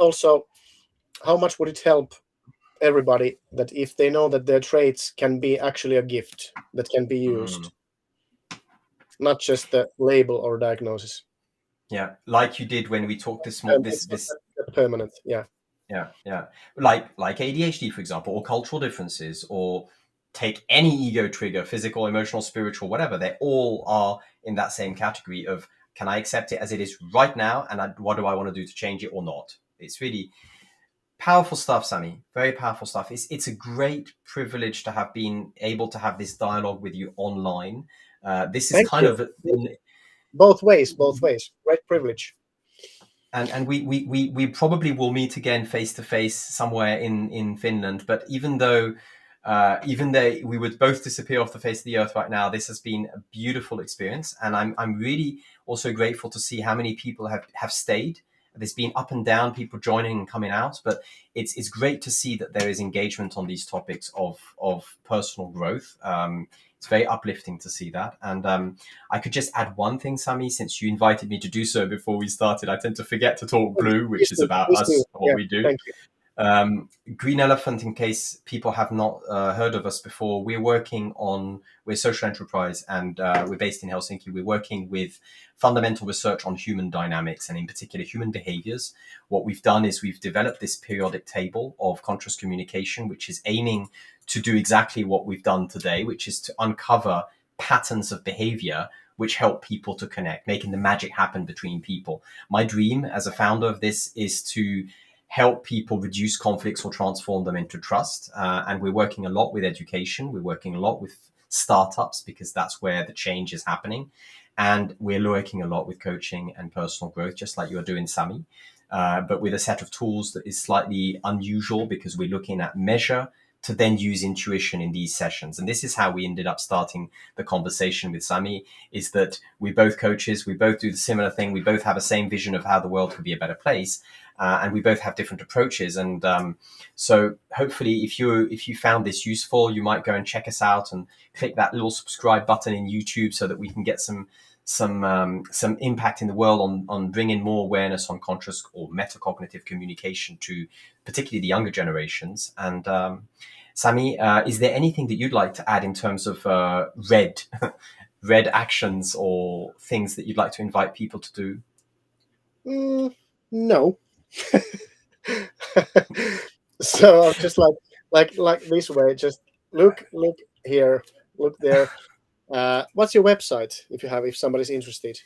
also, how much would it help everybody that if they know that their traits can be actually a gift that can be used, not just the label or diagnosis? Yeah, like you did when we talked this morning. This permanent, yeah. Yeah. Like ADHD, for example, or cultural differences, or take any ego trigger, physical, emotional, spiritual, whatever. They all are in that same category of, can I accept it as it is right now? And what do I want to do to change it or not? It's really powerful stuff, Sami. Very powerful stuff. It's a great privilege to have been able to have this dialogue with you online. This is kind of both ways. Great privilege. And we probably will meet again face to face somewhere in Finland. But even though we would both disappear off the face of the earth right now, this has been a beautiful experience, and I'm really also grateful to see how many people have stayed. There's been up and down, people joining and coming out, but it's great to see that there is engagement on these topics of personal growth. It's very uplifting to see that. And I could just add one thing, Sami, since you invited me to do so before we started. I tend to forget to talk blue, which is about us, what we do. Thank you. Green Elephant, in case people have not heard of us before, we're a social enterprise, and we're based in Helsinki. We're working with fundamental research on human dynamics and in particular human behaviors. What we've done is we've developed this periodic table of conscious communication, which is aiming to do exactly what we've done today, which is to uncover patterns of behavior which help people to connect, making the magic happen between people. My dream as a founder of this is to help people reduce conflicts or transform them into trust. And we're working a lot with education. We're working a lot with startups because that's where the change is happening. And we're working a lot with coaching and personal growth, just like you're doing, Sami, but with a set of tools that is slightly unusual because we're looking at measure to then use intuition in these sessions. And this is how we ended up starting the conversation with Sami, is that we're both coaches, we both do the similar thing, we both have the same vision of how the world could be a better place. and we both have different approaches. And so hopefully, if you found this useful, you might go and check us out and click that little subscribe button in YouTube so that we can get some impact in the world on bringing more awareness on conscious or metacognitive communication to particularly the younger generations. And Sami, is there anything that you'd like to add in terms of red actions or things that you'd like to invite people to do? No. So I'm just like this way. Just look here, look there. What's your website if somebody's interested?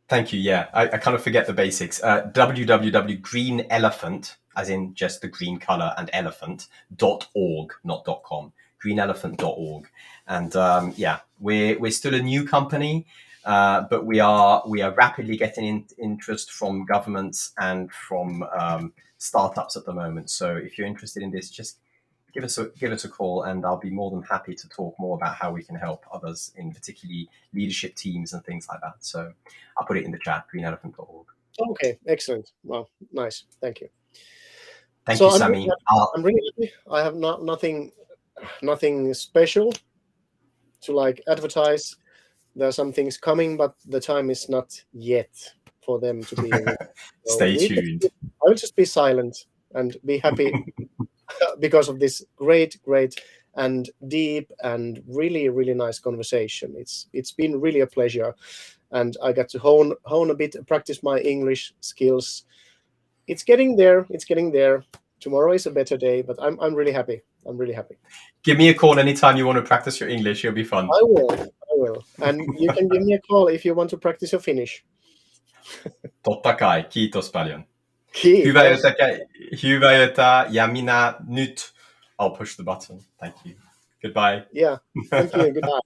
Thank you. Yeah, I kind of forget the basics. www.greenelephant, as in just the green color and elephant.org, not .com. Greenelephant.org. And yeah, we're still a new company, but we are rapidly getting interest from governments and from startups at the moment. So if you're interested in this, just give us a call, and I'll be more than happy to talk more about how we can help others in particularly leadership teams and things like that. So I'll put it in the chat, greenelephant.org. Okay, excellent. Well, nice. Thank you. Thank you, Sami. I'm really happy. I have nothing special to like advertise. There are some things coming, but the time is not yet for them to be. So stay tuned. I will just be silent and be happy because of this great and deep and really nice conversation. It's been really a pleasure, and I got to hone a bit, practice my English skills. It's getting there. Tomorrow is a better day, but I'm really happy. Give me a call anytime you want to practice your English. It'll be fun. I will. And you can give me a call if you want to practice your Finnish. Totta kai. Kiitos paljon. Kiitos. Hyvä, jota ja minä nyt. I'll push the button. Thank you. Goodbye. Yeah. Thank you. Goodbye.